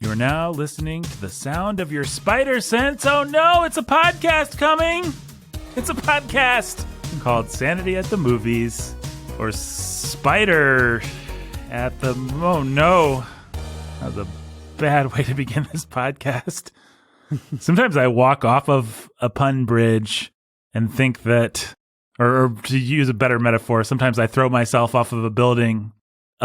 You are now listening to the sound of your spider sense. Oh no, it's a podcast coming. It's a podcast called Sanity at the Movies, or Spider at the... Oh no, that was a bad way to begin this podcast. Sometimes I walk off of a pun bridge and think that, or to use a better metaphor, sometimes I throw myself off of a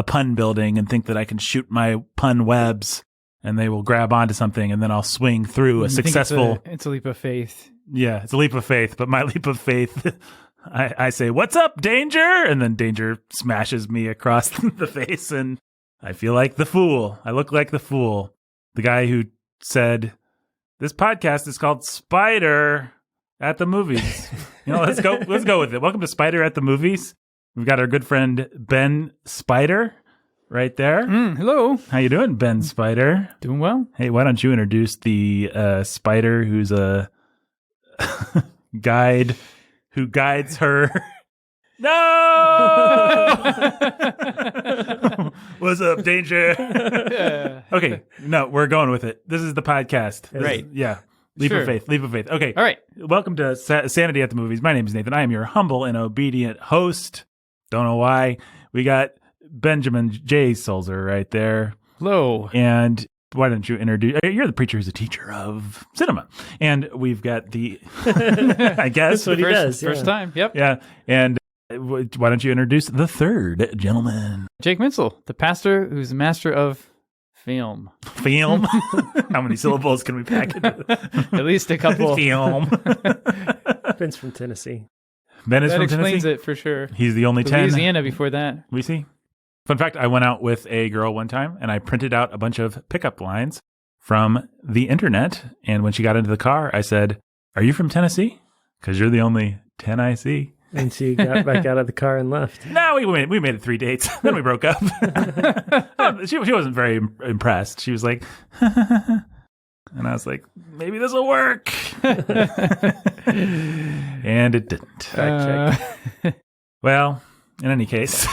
pun building, and think that I can shoot my pun webs and they will grab onto something, and then I'll swing through a successful... It's a leap of faith. Yeah, it's a leap of faith, but my leap of faith, I say, "What's up, Danger?" And then Danger smashes me across the face, and I feel like the fool. I look like the fool. The guy who said, "This podcast is called Spider at the Movies." Let's go with it. Welcome to Spider at the Movies. We've got our good friend Ben Spider right there. Hello. How you doing, Ben Spider? Doing well. Hey, why don't you introduce the spider who's a guide who guides her? No! What's up, Danger? Okay, no, we're going with it. This is the podcast. Right. Yeah. Leap of faith. Okay. All right. Welcome to Sanity at the Movies. My name is Nathan. I am your humble and obedient host. Don't know why. We got Benjamin J. Sulzer right there. Hello. And why don't you introduce... You're the preacher who's a teacher of cinema. And we've got the... I guess. That's what he does. First time. Yep. Yeah. And why don't you introduce the third gentleman? Jake Mintzel, the pastor who's the master of film. Film? How many syllables can we pack into At least a couple. Film. Ben's from Tennessee. Ben is That from explains Tennessee? it for sure. He's the only 10. Louisiana before that. We see. Fun fact, I went out with a girl one time, and I printed out a bunch of pickup lines from the internet. And when she got into the car, I said, "Are you from Tennessee? Because you're the only 10 I see." And she got back out of the car and left. No, we made it 3 dates. Then we broke up. She wasn't very impressed. She was like, and I was like, maybe this will work. And it didn't. Fact check. Well, in any case,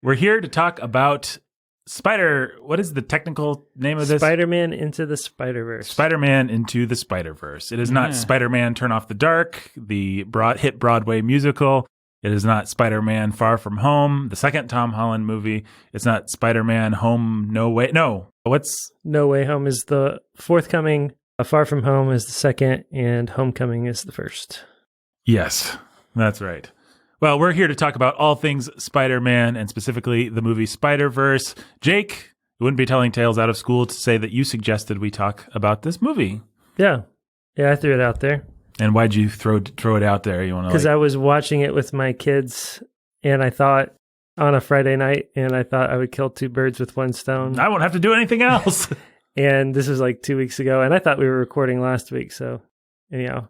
we're here to talk about Spider. What is the technical name of this? Spider-Man Into the Spider-Verse. Spider-Man Into the Spider-Verse. It is not Spider-Man Turn Off the Dark, the hit Broadway musical. It is not Spider-Man Far From Home, the second Tom Holland movie. It's not Spider-Man Home No Way. No. What's... No Way Home is the forthcoming. Far From Home is the second, and Homecoming is the first. Yes, that's right. Well, we're here to talk about all things Spider-Man, and specifically the movie Spider-Verse. Jake, you wouldn't be telling tales out of school to say that you suggested we talk about this movie. Yeah, I threw it out there. And why'd you throw it out there? You want to? Because I was watching it with my kids, and I thought on a Friday night, and I thought I would kill two birds with one stone. I won't have to do anything else. And this was like 2 weeks ago, and I thought we were recording last week. So, anyhow.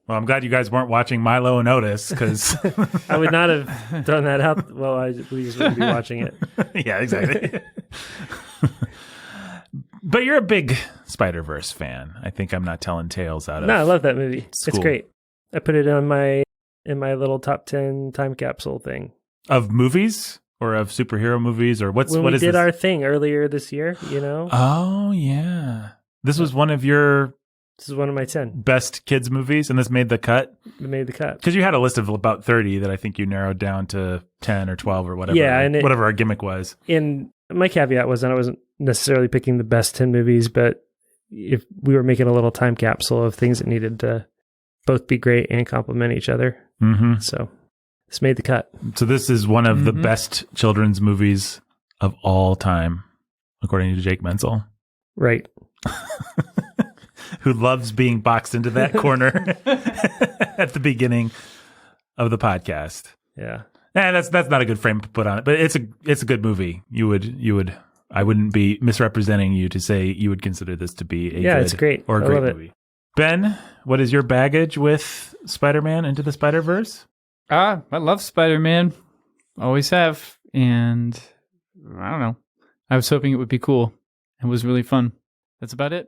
Well, I'm glad you guys weren't watching Milo and Otis, because I would not have thrown that out. Well, we just wouldn't be watching it. Yeah, exactly. But you're a big Spider-Verse fan. I think I'm not telling tales out of... No, I love that movie. School. It's great. I put it in my little top 10 time capsule thing. Of movies? Or of superhero movies? Or what is this? When we did our thing earlier this year, Oh, yeah. This was one of your... This is one of my 10. Best kids movies, and this made the cut? It made the cut. Because you had a list of about 30 that I think you narrowed down to 10 or 12 or whatever. Yeah, and whatever our gimmick was. And my caveat was that I wasn't necessarily picking the best 10 movies, but if we were making a little time capsule of things that needed to both be great and complement each other. Mm-hmm. So this made the cut. So this is one of the best children's movies of all time, according to Jake Menzel. Right. Who loves being boxed into that corner at the beginning of the podcast. Yeah. That's not a good frame to put on it, but it's a good movie. I wouldn't be misrepresenting you to say you would consider this to be a good it's great. or a I great love movie. Ben, what is your baggage with Spider-Man Into the Spider-Verse? I love Spider-Man. Always have. And I don't know. I was hoping it would be cool. It was really fun. That's about it.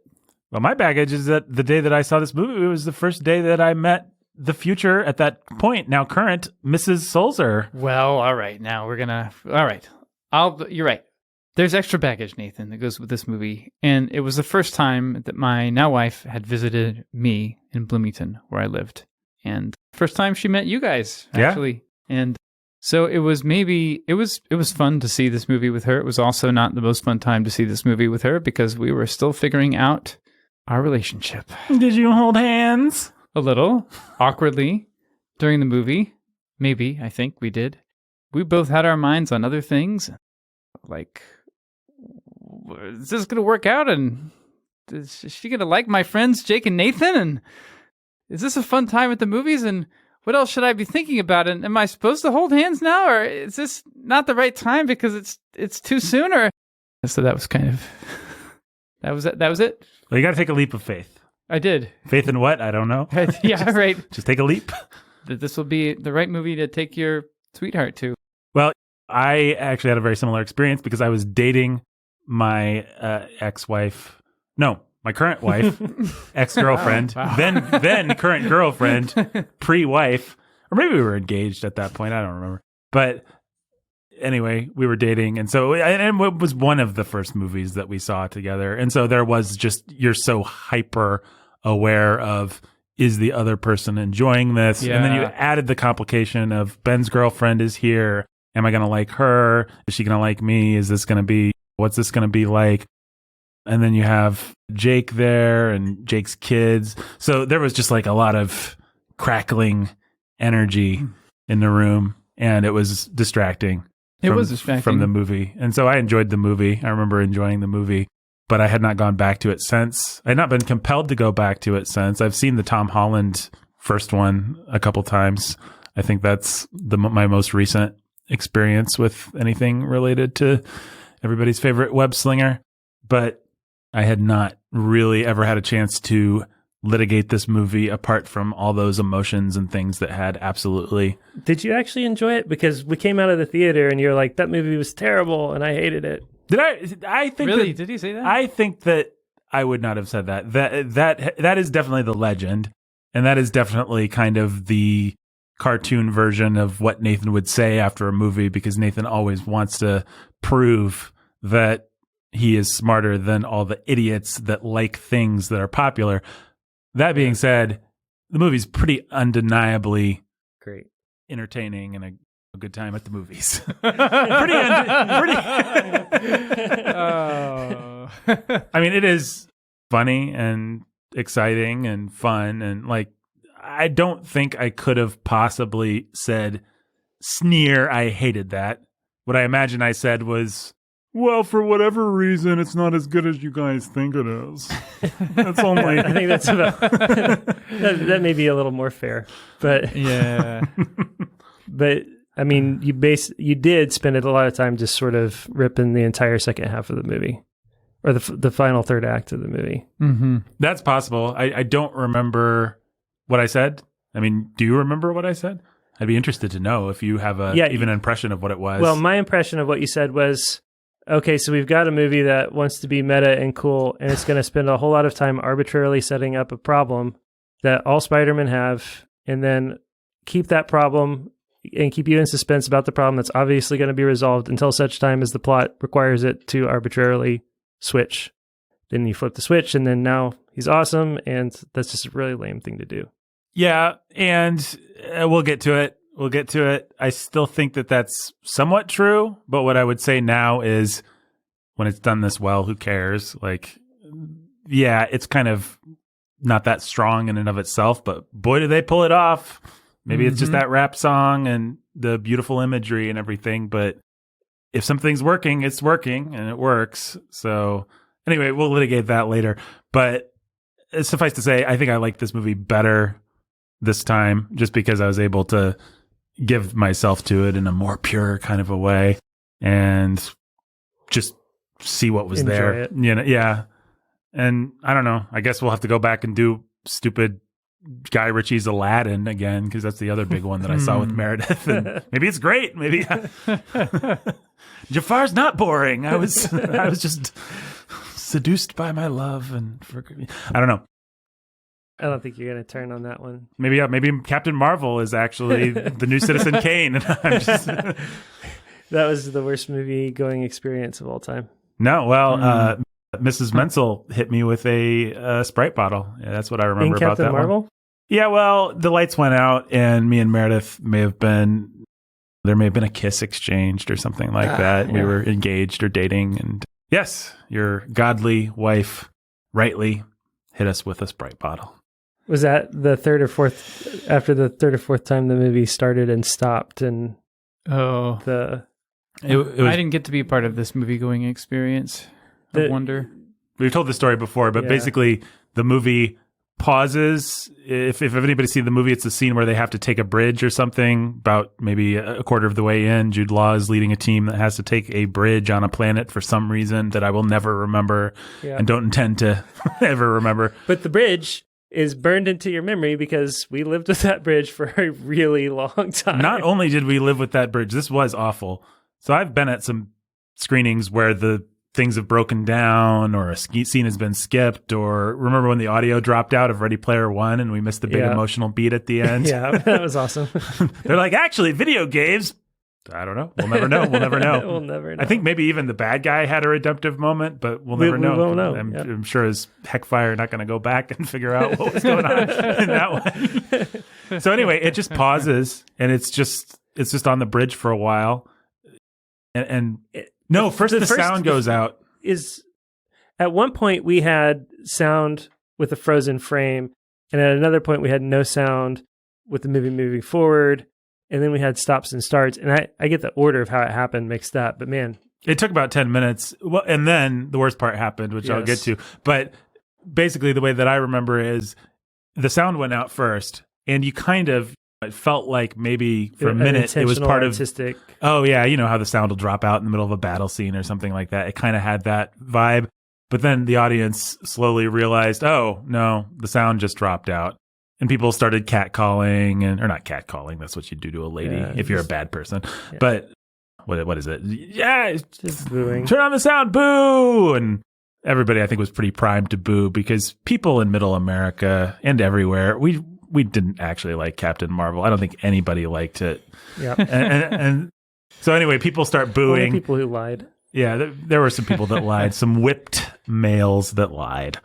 Well, my baggage is that the day that I saw this movie, it was the first day that I met the future, at that point, now current, Mrs. Sulzer. Well, all right. Now we're going to... All right. You're right. There's extra baggage, Nathan, that goes with this movie. And it was the first time that my now wife had visited me in Bloomington, where I lived. And first time she met you guys, actually. Yeah. And so it was fun to see this movie with her. It was also not the most fun time to see this movie with her because we were still figuring out our relationship. Did you hold hands? A little, awkwardly, during the movie. Maybe, I think we did. We both had our minds on other things. Like, is this going to work out? And is she going to like my friends, Jake and Nathan? And is this a fun time at the movies? And what else should I be thinking about? And am I supposed to hold hands now? Or is this not the right time because it's too soon? Or so that was kind of, that was it. Well, you got to take a leap of faith. I did. Faith in what? I don't know. Yeah, right. Just take a leap. That this will be the right movie to take your sweetheart to. Well, I actually had a very similar experience because I was dating my ex-wife. No, my current wife, ex-girlfriend, wow. then current girlfriend, pre-wife, or maybe we were engaged at that point. I don't remember. But anyway, we were dating, and so and it was one of the first movies that we saw together, and so there was just you're so hyper aware of. Is the other person enjoying this? Yeah. And then you added the complication of Ben's girlfriend is here. Am I going to like her? Is she going to like me? What's this going to be like? And then you have Jake there and Jake's kids. So there was just like a lot of crackling energy in the room. And it was distracting. It was distracting. From the movie. And so I enjoyed the movie. I remember enjoying the movie. But I had not gone back to it since. I had not been compelled to go back to it since. I've seen the Tom Holland first one a couple times. I think that's my most recent experience with anything related to everybody's favorite web slinger. But I had not really ever had a chance to litigate this movie apart from all those emotions and things that had absolutely. Did you actually enjoy it? Because we came out of the theater and you're like, that movie was terrible and I hated it. I think really? Did he say that? I think that I would not have said that. That is definitely the legend, and that is definitely kind of the cartoon version of what Nathan would say after a movie, because Nathan always wants to prove that he is smarter than all the idiots that like things that are popular. That being said, the movie's pretty undeniably great, entertaining, and a good time at the movies. I mean, it is funny and exciting and fun, and like I don't think I could have possibly said sneer. I hated that. What I imagine I said was, well, for whatever reason, it's not as good as you guys think it is. That's only. I think that's about that may be a little more fair, but yeah, but. I mean, you did spend a lot of time just sort of ripping the entire second half of the movie, or the final third act of the movie. Mm-hmm. That's possible. I don't remember what I said. I mean, do you remember what I said? I'd be interested to know if you have even an impression of what it was. Well, my impression of what you said was, okay, so we've got a movie that wants to be meta and cool, and it's going to spend a whole lot of time arbitrarily setting up a problem that all Spider-Men have, and then keep that problem and keep you in suspense about the problem that's obviously going to be resolved until such time as the plot requires it to arbitrarily switch. Then you flip the switch, and then now he's awesome, and that's just a really lame thing to do. Yeah, and we'll get to it. I still think that that's somewhat true, but what I would say now is when it's done this well, who cares? Like, yeah, it's kind of not that strong in and of itself, but boy, do they pull it off. Maybe it's just that rap song and the beautiful imagery and everything, but if something's working, it's working and it works. So anyway, we'll litigate that later. But suffice to say, I think I like this movie better this time just because I was able to give myself to it in a more pure kind of a way and just see what was enjoy there. It. You know, yeah. And I don't know. I guess we'll have to go back and do stupid Guy Ritchie's Aladdin again, because that's the other big one that I saw with Meredith. And maybe it's great. Maybe Jafar's not boring. I was just seduced by my love, and I don't know. I don't think you're going to turn on that one. Maybe Captain Marvel is actually the new Citizen Kane, and I'm just That was the worst movie going experience of all time. No, well, Mrs. Menzel hit me with a Sprite bottle. Yeah, that's what I remember In about Captain that Marvel? one. Yeah, well, the lights went out, and me and Meredith there may have been a kiss exchanged or something like that. Yeah. We were engaged or dating, and yes, your godly wife rightly hit us with a Sprite bottle. Was that the third or fourth, after the third or fourth time the movie started and stopped and Oh, It was, I didn't get to be part of this movie going experience. I wonder. We've told the story before, but basically the movie pauses. If anybody's seen the movie, it's a scene where they have to take a bridge or something. About maybe a quarter of the way in, Jude Law is leading a team that has to take a bridge on a planet for some reason that I will never remember and don't intend to ever remember. But the bridge is burned into your memory because we lived with that bridge for a really long time. Not only did we live with that bridge, this was awful. So I've been at some screenings where the things have broken down or a scene has been skipped, or remember when the audio dropped out of Ready Player One and we missed the big emotional beat at the end? Yeah, that was awesome. They're like, actually, video games, I don't know. We'll never know. We'll never know. We'll never know. I think maybe even the bad guy had a redemptive moment, but we'll never know. We won't know. I'm sure his Heckfire not going to go back and figure out what was going on in that one. So anyway, it just pauses and it's just on the bridge for a while. First the sound goes out. At one point we had sound with a frozen frame, and at another point we had no sound with the movie moving forward, and then we had stops and starts. And I get the order of how it happened mixed up, but man, it took about 10 minutes. Well, and then the worst part happened, which I'll get to. But basically the way that I remember is the sound went out first, and you it felt like maybe for a minute it was part of artistic. Oh yeah, you know how the sound will drop out in the middle of a battle scene or something like that. It kind of had that vibe, but then the audience slowly realized, oh no, the sound just dropped out, and people started catcalling or not catcalling. That's what you do to a lady if you're a bad person. Yeah. But what is it? Yeah, just booing. Turn on the sound, boo! And everybody I think was pretty primed to boo because people in Middle America and everywhere we didn't actually like Captain Marvel. I don't think anybody liked it. Yeah. And so anyway, people start booing. Only people who lied. Yeah, there were some people that lied. Some whipped males that lied.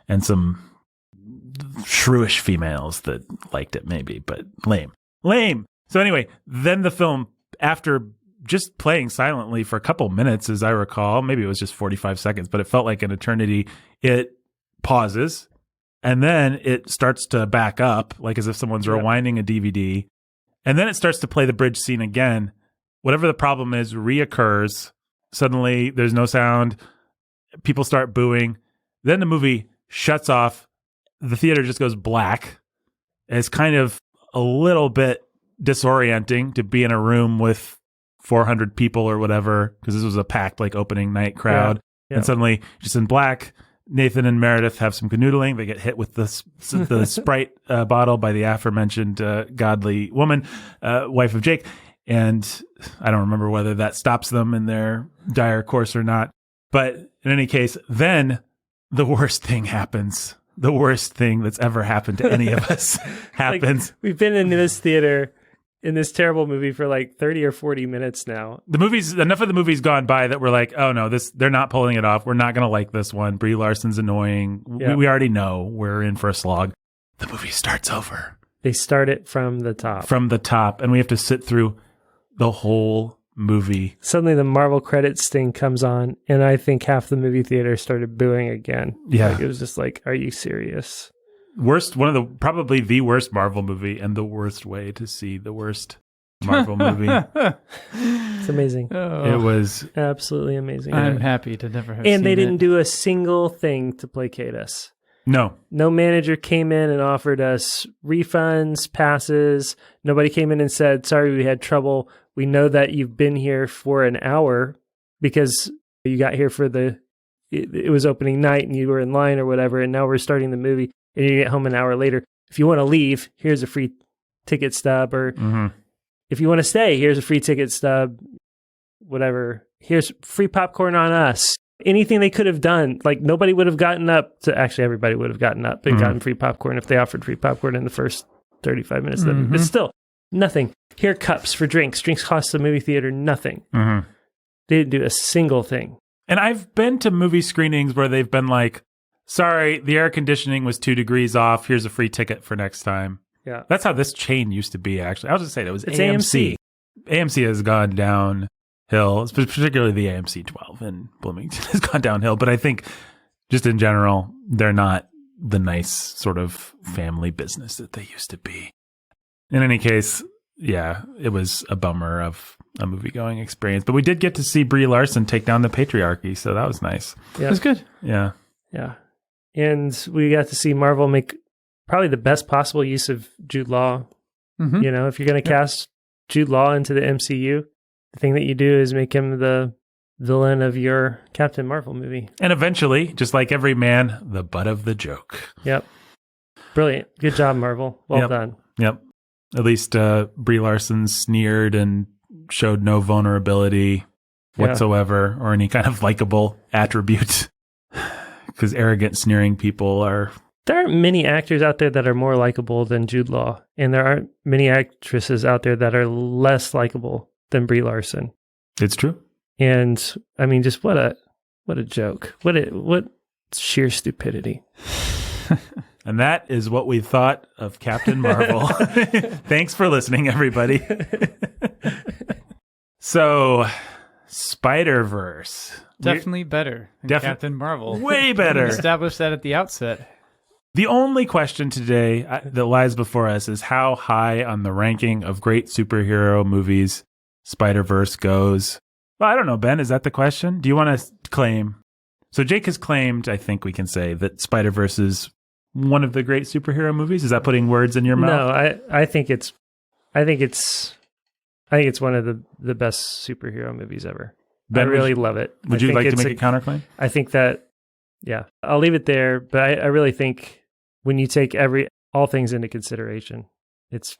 And some shrewish females that liked it maybe, but lame. So anyway, then the film, after just playing silently for a couple minutes, as I recall, maybe it was just 45 seconds, but it felt like an eternity, it pauses. And then it starts to back up, like as if someone's rewinding a DVD. And then it starts to play the bridge scene again. Whatever the problem is reoccurs. Suddenly, there's no sound. People start booing. Then the movie shuts off. The theater just goes black. It's kind of a little bit disorienting to be in a room with 400 people or whatever, because this was a packed opening night crowd. Yeah. And suddenly, just in black, Nathan and Meredith have some canoodling. They get hit with the Sprite bottle by the aforementioned godly woman, wife of Jake. And I don't remember whether that stops them in their dire course or not. But in any case, then the worst thing happens. The worst thing that's ever happened to any of us happens. We've been in this theater in this terrible movie for 30 or 40 minutes now. Enough of the movie's gone by that we're like, oh no, they're not pulling it off. We're not going to like this one. Brie Larson's annoying. Yeah. We already know we're in for a slog. The movie starts over. They start it from the top. From the top. And we have to sit through the whole movie. Suddenly the Marvel credits thing comes on, and I think half the movie theater started booing again. Yeah. It was just are you serious? Probably the worst Marvel movie, and the worst way to see the worst Marvel movie. It's amazing. Oh. It was absolutely amazing. I'm happy to never have seen it. And they didn't do a single thing to placate us. No manager came in and offered us refunds, passes. Nobody came in and said, sorry, we had trouble. We know that you've been here for an hour because you got here for it was opening night and you were in line or whatever, and now we're starting the movie. And you get home an hour later. If you want to leave, here's a free ticket stub. Or if you want to stay, here's a free ticket stub. Whatever. Here's free popcorn on us. Anything they could have done. Nobody would have gotten up to... Actually, everybody would have gotten up and gotten free popcorn if they offered free popcorn in the first 35 minutes of the movie. But still, Nothing. Here are cups for drinks. Drinks cost the movie theater nothing. Mm-hmm. They didn't do a single thing. And I've been to movie screenings where they've been like, sorry, the air conditioning was 2 degrees off. Here's a free ticket for next time. Yeah. That's how this chain used to be, actually. I was just saying, it's AMC. AMC has gone downhill, particularly the AMC 12 in Bloomington has gone downhill. But I think just in general, they're not the nice sort of family business that they used to be. In any case, yeah, it was a bummer of a movie-going experience. But we did get to see Brie Larson take down the patriarchy, so that was nice. Yeah. It was good. Yeah. Yeah. And we got to see Marvel make probably the best possible use of Jude Law. Mm-hmm. You know, if you're going to cast Jude Law into the MCU, the thing that you do is make him the villain of your Captain Marvel movie. And eventually, just like every man, the butt of the joke. Yep. Brilliant. Good job, Marvel. Well done. Yep. At least Brie Larson sneered and showed no vulnerability whatsoever or any kind of likable attribute. Because arrogant, sneering people are... There aren't many actors out there that are more likable than Jude Law. And there aren't many actresses out there that are less likable than Brie Larson. It's true. And I mean, just what a joke. What sheer stupidity. And that is what we thought of Captain Marvel. Thanks for listening, everybody. So, Spider-Verse. Definitely better than Captain Marvel. Way better. We established that at the outset. The only question today that lies before us is how high on the ranking of great superhero movies Spider-Verse goes. Well, I don't know, Ben. Is that the question? Do you want to claim? So Jake has claimed, I think we can say, that Spider-Verse is one of the great superhero movies. Is that putting words in your mouth? No, I think it's one of the best superhero movies ever. Ben, I really love it. Would you like to make a counterclaim? I think that, yeah, I'll leave it there. But I really think when you take all things into consideration, it's...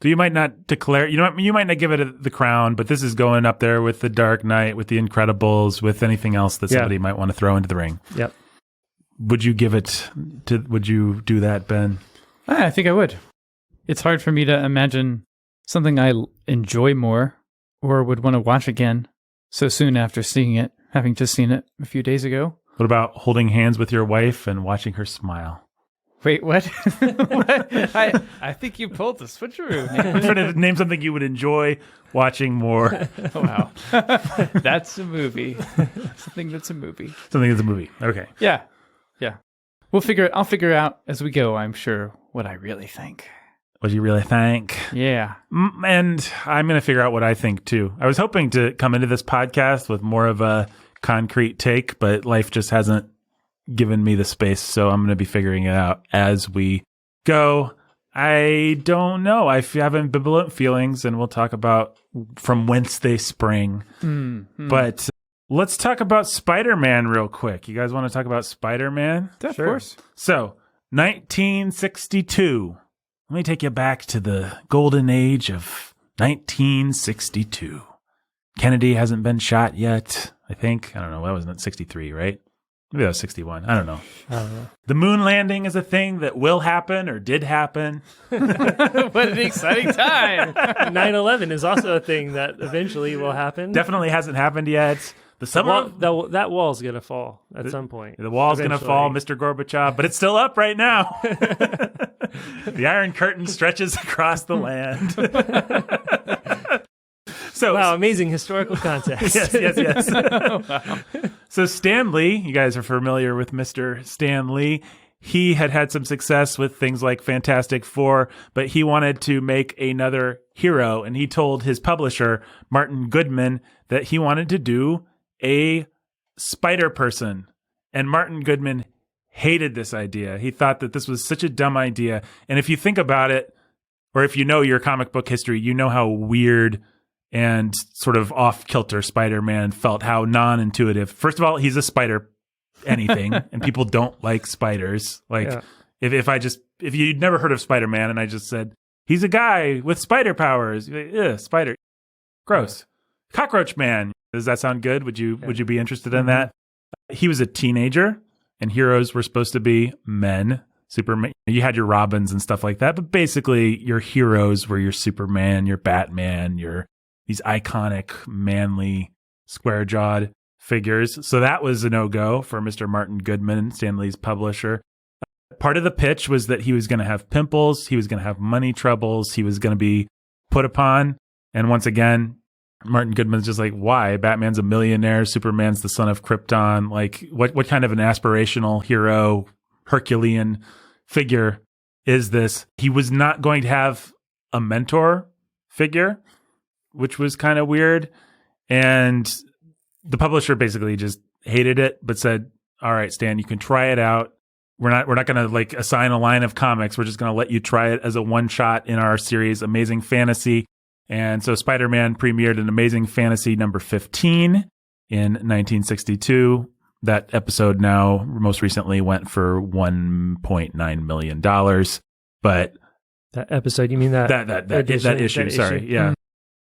So you might not declare, you might not give it the crown, but this is going up there with The Dark Knight, with The Incredibles, with anything else that somebody might want to throw into the ring. Yep. Would you would you do that, Ben? I think I would. It's hard for me to imagine something I enjoy more or would want to watch again so soon after seeing it, having just seen it a few days ago. What about holding hands with your wife and watching her smile? Wait, what? What? I think you pulled the switcheroo. I'm trying to name something you would enjoy watching more. Oh, wow. That's a movie. Something that's a movie. Something that's a movie. Okay. Yeah. I'll figure out as we go, I'm sure, what I really think. What do you really think? Yeah. And I'm going to figure out what I think, too. I was hoping to come into this podcast with more of a concrete take, but life just hasn't given me the space, so I'm going to be figuring it out as we go. I don't know. I have ambivalent feelings, and we'll talk about from whence they spring. Mm-hmm. But let's talk about Spider-Man real quick. You guys want to talk about Spider-Man? Of course. So, 1962. Let me take you back to the golden age of 1962. Kennedy hasn't been shot yet, I think. I don't know. That was 63, right? Maybe that was 61. I don't know. The moon landing is a thing that will happen or did happen. What an exciting time. 9/11 is also a thing that eventually will happen. Definitely hasn't happened yet. That wall's going to fall at some point. The wall's going to fall, Mr. Gorbachev, but it's still up right now. The Iron Curtain stretches across the land. So, wow, amazing historical context. Yes. Wow. So Stan Lee, you guys are familiar with Mr. Stan Lee. He had some success with things like Fantastic Four, but he wanted to make another hero, and he told his publisher, Martin Goodman, that he wanted to do a Spider-Person. And Martin Goodman hated this idea. He thought that this was such a dumb idea. And if you think about it, or if you know your comic book history, you know how weird and sort of off-kilter Spider-Man felt, how non-intuitive. First of all, he's a spider anything, and people don't like spiders. Like, if you'd never heard of Spider-Man and I just said, he's a guy with spider powers, spider, gross. Cockroach Man. Does that sound good? Would you be interested in that? He was a teenager, and heroes were supposed to be men. Superman. You had your Robins and stuff like that, but basically your heroes were your Superman, your Batman, these iconic, manly, square-jawed figures. So that was a no-go for Mr. Martin Goodman, Stan Lee's publisher. Part of the pitch was that he was going to have pimples, he was going to have money troubles, he was going to be put upon. And once again, Martin Goodman's just like, why? Batman's a millionaire, Superman's the son of Krypton. Like, what kind of an aspirational hero, Herculean figure is this? He was not going to have a mentor figure, which was kind of weird. And the publisher basically just hated it, but said, all right, Stan, you can try it out. We're not going to like assign a line of comics. We're just going to let you try it as a one shot in our series, Amazing Fantasy. And so Spider-Man premiered in Amazing Fantasy number 15 in 1962. That episode now most recently went for $1.9 million. But that episode, you mean that issue? Sorry. Yeah.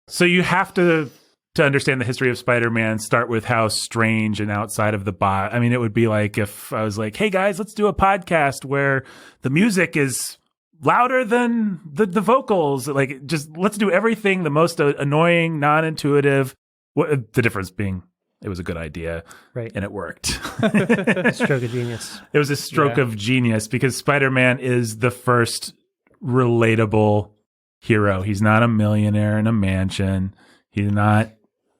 So you have to understand the history of Spider-Man, start with how strange and outside of the box. I mean, it would be like if I was like, hey guys, let's do a podcast where the music is louder than the vocals. Like, just let's do everything the most annoying, non-intuitive. The difference being it was a good idea, right? And it worked. Stroke of genius. It was a stroke of genius because Spider-Man is the first relatable hero. He's not a millionaire in a mansion. He's not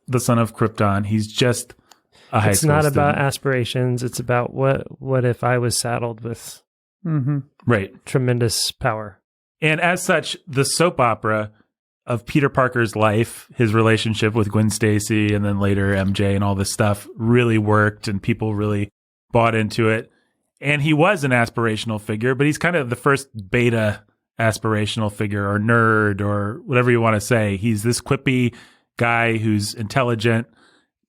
the son of Krypton. He's just a high school student. It's not about aspirations. It's about what if I was saddled with tremendous power. And as such, the soap opera of Peter Parker's life, his relationship with Gwen Stacy, and then later MJ and all this stuff really worked, and people really bought into it. And he was an aspirational figure, but he's kind of the first beta aspirational figure or nerd or whatever you want to say. He's this quippy guy who's intelligent,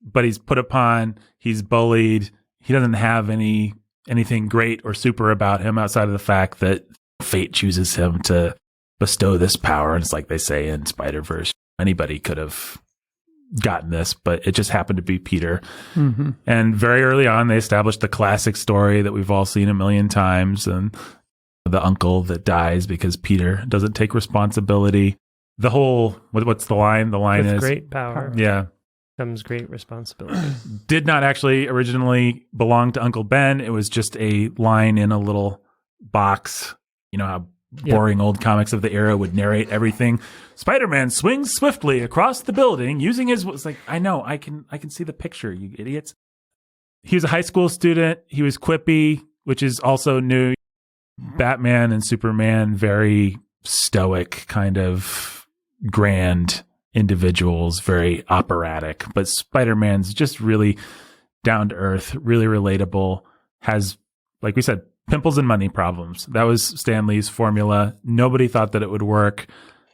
but he's put upon, he's bullied. He doesn't have anything great or super about him outside of the fact that fate chooses him to bestow this power. And it's like they say in Spider-Verse, anybody could have gotten this, but it just happened to be Peter. Mm-hmm. And very early on, they established the classic story that we've all seen a million times, and the uncle that dies because Peter doesn't take responsibility. The whole, what's the line? The line is great power. Yeah. Comes great responsibility. Did not actually originally belong to Uncle Ben. It was just a line in a little box. You know how boring old comics of the era would narrate everything. Spider-Man swings swiftly across the building using his, it's like, I know, I can see the picture, you idiots. He was a high school student. He was quippy, which is also new. Batman and Superman, very stoic, kind of grand individuals, very operatic, but Spider-Man's just really down to earth, really relatable, has, like we said, pimples and money problems. That was Stan Lee's formula. Nobody thought that it would work,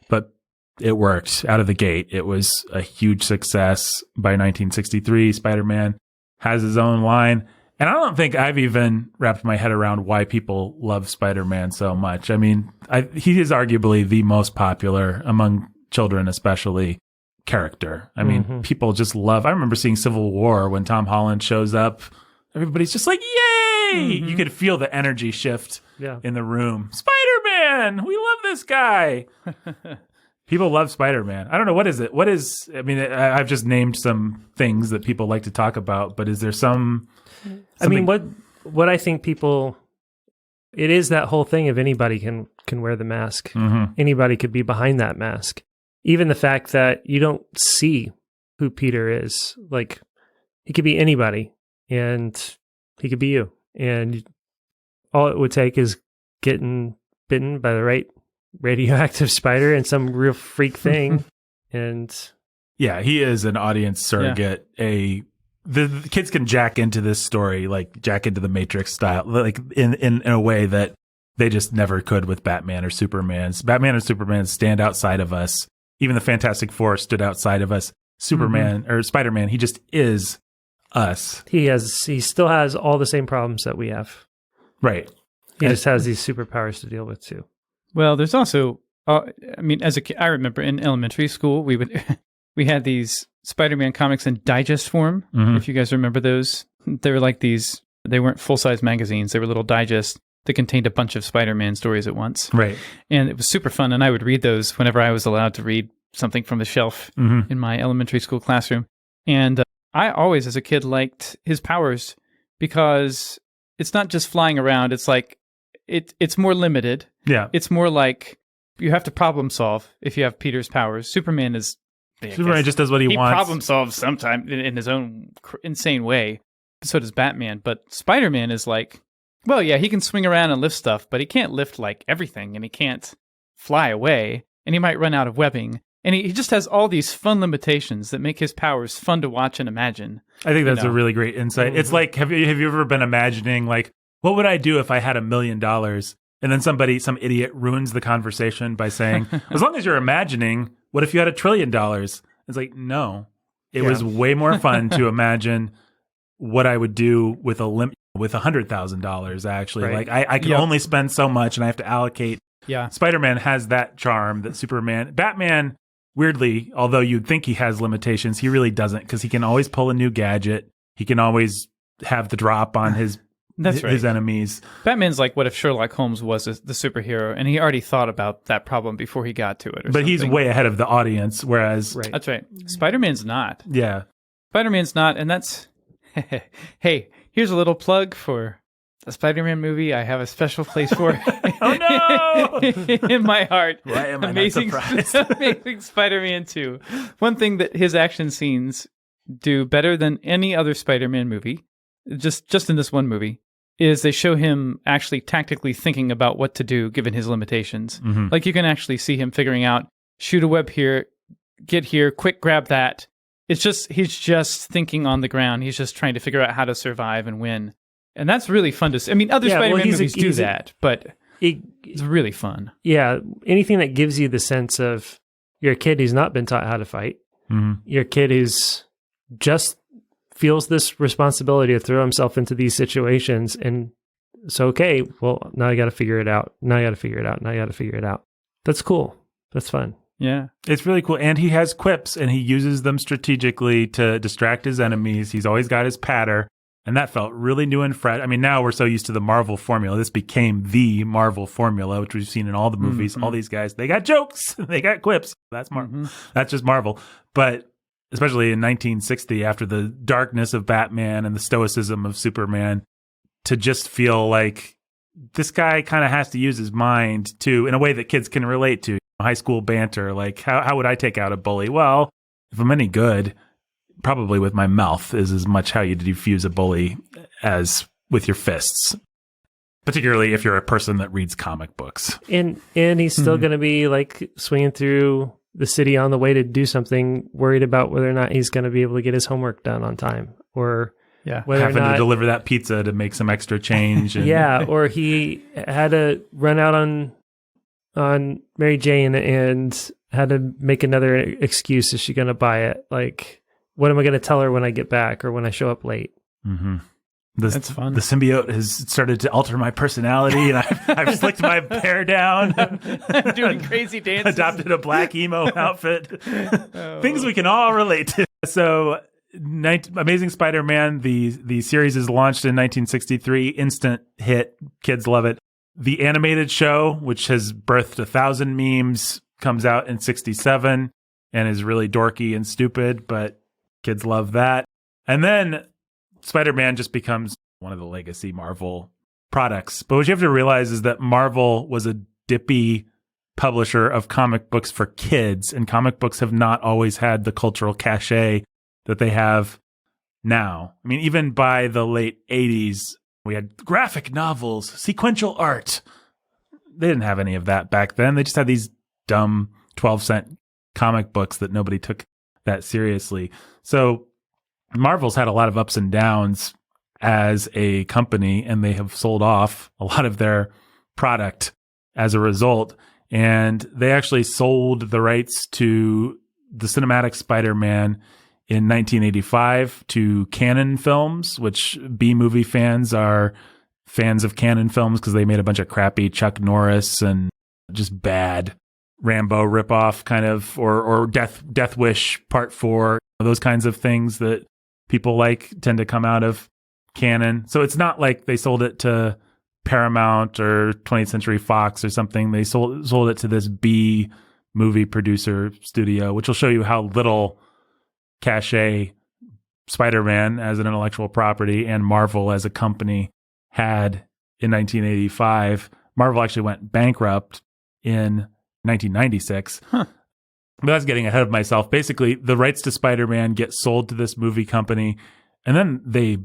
but it worked out of the gate. It was a huge success. By 1963, Spider-Man has his own line. And I don't think I've even wrapped my head around why people love Spider-Man so much. I mean, he is arguably the most popular among children, especially, character. I mean, people just love. I remember seeing Civil War when Tom Holland shows up. Everybody's just like, yay! You could feel the energy shift in the room. Spider-Man! We love this guy. People love Spider-Man. I don't know. What is it? I mean, I've just named some things that people like to talk about, but is there something? I mean, what I think people, it is that whole thing of anybody can wear the mask. Anybody could be behind that mask. Even the fact that you don't see who Peter is. Like, he could be anybody, and he could be you. And all it would take is getting bitten by the right radioactive spider and some real freak thing. And yeah, he is an audience surrogate. The kids can jack into this story, like jack into the Matrix style, like in a way that they just never could with Batman or Superman. Batman and Superman stand outside of us. Even the Fantastic Four stood outside of us. Superman or Spider-Man, he just is us. He still has all the same problems that we have. Right. He just has these superpowers to deal with too. Well, there's also, I mean, as a kid, I remember in elementary school, we had these Spider-Man comics in digest form. If you guys remember those, they were like these. They weren't full-size magazines. They were little digests. that contained a bunch of Spider-Man stories at once. Right. And it was super fun. And I would read those whenever I was allowed to read something from the shelf in my elementary school classroom. And I always, as a kid, liked his powers because it's not just flying around. It's like, it's more limited. Yeah. It's more like you have to problem solve if you have Peter's powers. Superman just does what he wants. He problem solves sometimes in his own insane way. So does Batman. But Spider-Man is like, well, yeah, he can swing around and lift stuff, but he can't lift like everything, and he can't fly away, and he might run out of webbing. And he just has all these fun limitations that make his powers fun to watch and imagine. I think that's a really great insight. It's like, have you ever been imagining, like, what would I do if I had $1 million? And then some idiot ruins the conversation by saying, as long as you're imagining, what if you had $1 trillion? It's like, no. It was way more fun to imagine what I would do with with $100,000, actually. Right. Like, I can only spend so much, and I have to allocate. Yeah. Spider-Man has that charm that Batman, weirdly, although you'd think he has limitations, he really doesn't, because he can always pull a new gadget. He can always have the drop on his his enemies. Batman's like, what if Sherlock Holmes was the superhero, and he already thought about that problem before he got to it? But he's way ahead of the audience, whereas... Right. That's right. Spider-Man's not. Yeah. Spider-Man's not, and that's... Hey, here's a little plug for a Spider-Man movie I have a special place for. Oh, no! In my heart. Why am I Amazing, not surprised? Amazing Spider-Man 2. One thing that his action scenes do better than any other Spider-Man movie, just in this one movie, is they show him actually tactically thinking about what to do given his limitations. Mm-hmm. Like, you can actually see him figuring out, shoot a web here, get here, quick grab that. He's just thinking on the ground. He's just trying to figure out how to survive and win. And that's really fun to see. I mean, other Spider-Man movies do that, but it's really fun. Yeah, anything that gives you the sense of you're a kid who's not been taught how to fight. Mm-hmm. You're a kid who's just feels this responsibility to throw himself into these situations. And so, okay, well, now I got to figure it out. Now I got to figure it out. Now I got to figure it out. That's cool. That's fun. Yeah. It's really cool. And he has quips, and he uses them strategically to distract his enemies. He's always got his patter. And that felt really new and fresh. I mean, now we're so used to the Marvel formula. This became the Marvel formula, which we've seen in all the movies. Mm-hmm. All these guys, they got jokes. They got quips. That's That's just Marvel. But especially in 1960, after the darkness of Batman and the stoicism of Superman, to just feel like this guy kind of has to use his mind too, in a way that kids can relate to. High school banter, like how would I take out a bully? Well, if I'm any good, probably with my mouth is as much how you defuse a bully as with your fists. Particularly if you're a person that reads comic books. And he's still going to be like swinging through the city on the way to do something, worried about whether or not he's going to be able to get his homework done on time, or whether having or not, to deliver that pizza to make some extra change. And or he had to run out on Mary Jane and had to make another excuse. Is she going to buy it? Like, what am I going to tell her when I get back or when I show up late? Mm-hmm. That's fun. The symbiote has started to alter my personality, and I've slicked my hair down. I'm doing crazy dances. Adopted a black emo outfit. Things we can all relate to. So, Amazing Spider-Man, the series is launched in 1963. Instant hit. Kids love it. The animated show, which has birthed 1,000 memes, comes out in 1967 and is really dorky and stupid, but kids love that. And then Spider-Man just becomes one of the legacy Marvel products. But what you have to realize is that Marvel was a dippy publisher of comic books for kids, and comic books have not always had the cultural cachet that they have now. I mean, even by the late 80s, we had graphic novels, sequential art. They didn't have any of that back then. They just had these dumb 12-cent comic books that nobody took that seriously. So Marvel's had a lot of ups and downs as a company, and they have sold off a lot of their product as a result. And they actually sold the rights to the cinematic Spider-Man in 1985 to Canon Films, which B-movie fans are fans of Canon Films because they made a bunch of crappy Chuck Norris and just bad Rambo ripoff kind of, or Death Wish Part 4, those kinds of things that people like tend to come out of Canon. So it's not like they sold it to Paramount or 20th Century Fox or something. They sold it to this B movie producer studio, which will show you how little cachet Spider-Man as an intellectual property and Marvel as a company had in 1985. Marvel actually went bankrupt in 1996. But that's getting ahead of myself. Basically, the rights to Spider-Man get sold to this movie company, and then they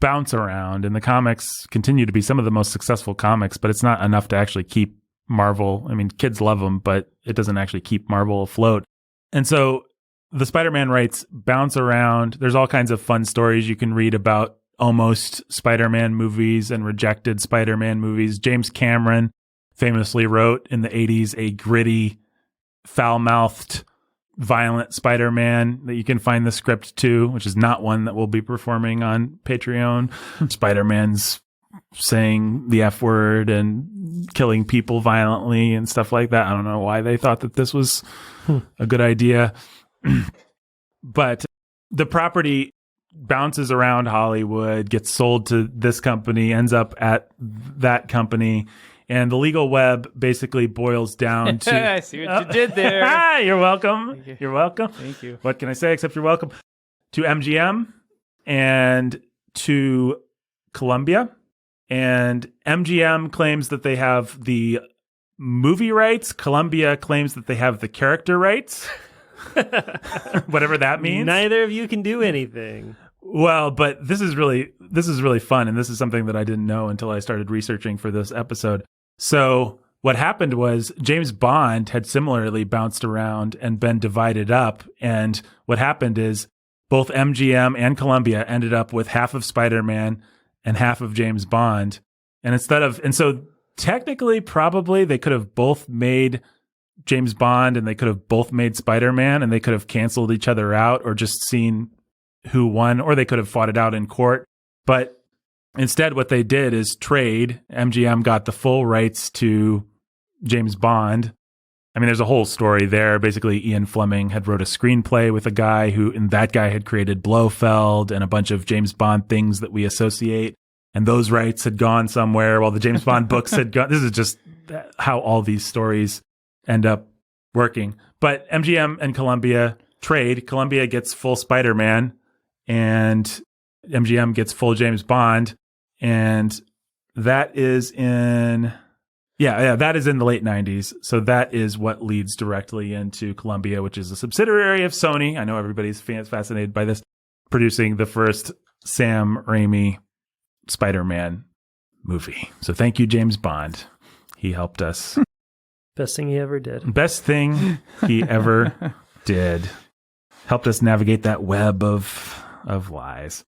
bounce around, and the comics continue to be some of the most successful comics, but it's not enough to actually keep Marvel. I mean, kids love them, but it doesn't actually keep Marvel afloat. And so the Spider-Man rights bounce around. There's all kinds of fun stories you can read about almost Spider-Man movies and rejected Spider-Man movies. James Cameron famously wrote in the 80s a gritty, foul-mouthed, violent Spider-Man that you can find the script to, which is not one that we'll be performing on Patreon. Spider-Man's saying the F word and killing people violently and stuff like that. I don't know why they thought that this was a good idea. But the property bounces around Hollywood, gets sold to this company, ends up at that company. And the legal web basically boils down to... I see what you did there. You're welcome. You're welcome. Thank you. What can I say except you're welcome? To MGM and to Columbia. And MGM claims that they have the movie rights. Columbia claims that they have the character rights. Whatever that means. Neither of you can do anything. Well, but this is really fun, and this is something that I didn't know until I started researching for this episode. So what happened was James Bond had similarly bounced around and been divided up, and what happened is both MGM and Columbia ended up with half of Spider-Man and half of James Bond. And so technically probably they could have both made James Bond and they could have both made Spider-Man, and they could have canceled each other out or just seen who won, or they could have fought it out in court. But instead, what they did is trade. MGM got the full rights to James Bond. I mean, there's a whole story there. Basically, Ian Fleming had wrote a screenplay with a guy and that guy had created Blofeld and a bunch of James Bond things that we associate. And those rights had gone somewhere while the James Bond books had gone. This is just how all these stories end up working. But MGM and Columbia trade. Columbia gets full Spider-Man, and MGM gets full James Bond, and that is in that is in the late 90s. So that is what leads directly into Columbia, which is a subsidiary of Sony. I know everybody's fascinated by this, producing the first Sam Raimi Spider-Man movie. So thank you, James Bond. He helped us. Best thing he ever did. Best thing he ever did. Helped us navigate that web of lies.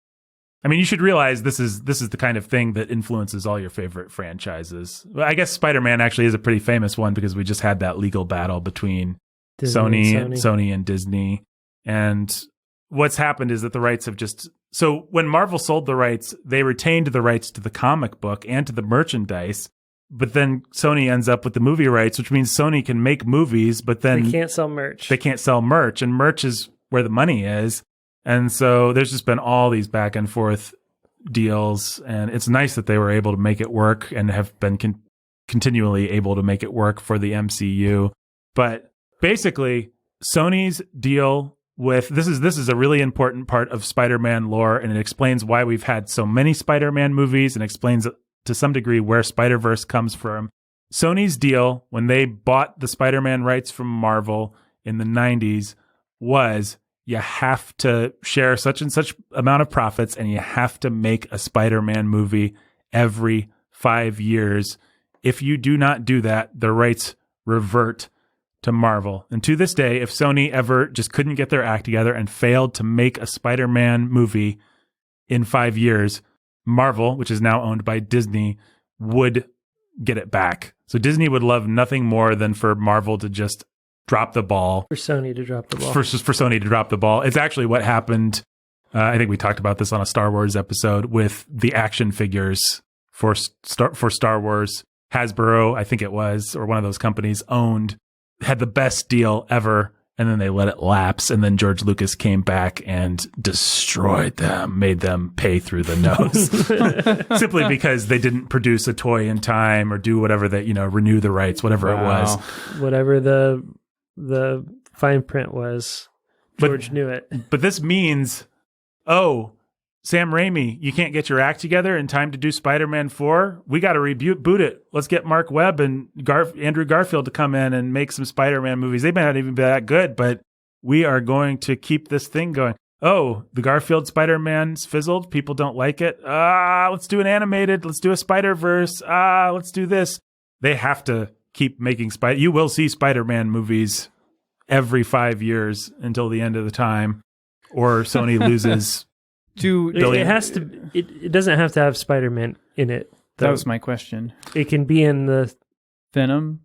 I mean, you should realize this is the kind of thing that influences all your favorite franchises. Well, I guess Spider-Man actually is a pretty famous one because we just had that legal battle between Sony and Disney. And what's happened is that the rights have so when Marvel sold the rights, they retained the rights to the comic book and to the merchandise. But then Sony ends up with the movie rights, which means Sony can make movies, but then they can't sell merch. They can't sell merch, and merch is where the money is. And so there's just been all these back and forth deals, and it's nice that they were able to make it work and have been continually able to make it work for the MCU. But basically, Sony's deal with this is a really important part of Spider-Man lore, and it explains why we've had so many Spider-Man movies and explains to some degree where Spider-Verse comes from. Sony's deal when they bought the Spider-Man rights from Marvel in the 90s was you have to share such and such amount of profits, and you have to make a Spider-Man movie every 5 years. If you do not do that, the rights revert to Marvel. And to this day, if Sony ever just couldn't get their act together and failed to make a Spider-Man movie in 5 years, Marvel, which is now owned by Disney, would get it back. So Disney would love nothing more than for Marvel to just drop the ball. For Sony to drop the ball. For Sony to drop the ball. It's actually what happened. I think we talked about this on a Star Wars episode with the action figures for Star Wars. Hasbro, I think it was, or one of those companies had the best deal ever and then they let it lapse, and then George Lucas came back and destroyed them, made them pay through the nose, simply because they didn't produce a toy in time or do whatever that, renew the rights, whatever it was. Whatever the fine print was, George knew it. But this means, Sam Raimi, you can't get your act together in time to do Spider-Man 4? We got to reboot it. Let's get Mark Webb and Andrew Garfield to come in and make some Spider-Man movies. They may not even be that good, but we are going to keep this thing going. Oh, the Garfield Spider-Man's fizzled. People don't like it. Let's do an animated. Let's do a Spider-Verse. Let's do this. They have to keep making You will see Spider-Man movies every 5 years until the end of the time, or Sony loses... It has to. It doesn't have to have Spider-Man in it, though. That was my question. It can be in the Venom,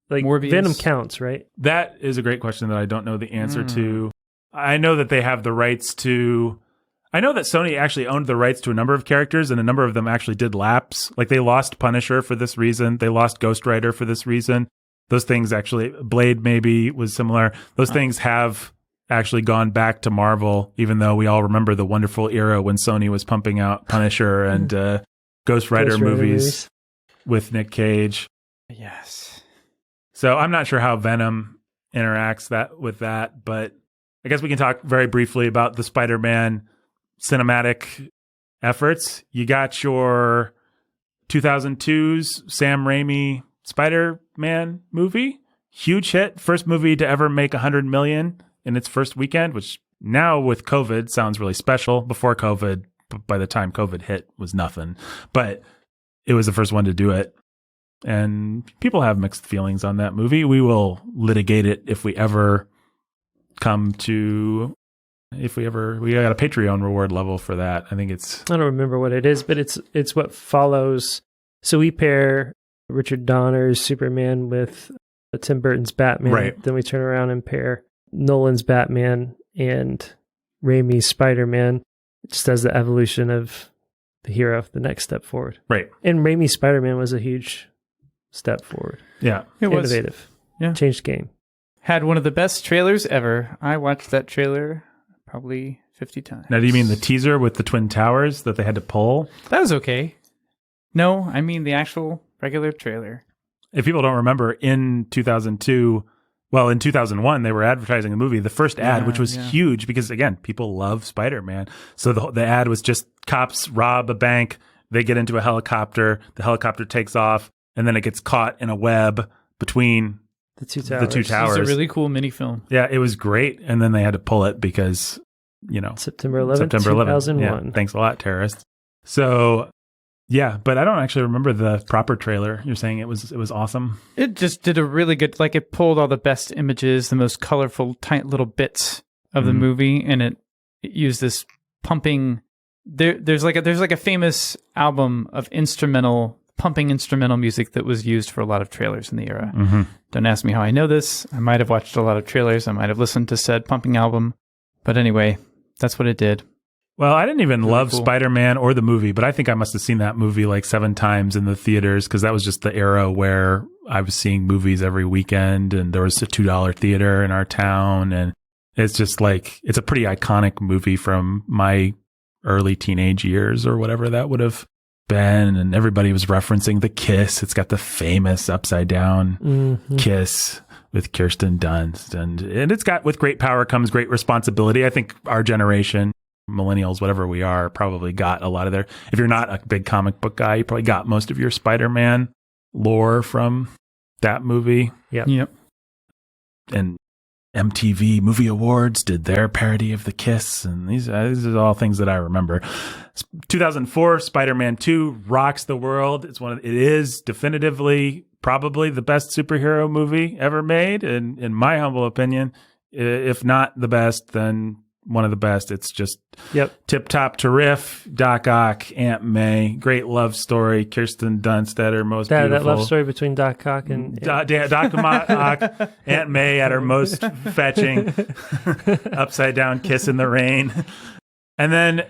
like Morbius. Venom counts, right? That is a great question that I don't know the answer to. I know that they have the rights to. I know that Sony actually owned the rights to a number of characters, and a number of them actually did lapse. Like they lost Punisher for this reason. They lost Ghost Rider for this reason. Those things actually, Blade maybe was similar. Those things have actually gone back to Marvel, even though we all remember the wonderful era when Sony was pumping out Punisher and Ghost Rider movies with Nick Cage. Yes. So I'm not sure how Venom interacts with that, but I guess we can talk very briefly about the Spider-Man cinematic efforts. You got your 2002's Sam Raimi Spider-Man movie, huge hit, first movie to ever make 100 million in its first weekend, which now with COVID sounds really special. Before COVID, by the time COVID hit, was nothing. But it was the first one to do it. And people have mixed feelings on that movie. We will litigate it if we ever we got a Patreon reward level for that. I think it's... I don't remember what it is, but it's what follows. So we pair Richard Donner's Superman with Tim Burton's Batman. Right. Then we turn around and pair Nolan's Batman and Raimi's Spider-Man, just as the evolution of the hero, the next step forward. Right. And Raimi's Spider-Man was a huge step forward. Yeah. It was. Innovative. Yeah. Changed the game. Had one of the best trailers ever. I watched that trailer probably 50 times. Now, do you mean the teaser with the Twin Towers that they had to pull? That was okay. No, I mean the actual regular trailer. If people don't remember, in 2002... Well, in 2001, they were advertising the movie. The first ad, which was huge because, again, people love Spider-Man. So the ad was just cops rob a bank. They get into a helicopter. The helicopter takes off, and then it gets caught in a web between the two towers. It's a really cool mini film. Yeah, it was great. And then they had to pull it because, September 11th, 2001. Yeah, thanks a lot, terrorists. So... yeah, but I don't actually remember the proper trailer. You're saying it was awesome? It just did a really good, it pulled all the best images, the most colorful, tight little bits of the movie, and it used this pumping. There's a famous album of pumping instrumental music that was used for a lot of trailers in the era. Mm-hmm. Don't ask me how I know this. I might have watched a lot of trailers. I might have listened to said pumping album. But anyway, that's what it did. Well, I didn't even love cool. Spider-Man or the movie, but I think I must have seen that movie like 7 times in the theaters because that was just the era where I was seeing movies every weekend, and there was a $2 theater in our town. And it's just it's a pretty iconic movie from my early teenage years or whatever that would have been. And everybody was referencing the kiss. It's got the famous upside down kiss with Kirsten Dunst. And it's got, with great power comes great responsibility. I think our generation, millennials, whatever we are, probably got a lot of if you're not a big comic book guy, you probably got most of your Spider-Man lore from that movie. Yep. And MTV Movie Awards did their parody of the kiss, and these are all things that I remember. 2004 Spider-Man 2 rocks the world. It is definitively probably the best superhero movie ever made, and in my humble opinion, if not the best, then one of the best. It's just tip top terrific. Doc Ock, Aunt May, great love story. Kirsten Dunst at her most beautiful. That love story between Doc Ock and Doc Ock, Aunt May at her most fetching, upside down kiss in the rain, and then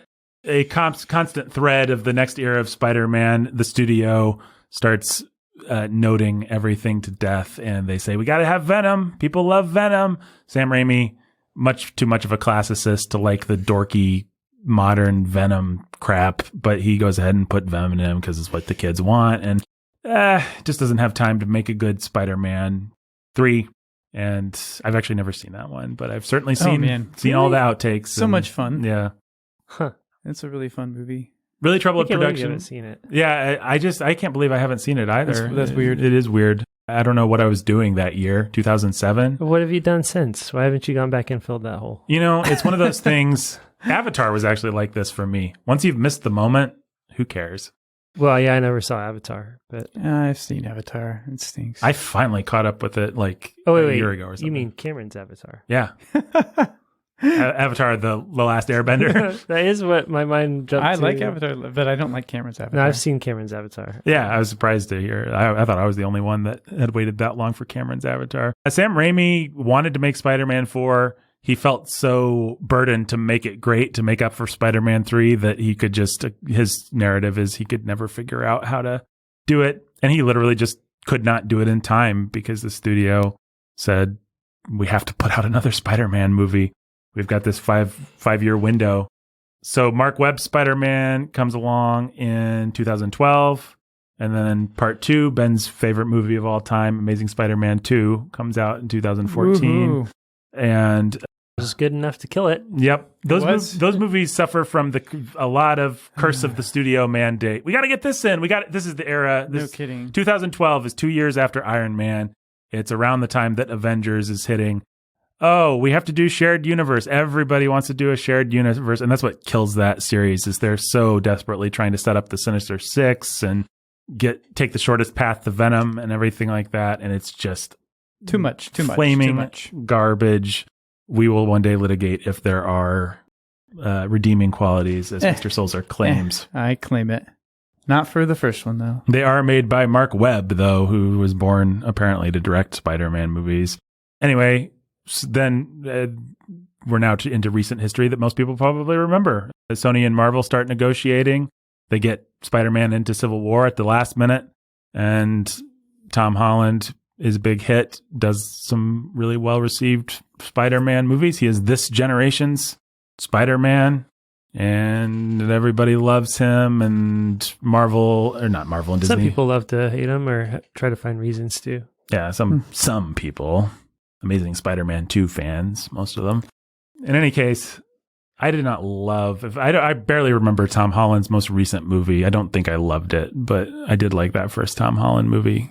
a constant thread of the next era of Spider-Man. The studio starts noting everything to death, and they say, we got to have Venom. People love Venom. Sam Raimi, much too much of a classicist to like the dorky modern Venom crap, but he goes ahead and put Venom in him because it's what the kids want, and just doesn't have time to make a good Spider-Man 3. And I've actually never seen that one, but I've certainly seen all the outtakes. So much fun. Yeah. Huh. It's a really fun movie. Really troubled You production. haven't seen it. Yeah, I can't believe I haven't seen it either. That's weird. It is weird. I don't know what I was doing that year, 2007. What have you done since? Why haven't you gone back and filled that hole? You know, it's one of those things. Avatar was actually like this for me. Once you've missed the moment, who cares? Well, yeah, I never saw Avatar, but I've seen Avatar. It stinks. I finally caught up with it like a year ago or something. You mean Cameron's Avatar? Yeah. Avatar, the Last Airbender. That is what my mind jumped to. I like Avatar, but I don't like Cameron's Avatar. No, I've seen Cameron's Avatar. Yeah, I was surprised to hear. I thought I was the only one that had waited that long for Cameron's Avatar. Sam Raimi wanted to make Spider-Man 4. He felt so burdened to make it great, to make up for Spider-Man 3, that he could just, his narrative is he could never figure out how to do it. And he literally just could not do it in time because the studio said, we have to put out another Spider-Man movie. We've got this five-year window. So Mark Webb's Spider-Man comes along in 2012. And then part 2, Ben's favorite movie of all time, Amazing Spider-Man 2, comes out in 2014. Woo-hoo. And It was good enough to kill it. yep, those movies suffer from a lot of curse of the studio mandate. We got to get this in. This is the era. No kidding. 2012 is 2 years after Iron Man. It's around the time that Avengers is hitting. Oh, we have to do shared universe. Everybody wants to do a shared universe, and that's what kills that series. Is they're so desperately trying to set up the Sinister Six and take the shortest path to Venom and everything like that, and it's just Too much. flaming garbage. We will one day litigate if there are redeeming qualities, as Mr. Sulzer claims. I claim it. Not for the first one, though. They are made by Mark Webb, though, who was born apparently to direct Spider-Man movies. Anyway, then we're now into recent history that most people probably remember. Sony and Marvel start negotiating. They get Spider-Man into Civil War at the last minute, and Tom Holland is a big hit, does some really well-received Spider-Man movies. He is this generation's Spider-Man, and everybody loves him, and Marvel, or not Marvel and Disney. Some people love to hate him or try to find reasons to. Yeah, some people. Amazing Spider-Man 2 fans, most of them. In any case, I did not love... I barely remember Tom Holland's most recent movie. I don't think I loved it, but I did like that first Tom Holland movie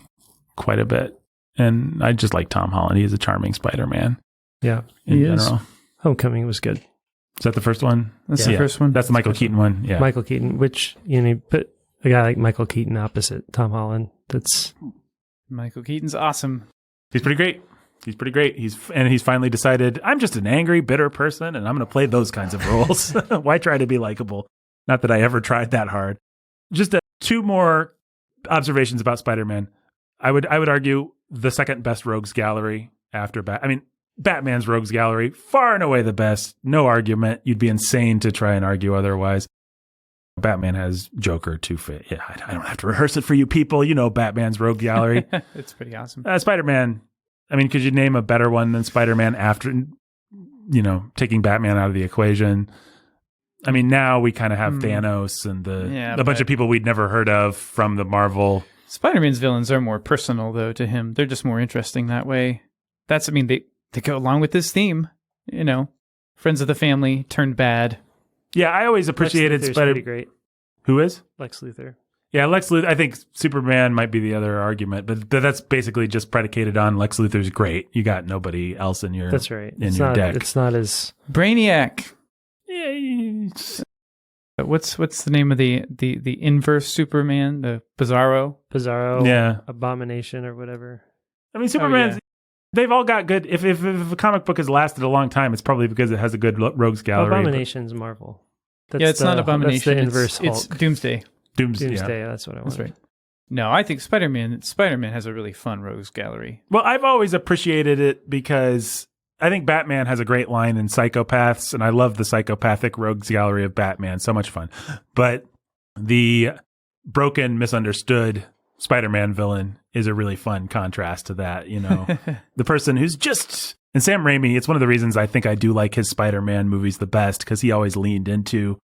quite a bit. And I just like Tom Holland. He is a charming Spider-Man. Yeah, in general. Homecoming was good. Is that the first one? That's the first one. That's the Michael Keaton one. Yeah. Michael Keaton, which, you put a guy like Michael Keaton opposite Tom Holland. That's... Michael Keaton's awesome. He's pretty great. He's finally decided, I'm just an angry, bitter person, and I'm going to play those kinds of roles. Why try to be likable? Not that I ever tried that hard. Just two more observations about Spider-Man. I would argue the second best rogues gallery after Batman's rogues gallery, far and away the best. No argument. You'd be insane to try and argue otherwise. Batman has Joker, Two-Face. Yeah, I don't have to rehearse it for you people. You know Batman's rogue gallery. It's pretty awesome. Spider-Man. Could you name a better one than Spider-Man after, taking Batman out of the equation? Now we kind of have Thanos and a bunch of people we'd never heard of from the Marvel. Spider-Man's villains are more personal, though, to him. They're just more interesting that way. They go along with this theme, friends of the family turned bad. Yeah, I always appreciated Spider-Man. Great. Who is? Lex Luthor. Yeah, Lex Luthor. I think Superman might be the other argument, but that's basically just predicated on Lex Luthor's great. You got nobody else in your That's right. in your deck. It's not as Brainiac. Yeah. What's the name of the inverse Superman? The Bizarro. Yeah. Abomination or whatever. Superman's. They've all got good. If a comic book has lasted a long time, it's probably because it has a good rogues gallery. Abomination's Marvel. It's not Abomination. That's the inverse Hulk. It's Doomsday. Doomsday. Yeah. That's what I want. That's right. No, I think Spider-Man has a really fun rogues gallery. Well, I've always appreciated it because I think Batman has a great line in Psychopaths, and I love the psychopathic rogues gallery of Batman. So much fun. But the broken, misunderstood Spider-Man villain is a really fun contrast to that, you know. The person who's just... And Sam Raimi, it's one of the reasons I think I do like his Spider-Man movies the best, because he always leaned into...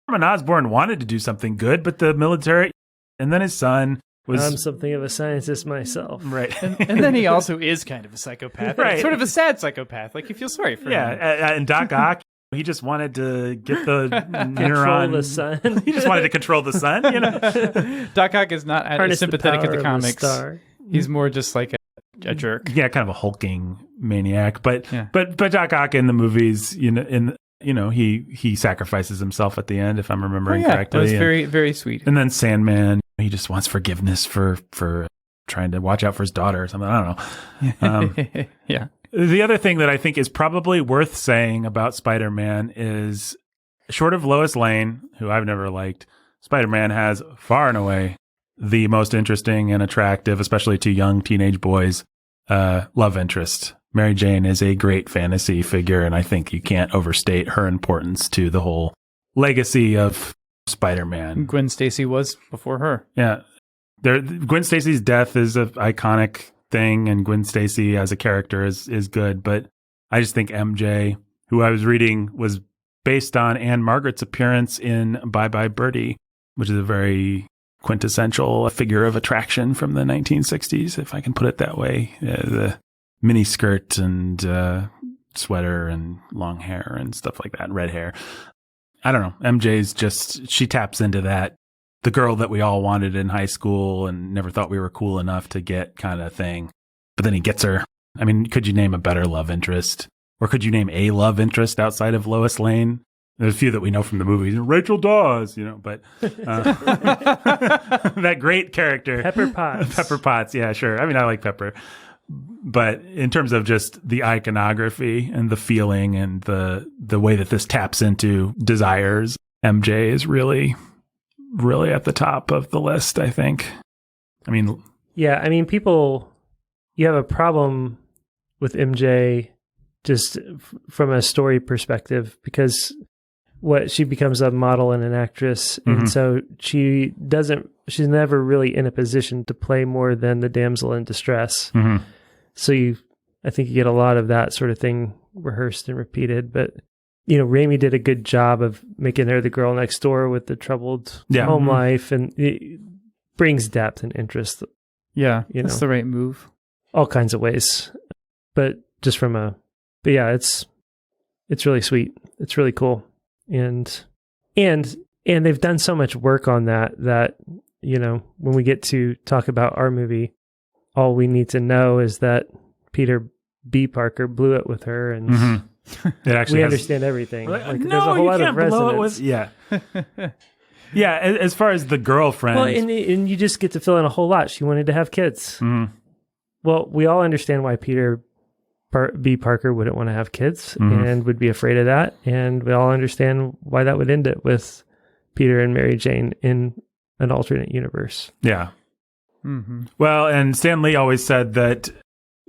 Norman Osborn wanted to do something good, but the military... And then his son was... I'm something of a scientist myself. Right. And then he also is kind of a psychopath. Right. Sort of a sad psychopath. Like, you feel sorry for him. Yeah, and Doc Ock, he just wanted to get the Control the sun. He just wanted to control the sun, you know? Doc Ock is not as Harness sympathetic the in the power of comics. star. He's more just like a jerk. Yeah, kind of a hulking maniac. But Yeah. but Doc Ock in the movies, he sacrifices himself at the end, if I'm remembering correctly. That was very, very sweet. And then Sandman, he just wants forgiveness for trying to watch out for his daughter or something. I don't know. Yeah. The other thing that I think is probably worth saying about Spider-Man is, short of Lois Lane, who I've never liked, Spider-Man has far and away the most interesting and attractive, especially to young teenage boys, love interest. Mary Jane is a great fantasy figure, and I think you can't overstate her importance to the whole legacy of Spider-Man. Gwen Stacy was before her. Yeah. Gwen Stacy's death is an iconic thing, and Gwen Stacy as a character is good, but I just think MJ, who I was reading, was based on Anne Margaret's appearance in Bye Bye Birdie, which is a very quintessential figure of attraction from the 1960s, if I can put it that way. The mini skirt and sweater and long hair and stuff like that, red hair. I don't know. MJ's just, she taps into that, the girl that we all wanted in high school and never thought we were cool enough to get kind of thing. But then he gets her. I mean, could you name a better love interest? Or could you name a love interest outside of Lois Lane? There's a few that we know from the movies. Rachel Dawes, but that great character. Pepper Potts. Pepper Potts, yeah, sure. I mean, I like Pepper. But in terms of just the iconography and the feeling and the way that this taps into desires, MJ is really at the top of the list, I think. I mean... Yeah, I mean, you have a problem with MJ just from a story perspective, because she becomes a model and an actress, and so she's never really in a position to play more than the damsel in distress. Mm-hmm. So I think you get a lot of that sort of thing rehearsed and repeated, but Raimi did a good job of making her the girl next door with the troubled home life, and it brings depth and interest. Yeah, that's the right move. All kinds of ways, but yeah, it's really sweet. It's really cool. And they've done so much work on that when we get to talk about our movie, all we need to know is that Peter B. Parker blew it with her, and it actually understand everything. No, there's a whole lot of resonance. Yeah. Yeah, as far as the girlfriend. Well, and you just get to fill in a whole lot. She wanted to have kids. Mm-hmm. Well, we all understand why Peter B. Parker wouldn't want to have kids and would be afraid of that. And we all understand why that would end it with Peter and Mary Jane in an alternate universe. Yeah. Mm-hmm. Well, and Stan Lee always said that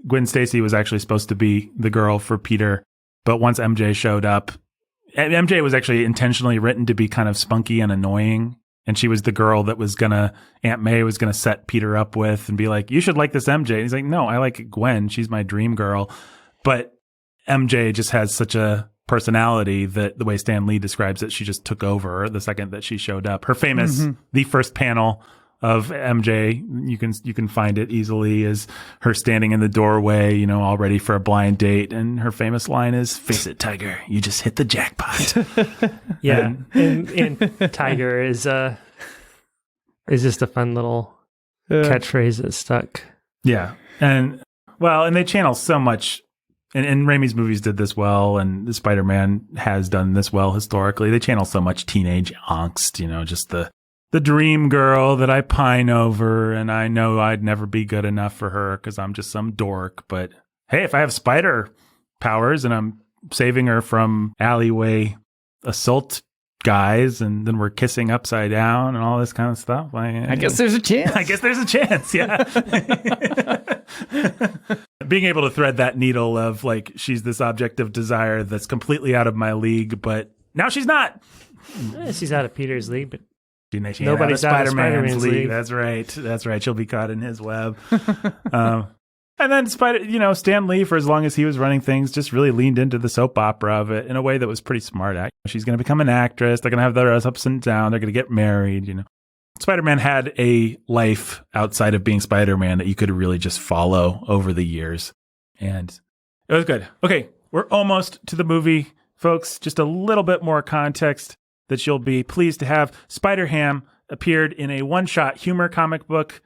Gwen Stacy was actually supposed to be the girl for Peter. But once MJ showed up, MJ was actually intentionally written to be kind of spunky and annoying. And she was the girl that Aunt May was going to set Peter up with and be like, you should like this MJ. And he's like, no, I like Gwen. She's my dream girl. But MJ just has such a personality that the way Stan Lee describes it, she just took over the second that she showed up. Her famous, the first panel of MJ, you can find it easily, is her standing in the doorway, all ready for a blind date. And her famous line is, face it, Tiger, you just hit the jackpot. Yeah. And Tiger is just a fun little catchphrase that stuck. Yeah. And they channel so much, and Raimi's movies did this well, and the Spider-Man has done this well historically. They channel so much teenage angst, just the dream girl that I pine over, and I know I'd never be good enough for her because I'm just some dork. But hey, if I have spider powers and I'm saving her from alleyway assault guys, and then we're kissing upside down and all this kind of stuff, I guess there's a chance. I guess there's a chance, yeah. Being able to thread that needle of she's this object of desire that's completely out of my league, but now she's not. She's out of Peter's league, but She Nobody's out of Spider-Man's league. That's right. She'll be caught in his web. And then Stan Lee, for as long as he was running things, just really leaned into the soap opera of it in a way that was pretty smart. She's going to become an actress. They're going to have their ups and downs. They're going to get married. Spider-Man had a life outside of being Spider-Man that you could really just follow over the years. And it was good. Okay, we're almost to the movie, folks. Just a little bit more context that you'll be pleased to have. Spider-Ham appeared in a one-shot humor comic book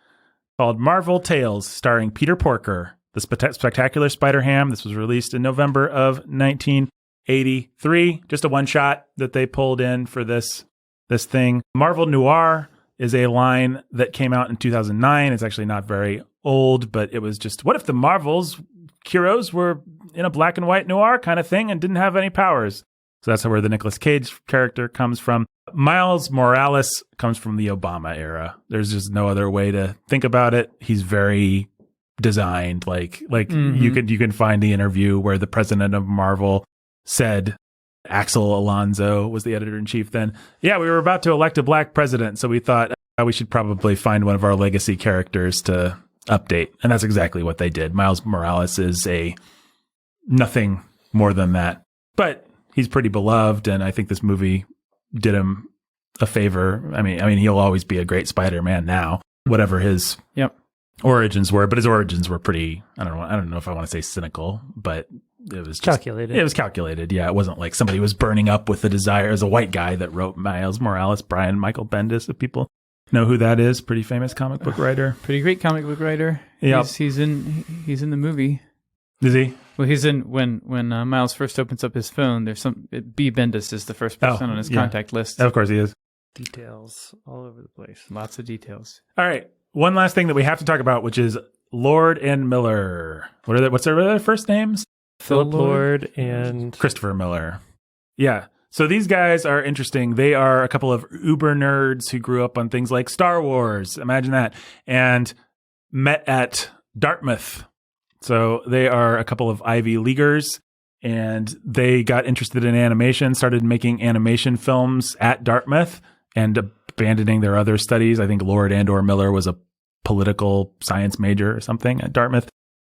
called Marvel Tales, starring Peter Porker, the Spectacular Spider-Ham. This was released in November of 1983. Just a one-shot that they pulled in for this thing. Marvel Noir is a line that came out in 2009. It's actually not very old, but it was just, what if the Marvel's heroes were in a black and white noir kind of thing and didn't have any powers? So that's where the Nicolas Cage character comes from. Miles Morales comes from the Obama era. There's just no other way to think about it. He's very designed. Like you can find the interview where the president of Marvel said, Axel Alonso was the editor-in-chief then. Yeah, we were about to elect a black president, so we thought we should probably find one of our legacy characters to update. And that's exactly what they did. Miles Morales is nothing more than that. But he's pretty beloved, and I think this movie did him a favor. I mean, he'll always be a great Spider-Man now, whatever his origins were. But his origins were pretty, I don't know if I want to say cynical, but it was just calculated. It was calculated. Yeah, it wasn't like somebody was burning up with the desire as a white guy that wrote Miles Morales, Brian Michael Bendis, if people know who that is. Pretty famous comic book writer. Pretty great comic book writer. Yeah, he's in the movie. Is he? Well, he's in when Miles first opens up his phone. There's B. Bendis is the first person on his contact list. Of course he is. Details all over the place. Lots of details. All right, one last thing that we have to talk about, which is Lord and Miller. What's their first names? Philip Lord and Christopher Miller. Yeah. So these guys are interesting. They are a couple of uber nerds who grew up on things like Star Wars. Imagine that. And met at Dartmouth. So they are a couple of Ivy Leaguers, and they got interested in animation, started making animation films at Dartmouth and abandoning their other studies. I think Lord and/or Miller was a political science major or something at Dartmouth.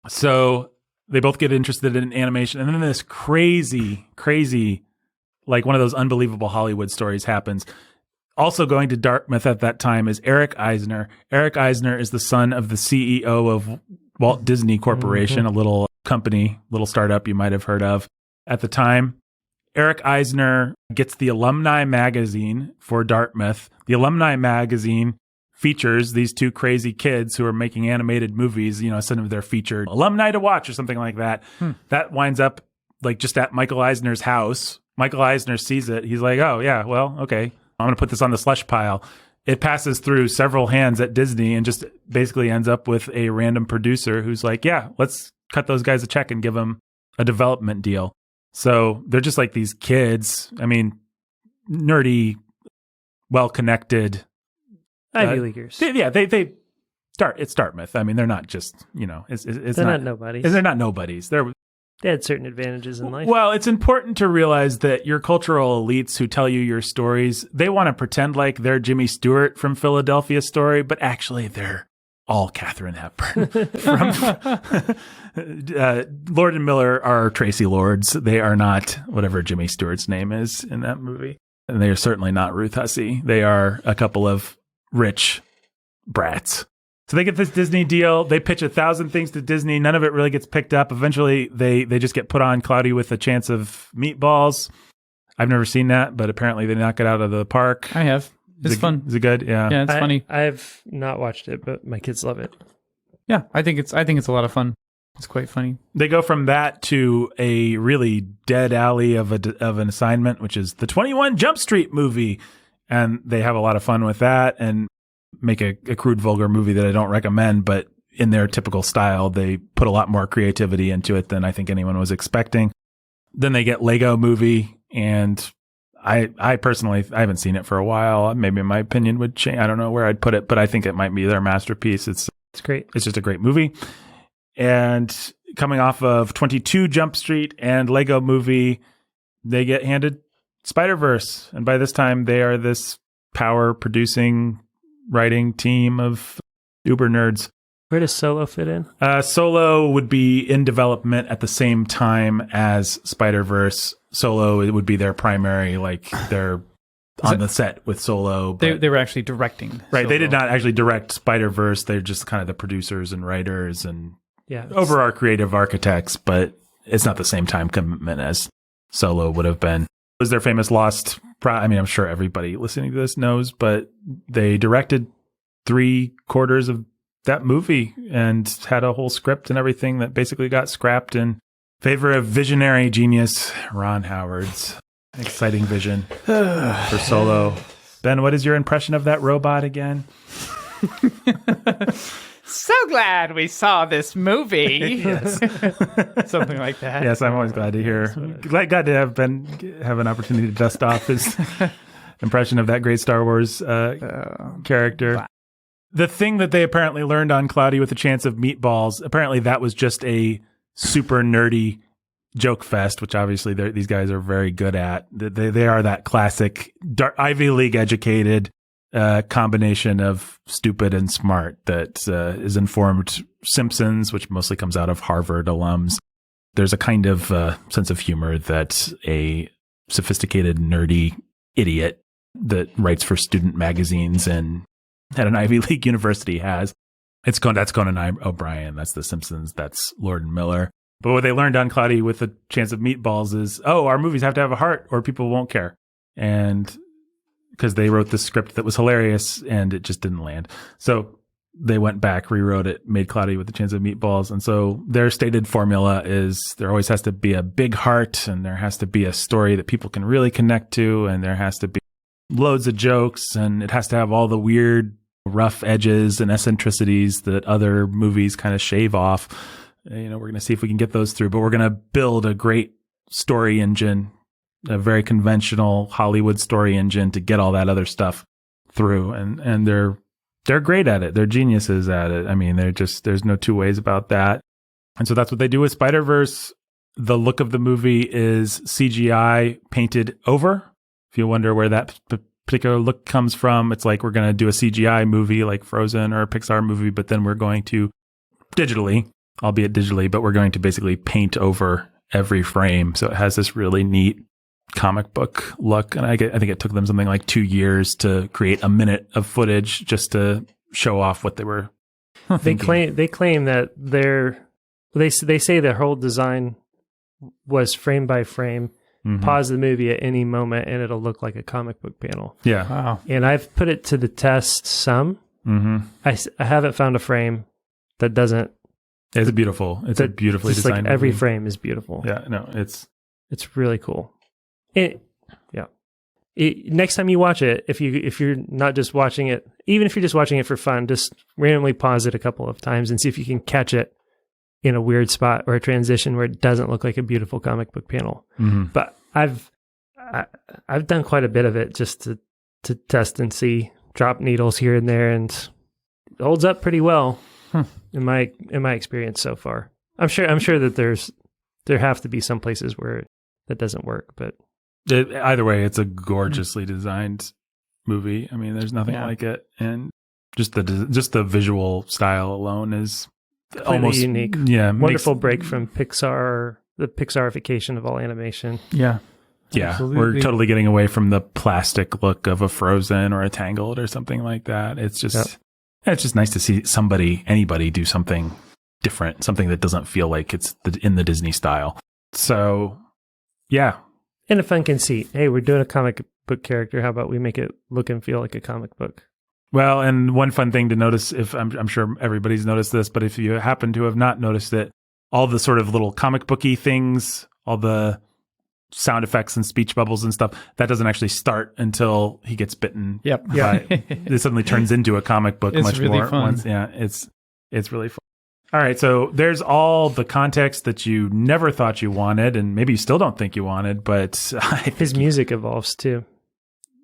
So they both get interested in animation. And then this crazy, like one of those unbelievable Hollywood stories happens. Also going to Dartmouth at that time is Eric Eisner. Eric Eisner is the son of the CEO of Walt Disney Corporation, a little company, little startup you might have heard of at the time. Eric Eisner gets the alumni magazine for Dartmouth. The alumni magazine features these two crazy kids who are making animated movies, some of their featured alumni to watch or something like that. That winds up like just at Michael Eisner's house. Michael Eisner sees it. He's like, oh yeah, well, okay. I'm going to put this on the slush pile. It passes through several hands at Disney and just basically ends up with a random producer who's like, yeah, let's cut those guys a check and give them a development deal. So they're just like these kids. I mean, nerdy, well-connected Ivy Leaguers. They start. It's Dartmouth. I mean, they're not just they're not nobodies. They're not nobodies. They had certain advantages in life. Well, it's important to realize that your cultural elites who tell you your stories, they want to pretend like they're Jimmy Stewart from Philadelphia Story, but actually they're all Katharine Hepburn. Lord and Miller are Tracy Lords. They are not whatever Jimmy Stewart's name is in that movie. And they are certainly not Ruth Hussey. They are a couple of rich brats. So they get this Disney deal. They pitch 1,000 things to Disney. None of it really gets picked up. Eventually, they just get put on Cloudy with a Chance of Meatballs. I've never seen that, but apparently they knock it out of the park. I have. It's fun. Is it good? Yeah. Yeah, it's funny. I've not watched it, but my kids love it. Yeah, I think it's a lot of fun. It's quite funny. They go from that to a really dead alley of an assignment, which is the 21 Jump Street movie. And they have a lot of fun with that and make a crude, vulgar movie that I don't recommend, but in their typical style, they put a lot more creativity into it than I think anyone was expecting. Then they get Lego Movie, and I personally, I haven't seen it for a while. Maybe my opinion would change. I don't know where I'd put it, but I think it might be their masterpiece. It's great. It's just a great movie. And coming off of 22 Jump Street and Lego Movie, they get handed Spider-Verse. And by this time, they are this power producing writing team of uber nerds. Where does Solo fit in? Solo would be in development at the same time as Spider-Verse. Solo, it would be their primary, like they're on the set with Solo. They were actually directing. Right. Solo. They did not actually direct Spider-Verse. They're just kind of the producers and writers and Yeah, overall creative architects, but it's not the same time commitment as Solo would have been. It was their famous Lost. I mean, I'm sure everybody listening to this knows, but they directed 3/4 of that movie and had a whole script and everything that basically got scrapped in favor of visionary genius Ron Howard's exciting vision for Solo. Ben, what is your impression of that robot again? So glad we saw this movie. Yes. Something like that. Yes, I'm always glad to hear. Glad to have Ben have an opportunity to dust off his impression of that great Star Wars character. The thing that they apparently learned on Cloudy with a Chance of Meatballs, apparently that was just a super nerdy joke fest, which obviously these guys are very good at. They are that classic Ivy League educated combination of stupid and smart that is informed Simpsons, which mostly comes out of Harvard alums. There's a kind of sense of humor that a sophisticated, nerdy idiot that writes for student magazines and at an Ivy League university has. That's Conan O'Brien. That's The Simpsons. That's Lord and Miller. But what they learned on Cloudy with a Chance of Meatballs is, our movies have to have a heart or people won't care. And because they wrote this script that was hilarious and it just didn't land. So they went back, rewrote it, made Cloudy with a Chance of Meatballs. And so their stated formula is there always has to be a big heart and there has to be a story that people can really connect to. And there has to be loads of jokes and it has to have all the weird rough edges and eccentricities that other movies kind of shave off. We're going to see if we can get those through, but we're going to build a great story engine, a very conventional Hollywood story engine to get all that other stuff through. And they're great at it. They're geniuses at it. I mean, there's no two ways about that. And so that's what they do with Spider-Verse. The look of the movie is CGI painted over. If you wonder where that particular look comes from, it's like we're going to do a CGI movie like Frozen or a Pixar movie, but then we're going to albeit digitally, but we're going to basically paint over every frame. So it has this really neat comic book look. And I think it took them something like 2 years to create a minute of footage just to show off what they were thinking. They claim that they say their whole design was frame by frame. Mm-hmm. Pause the movie at any moment and it'll look like a comic book panel. Yeah. Wow. And I've put it to the test some. Mm-hmm. I haven't found a frame that doesn't. It's beautiful. It's a beautifully designed like every movie. frame is beautiful. Yeah, no, it's really cool. Next time you watch it, if you're not just watching it, even if you're just watching it for fun, just randomly pause it a couple of times and see if you can catch it in a weird spot or a transition where it doesn't look like a beautiful comic book panel. Mm-hmm. But I've done quite a bit of it just to test and see, drop needles here and there, and it holds up pretty well in my experience so far. I'm sure that there have to be some places where that doesn't work, but either way, it's a gorgeously designed movie. I mean, there's nothing like it, and just the visual style alone is almost unique. Yeah, wonderful break from Pixar, the Pixarification of all animation. Yeah, absolutely. We're totally getting away from the plastic look of a Frozen or a Tangled or something like that. It's just it's just nice to see anybody do something different, something that doesn't feel like it's in the Disney style. So, yeah. And a fun conceit. Hey, we're doing a comic book character. How about we make it look and feel like a comic book? Well, and one fun thing to notice, if I'm sure everybody's noticed this, but if you happen to have not noticed it, all the sort of little comic booky things, all the sound effects and speech bubbles and stuff, that doesn't actually start until he gets bitten. Yep. Yeah. It suddenly turns into a comic book. It's much really more. fun. It's really fun. All right, so there's all the context that you never thought you wanted, and maybe you still don't think you wanted, but his music evolves too.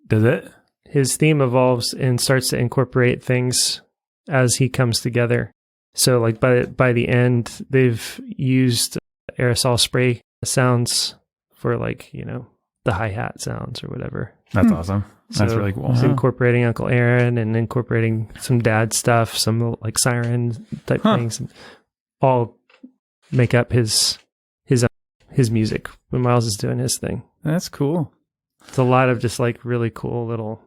Does it? His theme evolves and starts to incorporate things as he comes together. So like by the end, they've used aerosol spray sounds for the hi-hat sounds or whatever. That's awesome. That's So really cool. He's incorporating Uncle Aaron and incorporating some dad stuff, some like siren type things, and all make up his music when Miles is doing his thing. That's cool. It's a lot of just like really cool little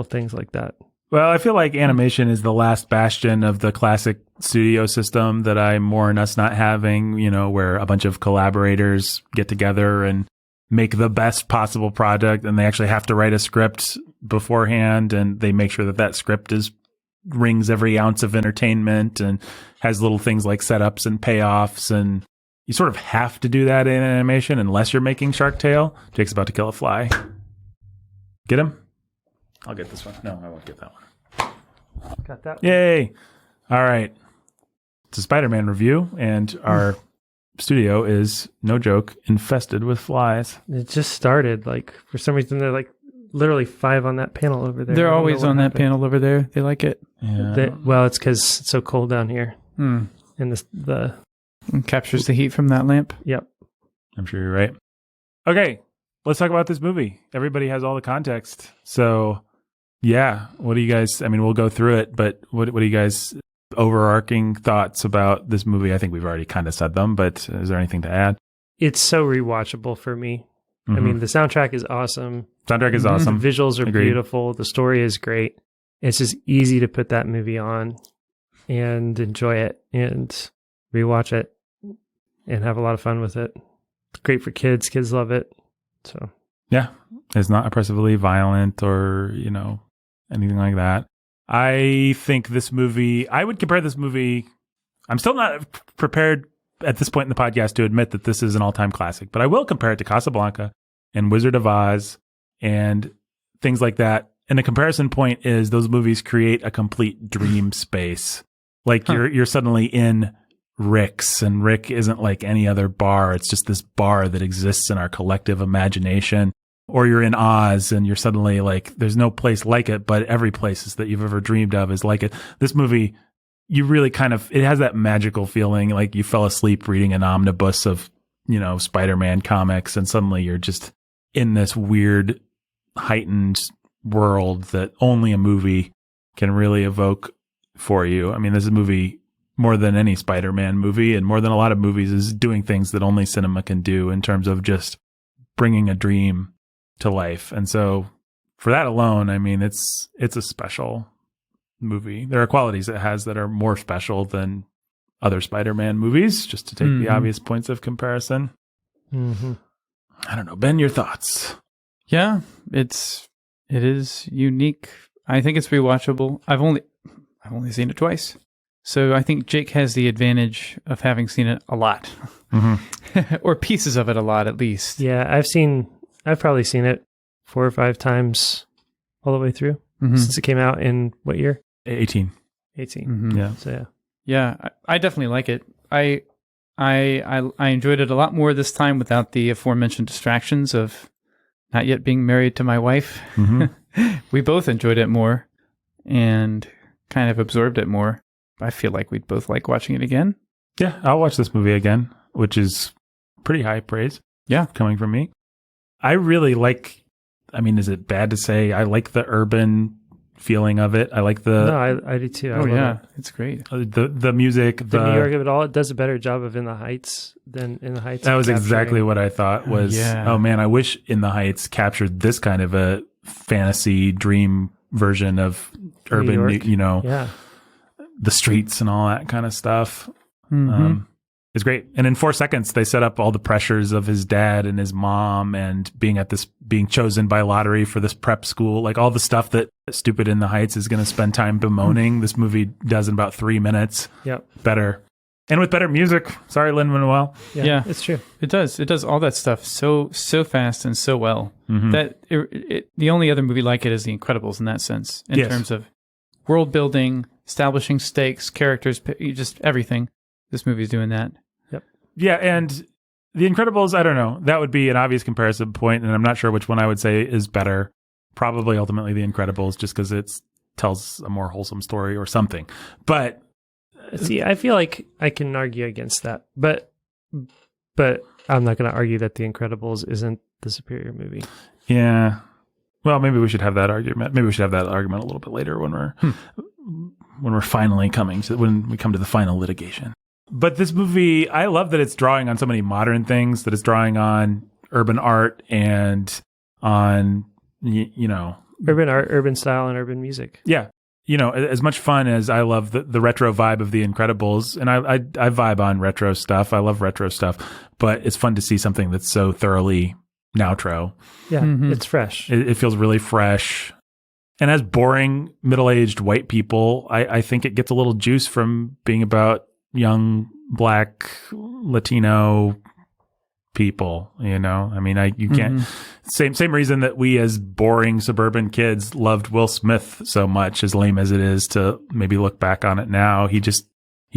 things like that. Well, I feel like animation is the last bastion of the classic studio system that I mourn us not having, where a bunch of collaborators get together and make the best possible product, and they actually have to write a script beforehand, and they make sure that script rings every ounce of entertainment and has little things like setups and payoffs, and you sort of have to do that in animation unless you're making Shark Tale. Jake's about to kill a fly. Get him? I'll get this one. No, I won't get that one. Got that. Yay! All right. It's a Spider-Man review, and our studio is, no joke, infested with flies. It just started. Like, for some reason, they're like literally 5 on that panel over there. They're always on that panel over there. They like it. Yeah. Well, it's because it's so cold down here. Hmm. And the It captures the heat from that lamp. Yep. I'm sure you're right. Okay, let's talk about this movie. Everybody has all the context. So, yeah, what do you guys, we'll go through it, but what do you guys, overarching thoughts about this movie? I think we've already kind of said them, but is there anything to add? It's so rewatchable for me. Mm-hmm. The soundtrack is awesome. Soundtrack is awesome. The visuals are Agreed. beautiful. The story is great. It's just easy to put that movie on and enjoy it and rewatch it and have a lot of fun with it. It's great for kids. Kids love it. So Yeah, it's not oppressively violent or, anything like that. I think this movie, I would compare this movie, I'm still not prepared at this point in the podcast to admit that this is an all-time classic, but I will compare it to Casablanca and Wizard of Oz and things like that. And the comparison point is those movies create a complete dream space. Like you're suddenly in Rick's, and Rick isn't like any other bar. It's just this bar that exists in our collective imagination. Or you're in Oz and you're suddenly like, there's no place like it, but every place that you've ever dreamed of is like it. This movie, you really it has that magical feeling like you fell asleep reading an omnibus of, Spider-Man comics, and suddenly you're just in this weird, heightened world that only a movie can really evoke for you. This movie, more than any Spider-Man movie and more than a lot of movies, is doing things that only cinema can do in terms of just bringing a dream to life. And so for that alone, it's a special movie. There are qualities it has that are more special than other Spider-Man movies, just to take the obvious points of comparison. Mm-hmm. I don't know. Ben, your thoughts? Yeah, it is unique. I think it's rewatchable. I've only seen it twice. So I think Jake has the advantage of having seen it a lot. Mm-hmm. Or pieces of it a lot, at least. Yeah, I've probably seen it 4 or 5 times all the way through since it came out in what year? 18. 18. Mm-hmm. Yeah. So yeah. Yeah, I definitely like it. I enjoyed it a lot more this time without the aforementioned distractions of not yet being married to my wife. Mm-hmm. We both enjoyed it more and kind of absorbed it more. I feel like we'd both like watching it again. Yeah, I'll watch this movie again, which is pretty high praise. Yeah. Coming from me. I really like, is it bad to say I like the urban feeling of it? I like the... No, I do too. Oh, yeah. It's great. The music. The New York of it all, it does a better job of In the Heights than In the Heights. That was exactly what I thought was, yeah. Oh man, I wish In the Heights captured this kind of a fantasy dream version of urban, yeah. the streets and all that kind of stuff. Mm-hmm. It's great. And in 4 seconds, they set up all the pressures of his dad and his mom and being chosen by lottery for this prep school, like all the stuff that Stupid In the Heights is going to spend time bemoaning. This movie does in about 3 minutes. Yep. Better. And with better music. Sorry, Lin-Manuel. Yeah, it's true. It does. It does all that stuff so fast and so well. Mm-hmm. That the only other movie like it is The Incredibles in that sense, in terms of world building, establishing stakes, characters, just everything. This movie's doing that. Yep. Yeah, and The Incredibles, I don't know. That would be an obvious comparison point, and I'm not sure which one I would say is better. Probably ultimately The Incredibles, just because it tells a more wholesome story or something. But see, I feel like I can argue against that, but I'm not going to argue that The Incredibles isn't the superior movie. Yeah. Well, maybe we should have that argument. Maybe we should have that argument a little bit later when we're finally coming to when we come to the final litigation. But this movie, I love that it's drawing on so many modern things, that it's drawing on urban art and on, urban art, urban style, and urban music. Yeah. As much fun as I love the retro vibe of The Incredibles, and I vibe on retro stuff. I love retro stuff, but it's fun to see something that's so thoroughly nowtro. Yeah, it's fresh. It feels really fresh. And as boring middle-aged white people, I think it gets a little juice from being about young Black Latino people. You can't. Same reason that we as boring suburban kids loved Will Smith so much, as lame as it is to maybe look back on it now. He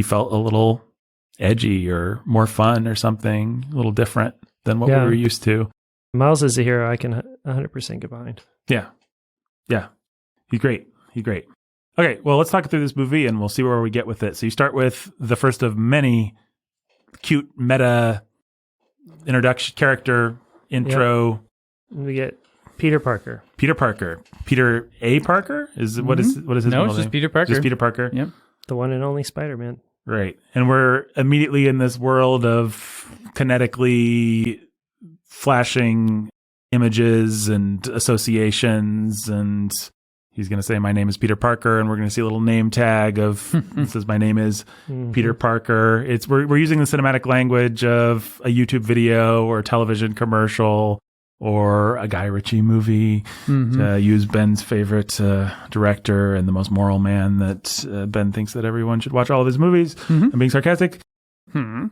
felt a little edgy or more fun or something, a little different than what we were used to. Miles is a hero I can 100% get behind. Yeah. He's great. Okay, well, let's talk through this movie and we'll see where we get with it. So you start with the first of many cute meta introduction character intro. Yep. We get Peter Parker. Peter A. Parker? What is his No, middle it's just name? Peter Parker. Just Peter Parker. Yep. The one and only Spider-Man. Right. And we're immediately in this world of kinetically flashing images and associations, and he's going to say, my name is Peter Parker, and we're going to see a little name tag of it says my name is Peter Parker. We're using the cinematic language of a YouTube video or a television commercial or a Guy Ritchie movie to use Ben's favorite director and the most moral man that Ben thinks that everyone should watch all of his movies. I'm being sarcastic. I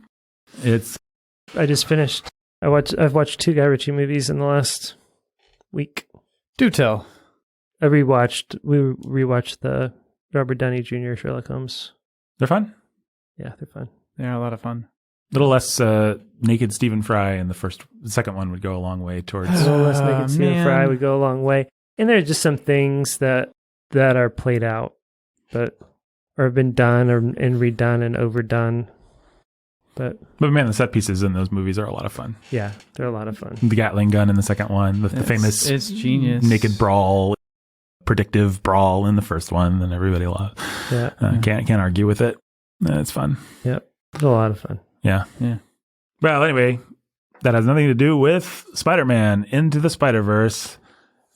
just finished. I've watched 2 Guy Ritchie movies in the last week. Do tell. We rewatched the Robert Downey Jr. Sherlock Holmes. They're fun. Yeah, they're fun. They're a lot of fun. A little less naked Stephen Fry in the second one would go a long way towards. A little less naked Stephen Fry would go a long way. And there are just some things that are played out, or have been done and redone and overdone. But man, the set pieces in those movies are a lot of fun. Yeah, they're a lot of fun. The Gatling gun in the second one, the famous it's genius. naked brawl, predictive brawl in the first one, and everybody loves. Yeah, can't argue with it. It's fun. Yep, it's a lot of fun. Yeah. Well, anyway, that has nothing to do with Spider-Man Into the Spider-Verse,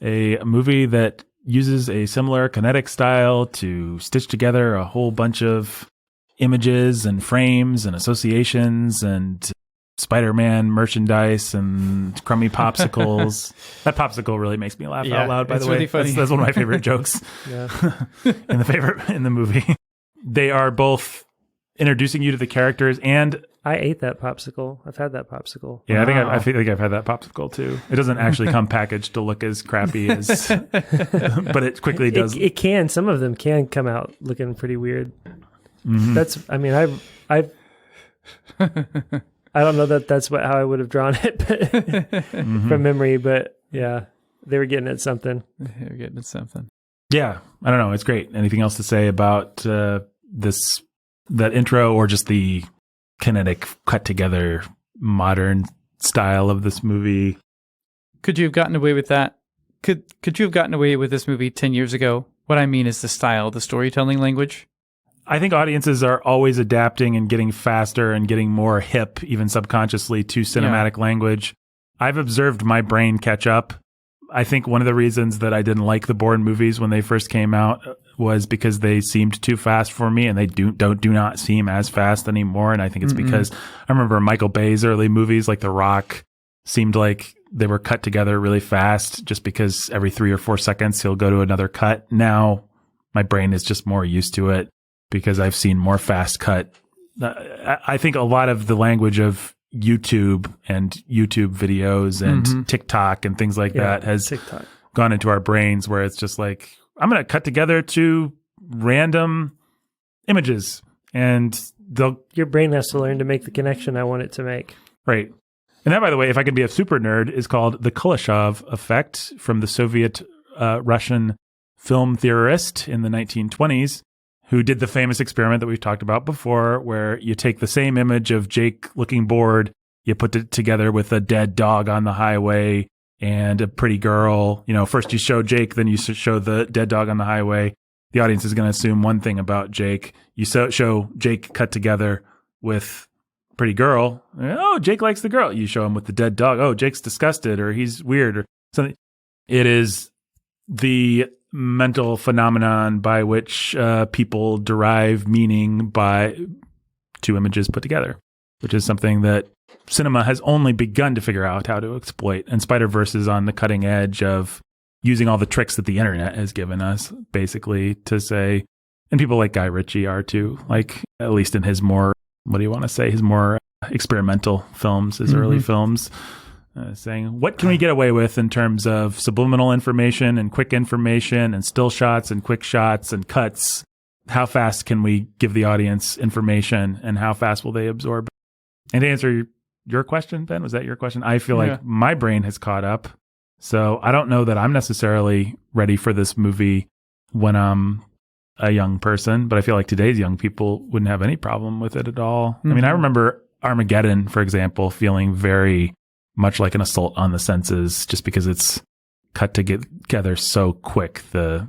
a movie that uses a similar kinetic style to stitch together a whole bunch of images and frames and associations and Spider-Man merchandise and crummy popsicles. That popsicle really makes me laugh out loud, by the way. Really funny. That's one of my favorite jokes in the movie. They are both introducing you to the characters, and I ate that popsicle. I've had that popsicle. Yeah, wow. I think I've had that popsicle too. It doesn't actually come packaged to look as crappy as, but it quickly does. It can. Some of them can come out looking pretty weird. I don't know that's how I would have drawn it from memory, but yeah, they were getting at something. Yeah, I don't know. It's great. Anything else to say about that intro, or just the kinetic cut together modern style of this movie? Could you have gotten away with that? Could you have gotten away with this movie 10 years ago? What I mean is the style, the storytelling language. I think audiences are always adapting and getting faster and getting more hip, even subconsciously, to cinematic language. I've observed my brain catch up. I think one of the reasons that I didn't like the Bourne movies when they first came out was because they seemed too fast for me, and they do not seem as fast anymore. And I think it's because I remember Michael Bay's early movies, like The Rock, seemed like they were cut together really fast, just because every 3 or 4 seconds he'll go to another cut. Now my brain is just more used to it, because I've seen more fast cut. I think a lot of the language of YouTube and YouTube videos and TikTok and things like that has gone into our brains, where it's just like, I'm going to cut together 2 random images, and your brain has to learn to make the connection I want it to make. Right. And that, by the way, if I can be a super nerd, is called the Kuleshov effect, from the Soviet Russian film theorist in the 1920s. Who did the famous experiment that we've talked about before, where you take the same image of Jake looking bored, you put it together with a dead dog on the highway and a pretty girl. First you show Jake, then you show the dead dog on the highway. The audience is going to assume one thing about Jake. You show Jake cut together with pretty girl. Oh, Jake likes the girl. You show him with the dead dog. Oh, Jake's disgusted or he's weird or something. It is the mental phenomenon by which people derive meaning by two images put together, which is something that cinema has only begun to figure out how to exploit. And Spider-Verse is on the cutting edge of using all the tricks that the internet has given us, basically, to say, and people like Guy Ritchie are too, like, at least in his more, what do you want to say, his more experimental films, his early films, saying, what can we get away with in terms of subliminal information and quick information and still shots and quick shots and cuts? How fast can we give the audience information and how fast will they absorb? And to answer your question, Ben, was that your question? I feel like my brain has caught up. So I don't know that I'm necessarily ready for this movie when I'm a young person, but I feel like today's young people wouldn't have any problem with it at all. I mean, I remember Armageddon, for example, feeling very much like an assault on the senses just because it's cut together so quick. The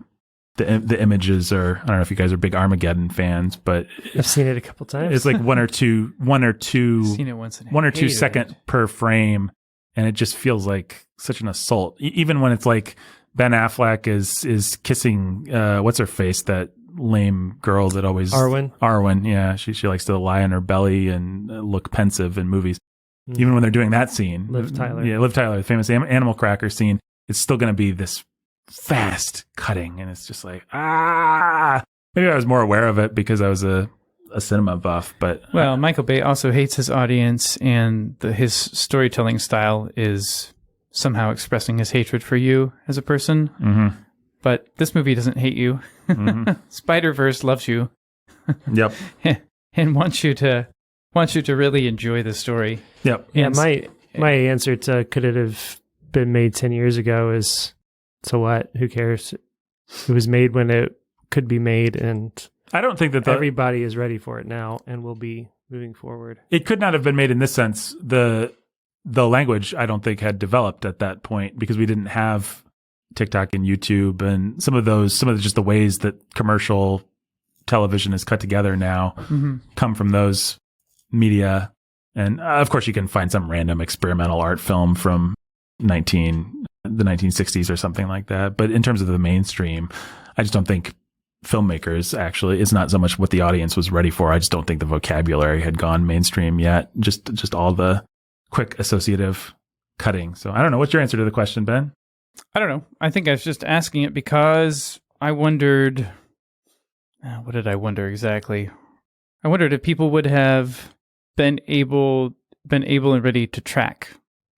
images are, I don't know if you guys are big Armageddon fans, but I've seen it a couple times. It's like one or two seen it once and 1 or 2 hated second it. per frame. And it just feels like such an assault. Even when it's like Ben Affleck is kissing, what's her face? That lame girl that always Arwen. Yeah. She likes to lie on her belly and look pensive in movies. Even when they're doing that scene. Liv Tyler. Yeah. Liv Tyler, the famous animal cracker scene. It's still going to be this fast cutting. And it's just like, maybe I was more aware of it because I was a cinema buff, but well, Michael Bay also hates his audience, and his storytelling style is somehow expressing his hatred for you as a person. But this movie doesn't hate you. Spider-Verse loves you. Yep. And wants you to really enjoy the story. Yep. Yeah, my answer to could it have been made 10 years ago is, so what? Who cares? It was made when it could be made, and I don't think that everybody is ready for it now and will be moving forward. It could not have been made in this sense. The language, I don't think, had developed at that point because we didn't have TikTok and YouTube and some of just the ways that commercial television is cut together now come from those media. And of course, you can find some random experimental art film from the 1960s or something like that. But in terms of the mainstream, I just don't think filmmakers, actually, it's not so much what the audience was ready for. I just don't think the vocabulary had gone mainstream yet. Just all the quick associative cutting. So I don't know. What's your answer to the question, Ben? I don't know. I think I was just asking it because I wondered, what did I wonder exactly? I wondered if people would have been able and ready to track.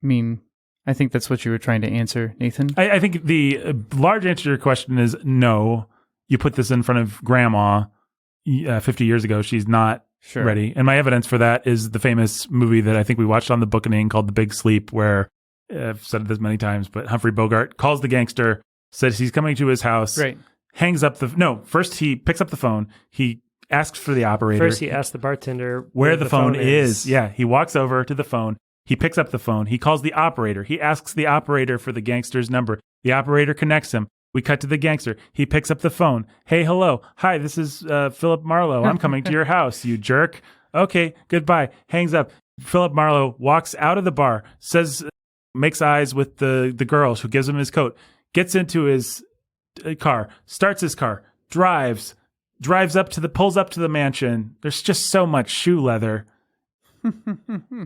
I mean, I think that's what you were trying to answer, Nathan. I think the large answer to your question is no. You put this in front of grandma 50 years ago, she's not ready. And my evidence for that is the famous movie that I think we watched on the Bookening called The Big Sleep, where I've said this many times, but Humphrey Bogart calls the gangster, says he's coming to his house, hangs up first he picks up the phone. He asks for the operator. First he asks the bartender where the phone is. Yeah. He walks over to the phone. He picks up the phone. He calls the operator. He asks the operator for the gangster's number. The operator connects him. We cut to the gangster. He picks up the phone. Hey, hello. Hi, this is Philip Marlowe. I'm coming to your house, you jerk. Okay, goodbye. Hangs up. Philip Marlowe walks out of the bar, makes eyes with the girl who gives him his coat, gets into his car, starts his car, drives pulls up to the mansion. There's just so much shoe leather.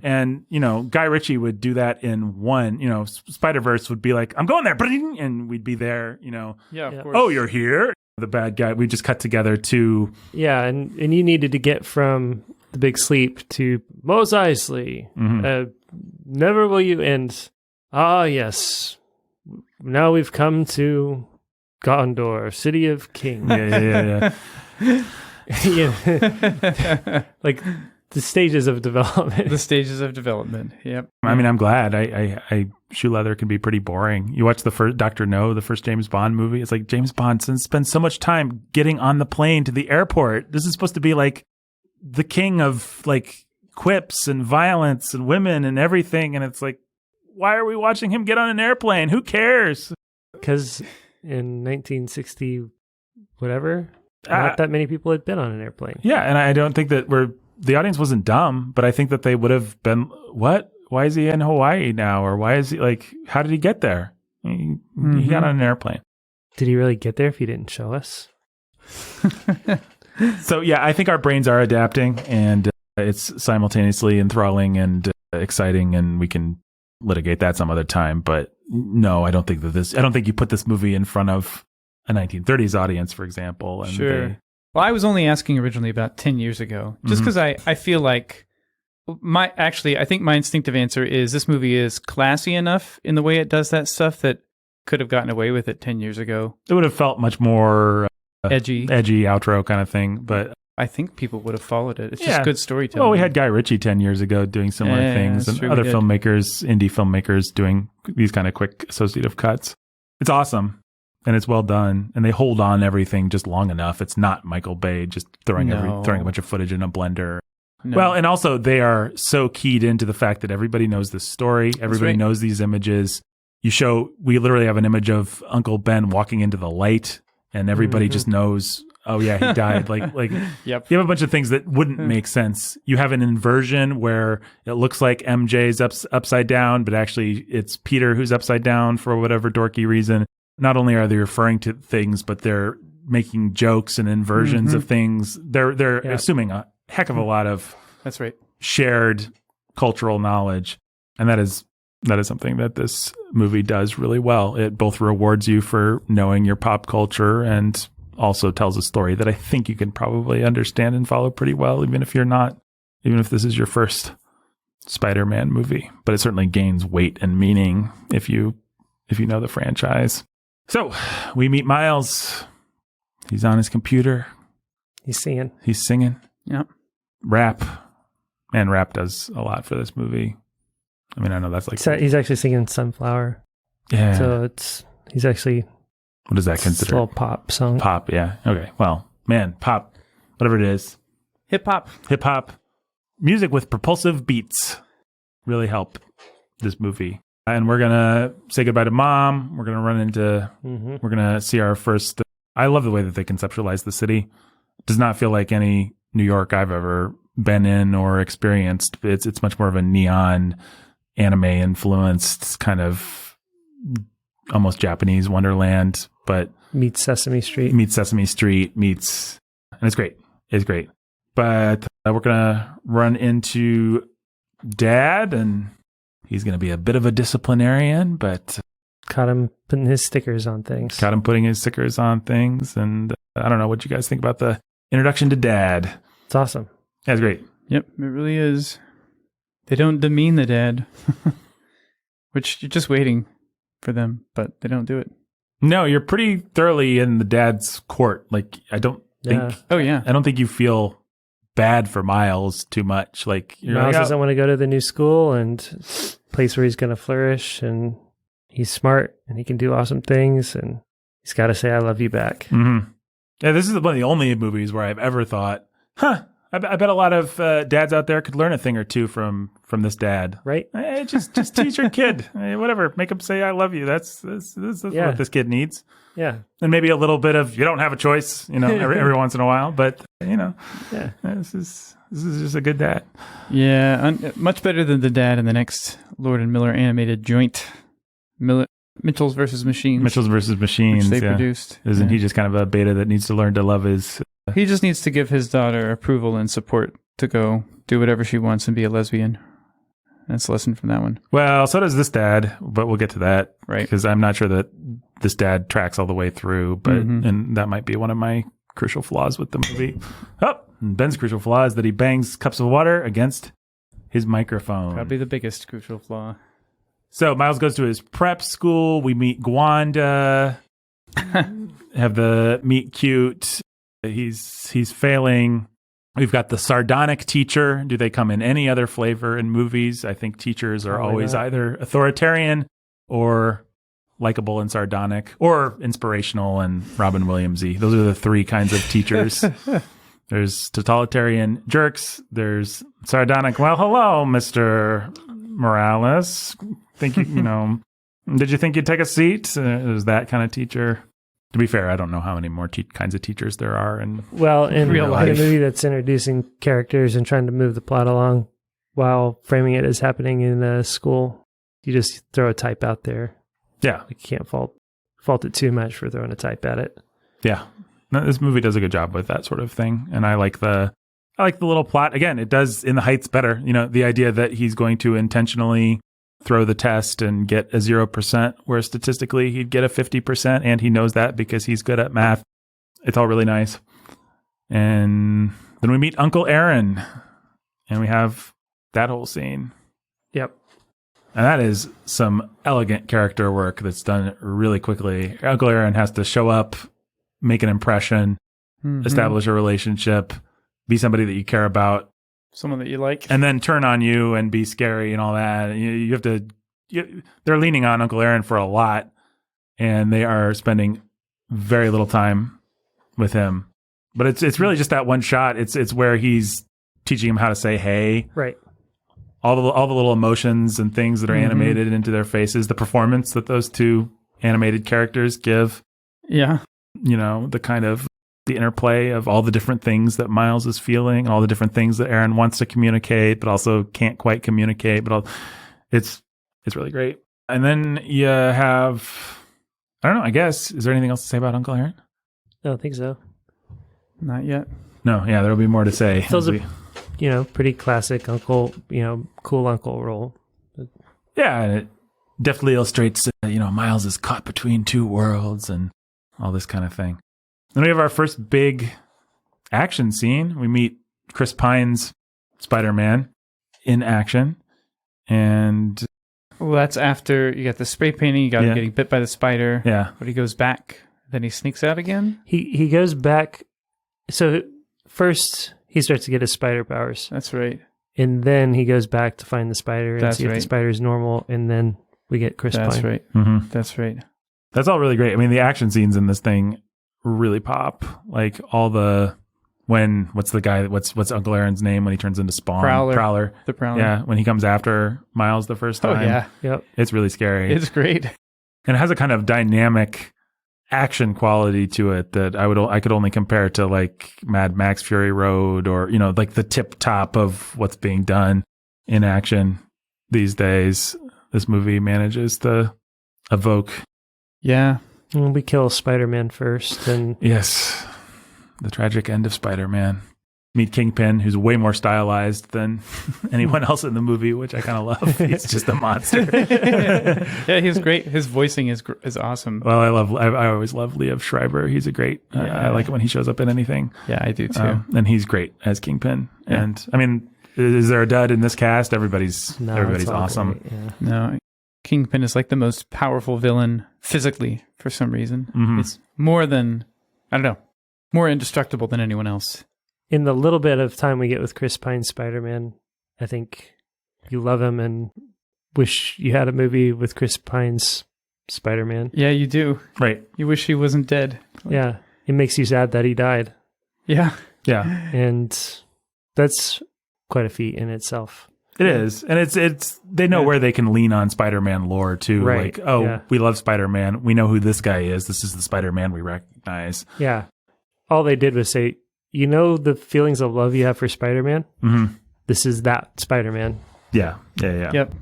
And, Guy Ritchie would do that in one, Spider-Verse would be like, I'm going there, and we'd be there, Yeah, of course. Oh, you're here? The bad guy. We just cut together to... Yeah, and you needed to get from The Big Sleep to Mos Eisley. Never will you end. Ah, yes. Now we've come to Gondor, City of Kings. Yeah. Like... The stages of development. Yep. I mean, I'm glad. I shoe leather can be pretty boring. You watch the first Dr. No, the first James Bond movie. It's like James Bond spends so much time getting on the plane to the airport. This is supposed to be like the king of like quips and violence and women and everything. And it's like, why are we watching him get on an airplane? Who cares? Because in 1960, whatever, not that many people had been on an airplane. Yeah, and I don't think that the audience wasn't dumb, but I think that they would have been, what? Why is he in Hawaii now? Or why is he, like, how did he get there? He got on an airplane. Did he really get there if he didn't show us? So, yeah, I think our brains are adapting, and it's simultaneously enthralling and exciting, and we can litigate that some other time. But no, I don't think you put this movie in front of a 1930s audience, for example. And sure. Well, I was only asking originally about 10 years ago, just because I feel like I think my instinctive answer is this movie is classy enough in the way it does that stuff that could have gotten away with it 10 years ago. It would have felt much more edgy outro kind of thing, but I think people would have followed it. It's just good storytelling. Well, we had Guy Ritchie 10 years ago doing similar things, and other filmmakers, indie filmmakers doing these kind of quick associative cuts. It's awesome, and it's well done, and they hold on everything just long enough. It's not Michael Bay just throwing a bunch of footage in a blender. No. Well, and also they are so keyed into the fact that everybody knows this story. Everybody knows these images. We literally have an image of Uncle Ben walking into the light, and everybody just knows, oh yeah, he died. Like yep. You have a bunch of things that wouldn't make sense. You have an inversion where it looks like MJ's upside down, but actually it's Peter who's upside down for whatever dorky reason. Not only are they referring to things, but they're making jokes and inversions of things. They're assuming a heck of a lot of shared cultural knowledge, and that is something that this movie does really well. It both rewards you for knowing your pop culture and also tells a story that I think you can probably understand and follow pretty well, even if this is your first Spider-Man movie. But it certainly gains weight and meaning if you know the franchise. So we meet Miles. He's on his computer. He's singing. Yep. Rap. Man, rap does a lot for this movie. I mean, I know that's like... He's actually singing Sunflower. Yeah. So he's actually... What does that consider? It's a little pop song. Pop, yeah. Okay. Well, man, pop, whatever it is. Hip hop. Music with propulsive beats really help this movie. And we're going to say goodbye to Mom. We're going to run into... We're going to see our first... I love the way that they conceptualize the city. It does not feel like any New York I've ever been in or experienced. It's much more of a neon, anime-influenced kind of almost Japanese Wonderland, but... Meets Sesame Street. And it's great. But we're going to run into Dad, and he's going to be a bit of a disciplinarian, but... Caught him putting his stickers on things. And I don't know what you guys think about the introduction to Dad. It's awesome. That's great. Yep, it really is. They don't demean the dad, which you're just waiting for them, but they don't do it. No, you're pretty thoroughly in the dad's court. Like, I don't think... Oh, yeah. I don't think you feel bad for Miles too much. Like, Miles doesn't want to go to the new school and place where he's going to flourish, and he's smart and he can do awesome things, and he's got to say, I love you back. Mm-hmm. Yeah, this is one of the only movies where I've ever thought, I bet a lot of dads out there could learn a thing or two from this dad. Right? Just teach your kid. Whatever. Make him say, I love you. That's what this kid needs. Yeah. And maybe a little bit of, you don't have a choice, every once in a while. But, this is just a good dad. Yeah. Much better than the dad in the next Lord and Miller animated joint. Mitchell's versus Machines. Which they produced. Isn't he just kind of a beta that needs to learn to love his... He just needs to give his daughter approval and support to go do whatever she wants and be a lesbian. That's a lesson from that one. Well, so does this dad, but we'll get to that. Right. Because I'm not sure that this dad tracks all the way through, but and that might be one of my crucial flaws with the movie. Oh, and Ben's crucial flaw is that he bangs cups of water against his microphone. Probably the biggest crucial flaw. So Miles goes to his prep school. We meet Gwanda. Have the meet cute. He's failing. We've got the sardonic teacher. Do they come in any other flavor in movies? I think teachers are always either authoritarian or likable and sardonic, or inspirational and Robin Williams-y. Those are the three kinds of teachers There's totalitarian jerks. There's sardonic, well, hello, Mr. Morales. Think you know, did you think you'd take a seat? There's that kind of teacher. To be fair, I don't know how many more kinds of teachers there are. Well, in real a life. movie that's introducing characters and trying to move the plot along while framing it as happening in a school, you just throw a type out there. Yeah. You can't fault it too much for throwing a type at it. Yeah. No, this movie does a good job with that sort of thing. And I like the little plot. Again, it does In the Heights better. You know, the idea that he's going to intentionally throw the test and get a 0%, where statistically he'd get a 50%, and he knows that because he's good at math. It's all really nice. And then we meet Uncle Aaron, and we have that whole scene. Yep. And that is some elegant character work that's done really quickly. Uncle Aaron has to show up, make an impression, establish a relationship, be somebody that you care about, Someone that you like. and then turn on you and be scary and all that. You have to. They're leaning on Uncle Aaron for a lot, and they are spending very little time with him. But it's really just that one shot. It's where he's teaching him how to say hey. Right. All the little emotions and things that are animated into their faces. The performance that those two animated characters give. Yeah. You know, the kind of the interplay of all the different things that Miles is feeling, all the different things that Aaron wants to communicate, but also can't quite communicate. But it's really great. And then you have, I don't know, I guess, is there anything else to say about Uncle Aaron? I don't think so. Not yet. No, yeah, there'll be more to say. Feels pretty classic uncle, cool uncle role. Yeah, and it definitely illustrates, Miles is caught between two worlds and all this kind of thing. Then we have our first big action scene. We meet Chris Pine's Spider-Man in action. And Well, that's after you got the spray painting, you got him getting bit by the spider. yeah, But he goes back, then he sneaks out again. He goes back. So first he starts to get his spider powers. That's right. And then he goes back to find the spider and That's see if right. the spider's normal. And then we get Chris That's Pine. right. mm-hmm. That's right. That's all really great. I mean, the action scenes in this thing really pop. Like all the what's Uncle Aaron's name when he turns into Spawn? Prowler. The Prowler. Yeah, when he comes after Miles the first time. Oh, yeah. Yep. It's really scary. It's great. And it has a kind of dynamic action quality to it that I could only compare to like Mad Max Fury Road, or like the tip top of what's being done in action these days. This movie manages to evoke. Yeah. And we kill Spider-Man first. And Yes, the tragic end of Spider-Man. Meet Kingpin, who's way more stylized than anyone else in the movie, which I kind of love. He's just a monster. Yeah, he's great. His voicing is awesome. Well, I always love Liev Schreiber. He's a great. I like it when he shows up in anything. Yeah, I do too. And he's great as Kingpin. Yeah. And I mean, is there a dud in this cast? Everybody's it's all awesome. great, yeah. No, Kingpin is like the most powerful villain physically for some reason. Mhm. It's more indestructible than anyone else. In the little bit of time we get with Chris Pine's Spider-Man, I think you love him and wish you had a movie with Chris Pine's Spider-Man. Yeah, you do. Right. You wish he wasn't dead. Yeah. It makes you sad that he died. Yeah. Yeah, And that's quite a feat in itself. it is. And it's they know where they can lean on Spider-Man lore too. Right. Like, we love Spider-Man. We know who this guy is. This is the Spider-Man we recognize. Yeah. All they did was say, the feelings of love you have for Spider-Man? Mm-hmm. This is that Spider-Man. Yeah. Yep.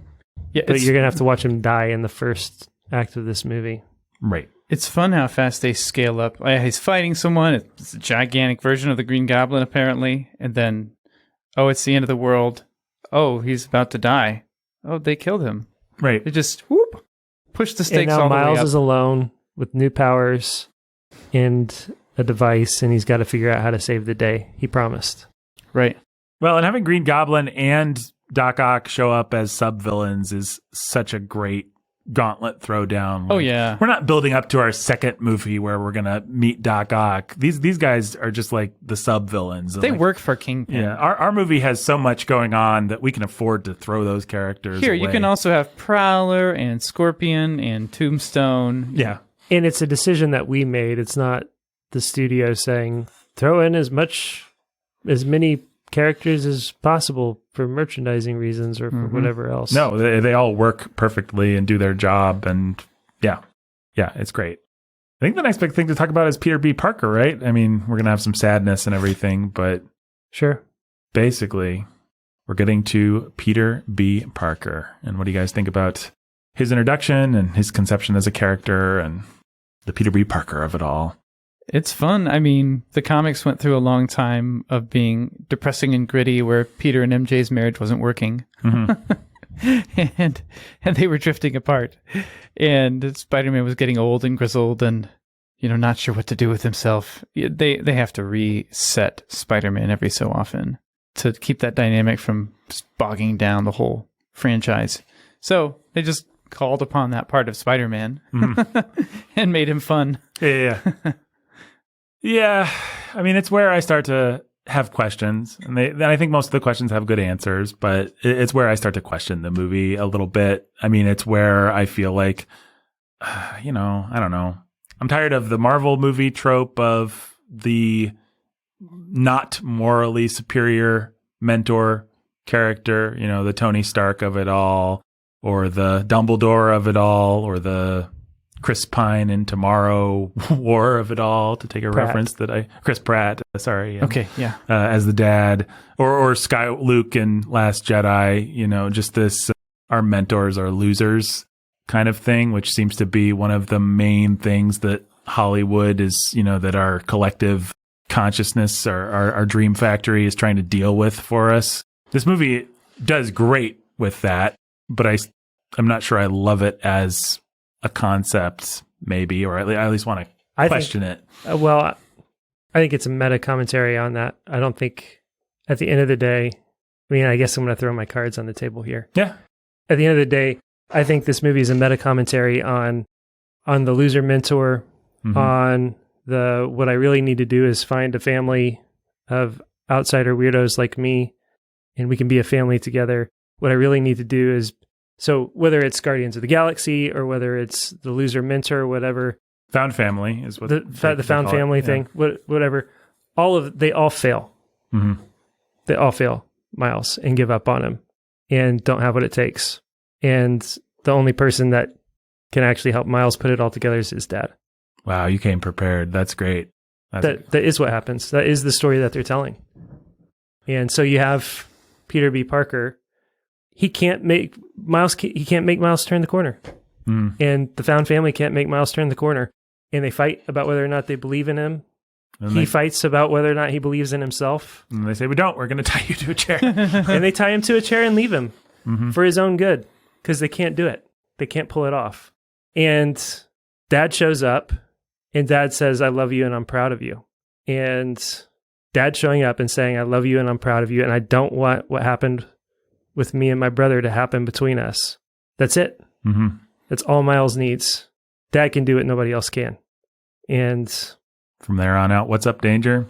Yeah, But you're going to have to watch him die in the first act of this movie. Right. It's fun how fast they scale up. He's fighting someone. It's a gigantic version of the Green Goblin, apparently. And then, it's the end of the world. Oh, he's about to die. Oh, they killed him. Right. They just, push the And stakes now all the way Miles up. is alone with new powers and a device, and he's got to figure out how to save the day. He promised. Right. Well, and having Green Goblin and Doc Ock show up as sub-villains is such a great gauntlet throwdown. Oh, yeah. We're not building up to our second movie where we're going to meet Doc Ock. These guys are just like the sub-villains. They work for Kingpin. Yeah, our movie has so much going on that we can afford to throw those characters Here, away. you can also have Prowler and Scorpion and Tombstone. Yeah. And it's a decision that we made. It's not the studio saying, throw in as much as many characters as possible for merchandising reasons or for whatever else. No, they all work perfectly and do their job. And yeah, it's great. I think the next big thing to talk about is Peter B. Parker, right? I mean, we're going to have some sadness and everything, but sure. Basically, we're getting to Peter B. Parker. And what do you guys think about his introduction and his conception as a character and the Peter B. Parker of it all? It's fun. I mean, the comics went through a long time of being depressing and gritty where Peter and MJ's marriage wasn't working. and they were drifting apart. And Spider-Man was getting old and grizzled and, not sure what to do with himself. They have to reset Spider-Man every so often to keep that dynamic from bogging down the whole franchise. So they just called upon that part of Spider-Man and made him fun. Yeah. Yeah. I mean, it's where I start to have questions, and I think most of the questions have good answers, but it's where I start to question the movie a little bit. I mean, it's where I feel like, I don't know. I'm tired of the Marvel movie trope of the not morally superior mentor character, the Tony Stark of it all, or the Dumbledore of it all, or the Chris Pine in Tomorrow War of it all, to take a reference Chris Pratt, sorry. Okay, yeah. As the dad, or Luke in Last Jedi, just this, our mentors are losers kind of thing, which seems to be one of the main things that Hollywood is, that our collective consciousness, our dream factory is trying to deal with for us. This movie does great with that, but I'm not sure I love it as a concept, maybe, or I at least want to question it. I think it's a meta commentary on that. I don't think at the end of the day, I guess I'm going to throw my cards on the table here. Yeah. At the end of the day, I think this movie is a meta commentary on the loser mentor, on what I really need to do is find a family of outsider weirdos like me, and we can be a family together. What I really need to do is, so whether it's Guardians of the Galaxy or whether it's the loser mentor or whatever, found family is what the found family thing, whatever. They all fail. They all fail Miles and give up on him and don't have what it takes. And the only person that can actually help Miles put it all together is his dad. Wow, you came prepared. That's great. That is what happens. That is the story that they're telling. And so you have Peter B. Parker. He can't make Miles turn the corner. And the found family can't make Miles turn the corner. And they fight about whether or not they believe in him. He fights about whether or not he believes in himself. And they say, we're going to tie you to a chair. And they tie him to a chair and leave him for his own good, because they can't do it. They can't pull it off. And Dad shows up, and Dad says, I love you and I'm proud of you. And Dad showing up and saying, I love you and I'm proud of you, and I don't want what happened with me and my brother to happen between us. That's it. That's all Miles needs. Dad can do it. Nobody else can. And from there on out, what's up, danger?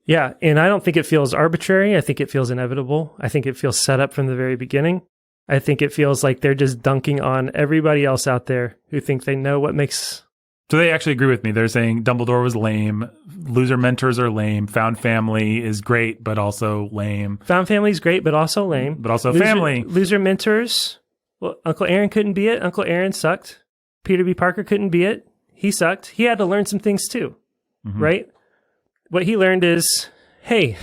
Yeah. And I don't think it feels arbitrary. I think it feels inevitable. I think it feels set up from the very beginning. I think it feels like they're just dunking on everybody else out there who think they know what makes... So they actually agree with me. They're saying Dumbledore was lame. Loser mentors are lame. Found family is great, but also lame. Found family is great, but also lame. But also family. Loser mentors. Well, Uncle Aaron couldn't be it. Uncle Aaron sucked. Peter B. Parker couldn't be it. He sucked. He had to learn some things too, right? What he learned is, hey,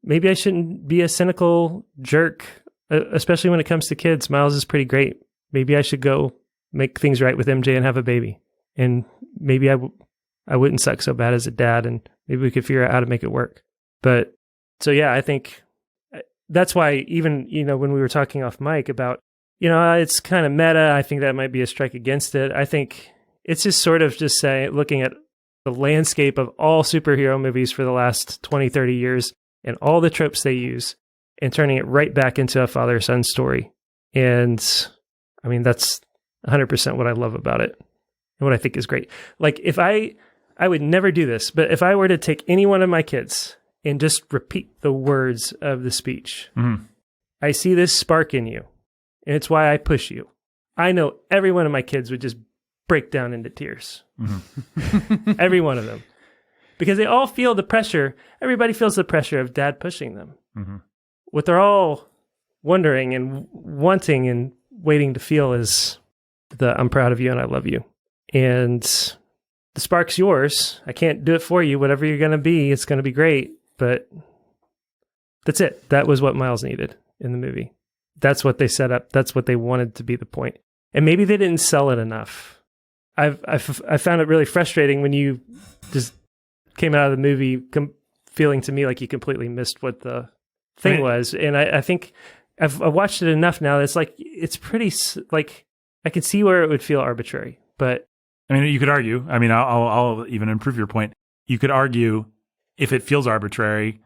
maybe I shouldn't be a cynical jerk, especially when it comes to kids. Miles is pretty great. Maybe I should go make things right with MJ and have a baby. And maybe I wouldn't suck so bad as a dad, and maybe we could figure out how to make it work. But so, yeah, I think that's why even, when we were talking off mic about, it's kind of meta, I think that might be a strike against it. I think it's just sort of just looking at the landscape of all superhero movies for the last 20, 30 years and all the tropes they use and turning it right back into a father-son story. And I mean, that's 100% what I love about it and what I think is great. Like, if I would never do this, but if I were to take any one of my kids and just repeat the words of the speech, I see this spark in you, and it's why I push you. I know every one of my kids would just break down into tears. Every one of them. Because they all feel the pressure. Everybody feels the pressure of dad pushing them. Mm-hmm. What they're all wondering and wanting and waiting to feel is I'm proud of you and I love you. And the spark's yours. I can't do it for you. Whatever you're going to be, it's going to be great. But that's it. That was what Miles needed in the movie. That's what they set up. That's what they wanted to be the point. And maybe they didn't sell it enough. I found it really frustrating when you just came out of the movie feeling to me like you completely missed what the thing was. And I think I've watched it enough now that it's like, it's pretty, like, I could see where it would feel arbitrary, but. I mean, you could argue, I mean, I'll even improve your point. You could argue if it feels arbitrary,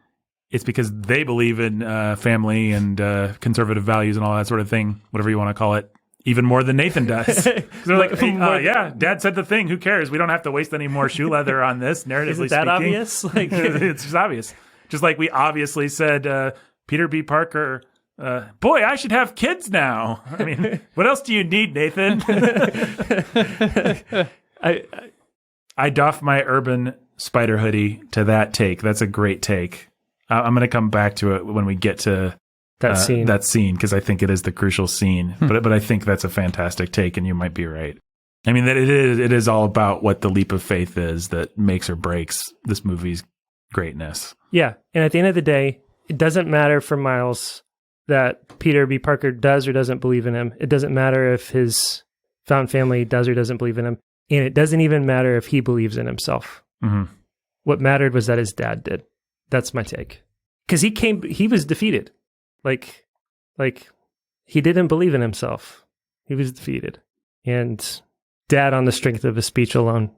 it's because they believe in family and conservative values and all that sort of thing, whatever you want to call it, even more than Nathan does. They're like, hey, yeah, Dad said the thing. Who cares? We don't have to waste any more shoe leather on this, narratively Isn't that speaking. obvious? Like, it's just obvious. Just like we obviously said, Peter B. Parker, boy, I should have kids now. I mean, what else do you need, Nathan? I doff my urban spider hoodie to that take. That's a great take. I'm going to come back to it when we get to that scene, because I think it is the crucial scene. But I think that's a fantastic take, and you might be right. I mean, that it is all about what the leap of faith is that makes or breaks this movie's greatness. Yeah, and at the end of the day, it doesn't matter for Miles that Peter B. Parker does or doesn't believe in him. It doesn't matter if his found family does or doesn't believe in him. And it doesn't even matter if he believes in himself. Mm-hmm. What mattered was that his dad did. That's my take. Because he was defeated. Like he didn't believe in himself. He was defeated. And Dad, on the strength of his speech alone,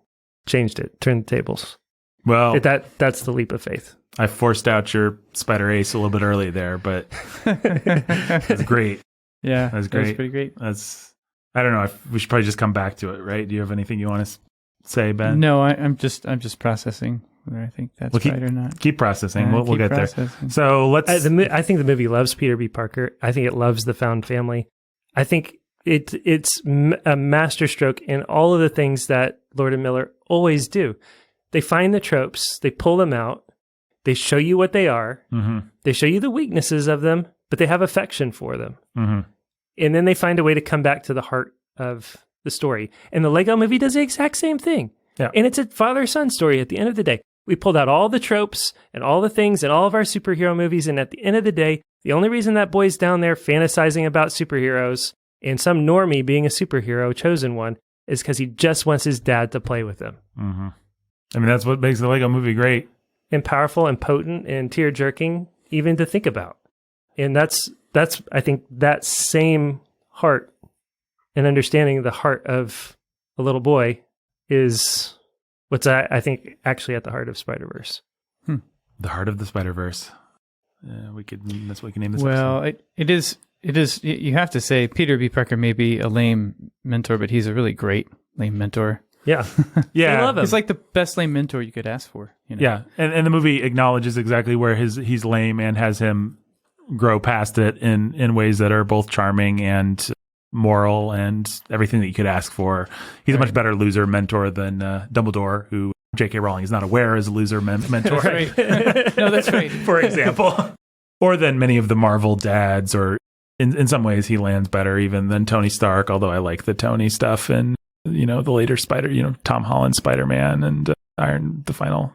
changed it, turned the tables. Well, that's the leap of faith. I forced out your Spider Ace a little bit early there, but that's great. Yeah, that's great. That's pretty great. I don't know. We should probably just come back to it, right? Do you have anything you want to say, Ben? No, I'm just processing whether I think that's right or not. Keep processing. We'll get there. So let's. I think the movie loves Peter B. Parker. I think it loves the found family. I think it's a masterstroke in all of the things that Lord and Miller always do. They find the tropes, they pull them out, they show you what they are, mm-hmm. they show you the weaknesses of them, but they have affection for them. Mm-hmm. And then they find a way to come back to the heart of the story. And the Lego movie does the exact same thing. Yeah. And it's a father-son story at the end of the day. We pulled out all the tropes and all the things in all of our superhero movies, and at the end of the day, the only reason that boy's down there fantasizing about superheroes and some normie being a superhero, chosen one, is because he just wants his dad to play with him. Mm-hmm. I mean, that's what makes the Lego movie great. And powerful and potent and tear-jerking, even to think about. And that's I think, that same heart and understanding the heart of a little boy is what's, I think, actually at the heart of Spider-Verse. The heart of the Spider-Verse. That's what we can name this Well, episode. it is, you have to say, Peter B. Parker may be a lame mentor, but he's a really great lame mentor. Yeah. Yeah. I love him. He's like the best lame mentor you could ask for. You know? Yeah. And the movie acknowledges exactly where he's lame and has him grow past it in ways that are both charming and moral and everything that you could ask for. He's a much better loser mentor than Dumbledore, who J.K. Rowling is not aware is a loser mentor. That's right. No, that's right. For example. Or than many of the Marvel dads, or in some ways he lands better even than Tony Stark, although I like the Tony stuff and, the later Tom Holland Spider-Man and the final,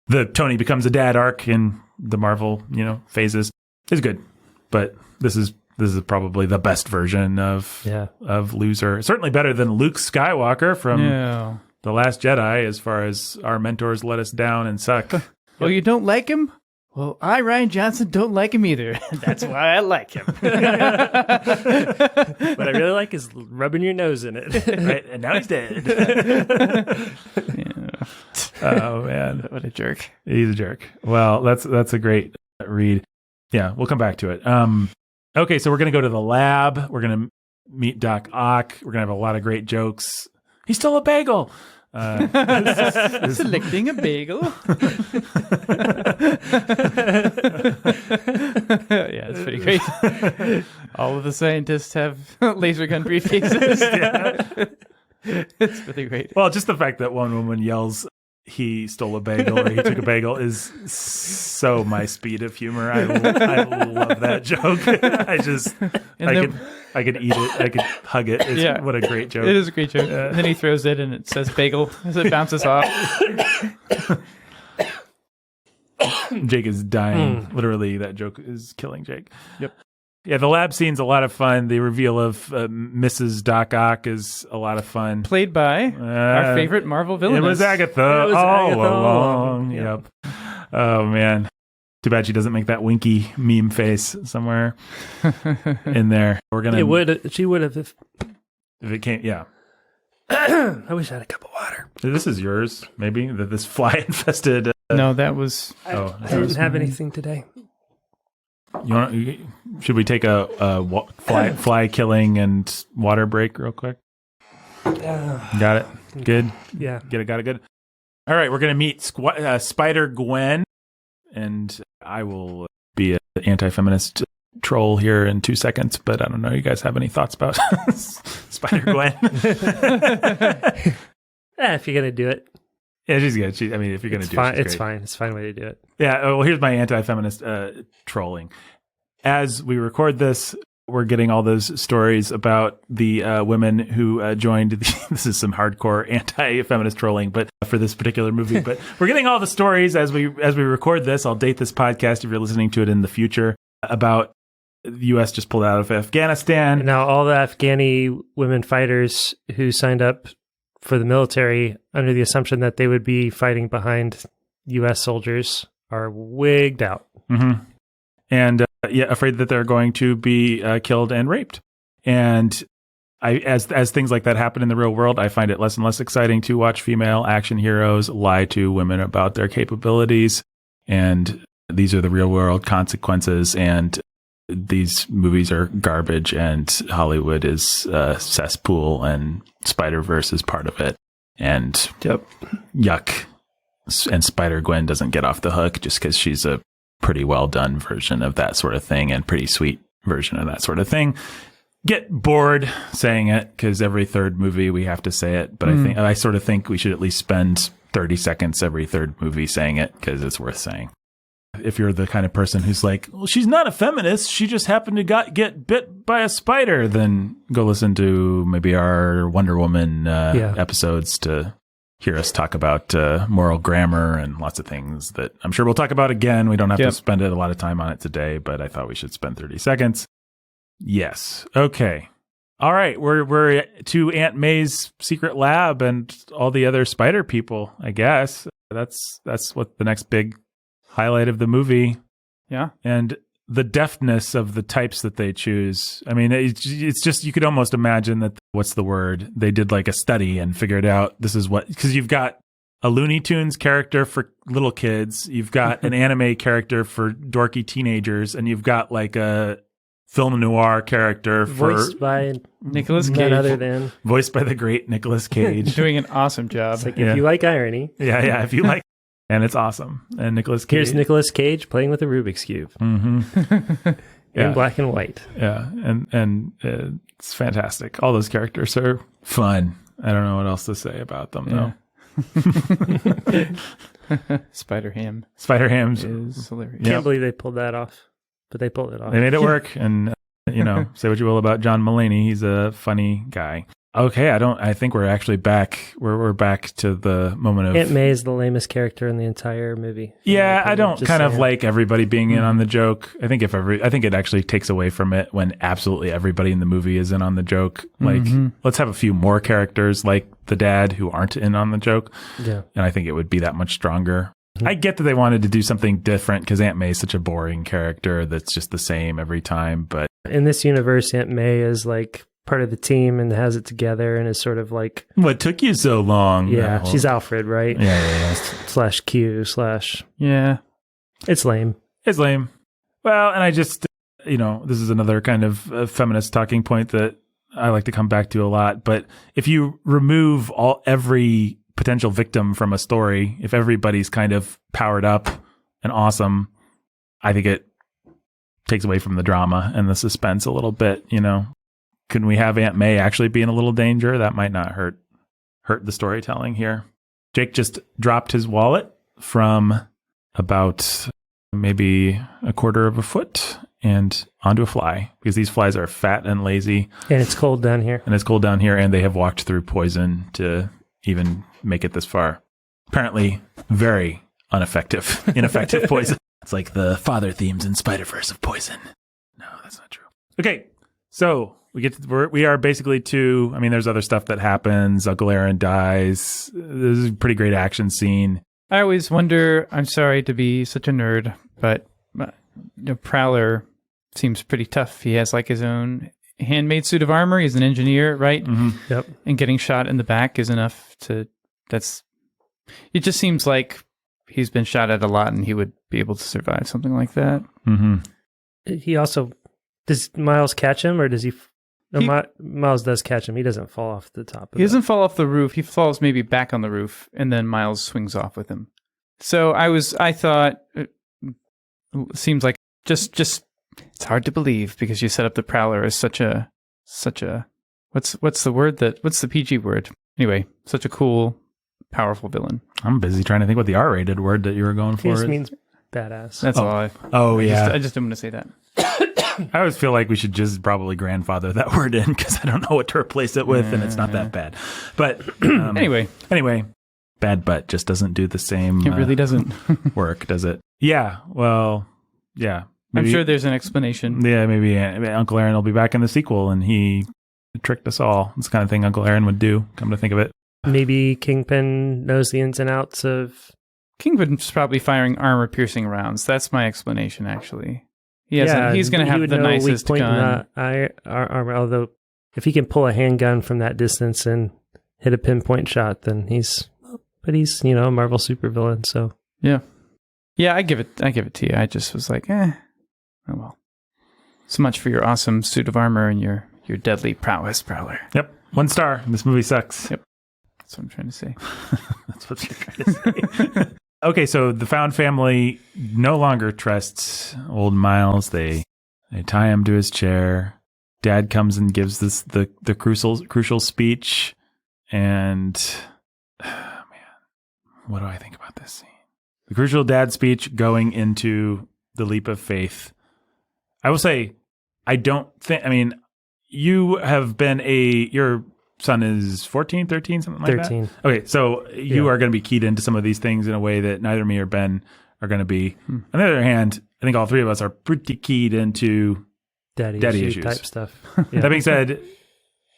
the Tony becomes a dad arc in the Marvel, phases is good. But this is probably the best version of loser. Certainly better than Luke Skywalker from The Last Jedi, as far as our mentors let us down and suck. Oh, you don't like him? Well, I, Ryan Johnson, don't like him either. That's why I like him. What I really like is rubbing your nose in it. Right? And now he's dead. Oh, man. What a jerk. He's a jerk. Well, that's a great read. Yeah, we'll come back to it. Okay, so we're going to go to the lab. We're going to meet Doc Ock. We're going to have a lot of great jokes. He stole a bagel. Selecting a bagel. Yeah, it's pretty great. All of the scientists have laser gun briefcases. Yeah. It's really great. Well, just the fact that one woman yells he stole a bagel or he took a bagel is so my speed of humor. I love that joke. I could eat it. I could hug it. What a great joke. It is a great joke. And then he throws it and it says bagel as it bounces off. Jake is dying. Literally, that joke is killing Jake. Yep. Yeah, the lab scene's a lot of fun. The reveal of Mrs. Doc Ock is a lot of fun. Played by our favorite Marvel villain. It was Agatha all along. Yep. Oh, man. Too bad she doesn't make that winky meme face somewhere in there. She would have if it came, yeah. I wish I had a cup of water. This is yours, maybe? This fly-infested... No, that was... I didn't have anything today. Should we take a fly killing and water break real quick? Got it. Good. Yeah. Got it. Good. All right, we're gonna meet Spider Gwen, and I will be an anti-feminist troll here in 2 seconds. But I don't know. You guys have any thoughts about Spider Gwen? If you're gonna do it. Yeah, she's good. If you're going to do it, it's fine. It's a fine way to do it. Yeah. Well, here's my anti-feminist trolling. As we record this, we're getting all those stories about the women who joined. This is some hardcore anti-feminist trolling, but for this particular movie. But we're getting all the stories as we record this. I'll date this podcast if you're listening to it in the future about the U.S. just pulled out of Afghanistan. And now all the Afghani women fighters who signed up for the military under the assumption that they would be fighting behind U.S. soldiers are wigged out. Mm-hmm. And afraid that they're going to be killed and raped. And as things like that happen in the real world, I find it less and less exciting to watch female action heroes lie to women about their capabilities. And these are the real world consequences. And these movies are garbage, and Hollywood is a cesspool, and Spider-Verse is part of it. And yuck. And Spider-Gwen doesn't get off the hook just because she's a pretty well done version of that sort of thing and pretty sweet version of that sort of thing. Get bored saying it because every third movie we have to say it. But I sort of think we should at least spend 30 seconds every third movie saying it because it's worth saying. If you're the kind of person who's like, well, she's not a feminist, she just happened to get bit by a spider, then go listen to maybe our Wonder Woman episodes to hear us talk about moral grammar and lots of things that I'm sure we'll talk about again. We don't have to spend a lot of time on it today, but I thought we should spend 30 seconds. Yes. Okay. All right. We're to Aunt May's secret lab and all the other spider people, I guess. That's what the next big highlight of the movie. Yeah. And the deftness of the types that they choose. I mean, it's just, you could almost imagine that, what's the word? They did like a study and figured out this is what, because you've got a Looney Tunes character for little kids, you've got an anime character for dorky teenagers, and you've got like a film noir character voiced by Nicolas Cage. None other than voiced by the great Nicolas Cage. Doing an awesome job. It's like, if you like irony. Yeah, if you like. And it's awesome. And Nicolas Cage. Here's Nicolas Cage playing with a Rubik's Cube. Mm-hmm. In black and white. Yeah. And it's fantastic. All those characters are fun. I don't know what else to say about them, though. Spider-Ham. Spider-Ham's is hilarious. Can't believe they pulled that off. But they pulled it off. They made it work. And, say what you will about John Mulaney. He's a funny guy. Okay, I think we're actually back. We're back to the moment of... Aunt May is the lamest character in the entire movie. Yeah, I don't kind of like everybody being in on the joke. I think it actually takes away from it when absolutely everybody in the movie is in on the joke. Like, let's have a few more characters like the dad who aren't in on the joke. Yeah. And I think it would be that much stronger. I get that they wanted to do something different because Aunt May is such a boring character that's just the same every time. But in this universe, Aunt May is like part of the team and has it together and is sort of like... What took you so long? Yeah, she's Alfred, right? Yeah. / Q / Yeah. It's lame. It's lame. Well, and I just, this is another kind of feminist talking point that I like to come back to a lot. But if you remove every potential victim from a story, if everybody's kind of powered up and awesome, I think it takes away from the drama and the suspense a little bit, Can we have Aunt May actually be in a little danger? That might not hurt the storytelling here. Jake just dropped his wallet from about maybe a quarter of a foot and onto a fly, because these flies are fat and lazy. And it's cold down here. And they have walked through poison to even make it this far. Apparently, very ineffective poison. It's like the father themes in Spider-Verse of poison. No, that's not true. Okay, so we are basically to, I mean, there's other stuff that happens. Uncle Aaron dies. This is a pretty great action scene. I always wonder, I'm sorry to be such a nerd, but Prowler seems pretty tough. He has like his own handmade suit of armor. He's an engineer, right? Mm-hmm. Yep. And getting shot in the back is enough to, it just seems like he's been shot at a lot and he would be able to survive something like that. Mm-hmm. He also, does Miles catch him, or does he? Miles does catch him. He doesn't fall off the top of it. He doesn't fall off the roof. He falls maybe back on the roof, and then Miles swings off with him. So I thought, it seems like just it's hard to believe because you set up the Prowler as such a what's the PG word? Anyway, such a cool, powerful villain. I'm busy trying to think what the R-rated word that you were going for It is. means badass. That's all. Yeah. I just didn't want to say that. I always feel like we should just probably grandfather that word in because I don't know what to replace it with, and it's not that bad. But Anyway, bad butt just doesn't do the same. it really doesn't work, does it? Yeah. Well, yeah. I'm sure there's an explanation. Yeah, maybe Uncle Aaron will be back in the sequel, and he tricked us all. It's the kind of thing Uncle Aaron would do, come to think of it. Maybe Kingpin knows the ins and outs of... Kingpin's probably firing armor-piercing rounds. That's my explanation, actually. He's going to have the nicest gun. Armor, although if he can pull a handgun from that distance and hit a pinpoint shot, then he's a Marvel supervillain. So yeah, I give it to you. I just was like, oh well. So much for your awesome suit of armor and your deadly prowess, Prowler. Yep, 1 star. This movie sucks. Yep, that's what I'm trying to say. That's what you're trying to say. Okay, so the found family no longer trusts old Miles. They tie him to his chair. Dad comes and gives the crucial speech. And man, what do I think about this scene? The crucial dad speech going into the leap of faith. I will say, you have been your son is 14, 13, something like 13. that? Okay, so you are going to be keyed into some of these things in a way that neither me or Ben are going to be. On the other hand, I think all three of us are pretty keyed into daddy issues type stuff. Yeah. That being said,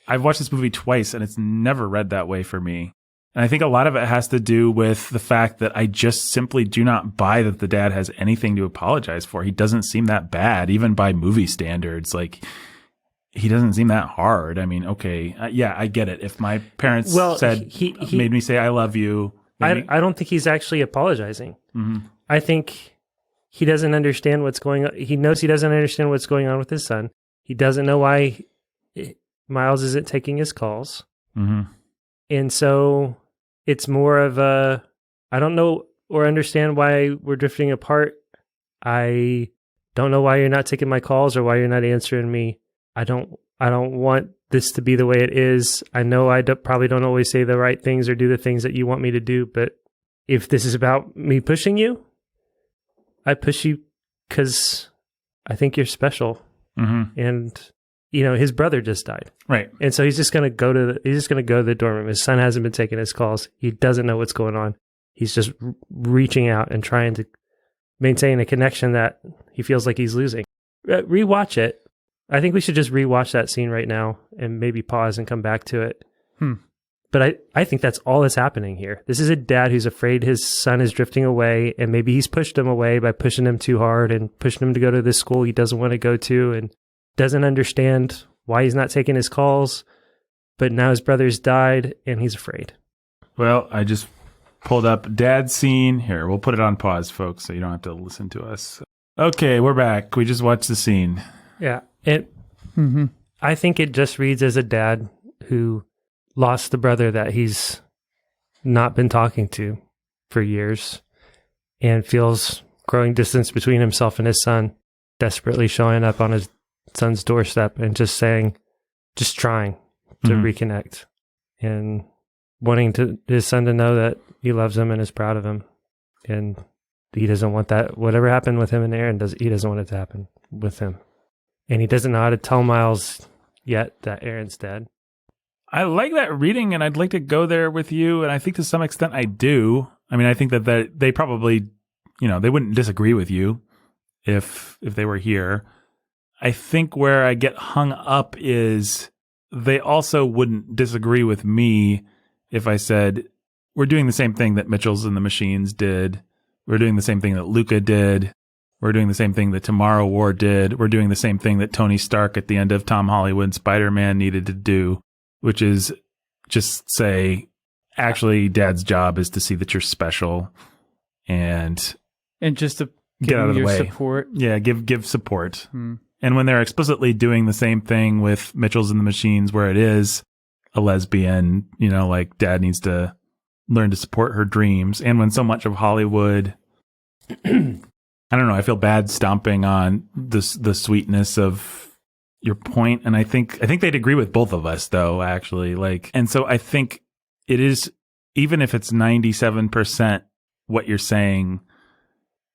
I've watched this movie twice, and it's never read that way for me. And I think a lot of it has to do with the fact that I just simply do not buy that the dad has anything to apologize for. He doesn't seem that bad, even by movie standards. Like, he doesn't seem that hard. I mean, okay, I get it. If my parents made me say I love you, I don't think he's actually apologizing. Mm-hmm. I think he doesn't understand what's going on. He knows he doesn't understand what's going on with his son. He doesn't know why Miles isn't taking his calls, and so it's more of a I don't know or understand why we're drifting apart. I don't know why you're not taking my calls or why you're not answering me. I don't want this to be the way it is. I know I probably don't always say the right things or do the things that you want me to do, but if this is about me pushing you, I push you because I think you're special. Mm-hmm. And his brother just died, right? And so he's just going to go to the dorm room. His son hasn't been taking his calls. He doesn't know what's going on. He's just reaching out and trying to maintain a connection that he feels like he's losing. Rewatch it. I think we should just rewatch that scene right now and maybe pause and come back to it. But I think that's all that's happening here. This is a dad who's afraid his son is drifting away, and maybe he's pushed him away by pushing him too hard and pushing him to go to this school he doesn't want to go to and doesn't understand why he's not taking his calls. But now his brother's died and he's afraid. Well, I just pulled up dad's scene. Here, we'll put it on pause, folks, so you don't have to listen to us. Okay, we're back. We just watched the scene. Yeah. I think it just reads as a dad who lost the brother that he's not been talking to for years and feels growing distance between himself and his son, desperately showing up on his son's doorstep and just trying to reconnect. And wanting his son to know that he loves him and is proud of him. And he doesn't want that. Whatever happened with him and Aaron, he doesn't want it to happen with him. And he doesn't know how to tell Miles yet that Aaron's dead. I like that reading, and I'd like to go there with you. And I think to some extent I do. I mean, I think that they probably, they wouldn't disagree with you if they were here. I think where I get hung up is they also wouldn't disagree with me if I said, we're doing the same thing that Mitchells and the Machines did. We're doing the same thing that Luca did. We're doing the same thing that Tomorrow War did. We're doing the same thing that Tony Stark at the end of Tom Hollywood's Spider-Man needed to do, which is just say, actually, Dad's job is to see that you're special and just to get out of the way. Support. Yeah, give support. And when they're explicitly doing the same thing with Mitchells and the Machines, where it is a lesbian, like Dad needs to learn to support her dreams. And when so much of Hollywood, I don't know, I feel bad stomping on the sweetness of your point. And I think they'd agree with both of us, though, actually. And so I think it is, even if it's 97% what you're saying,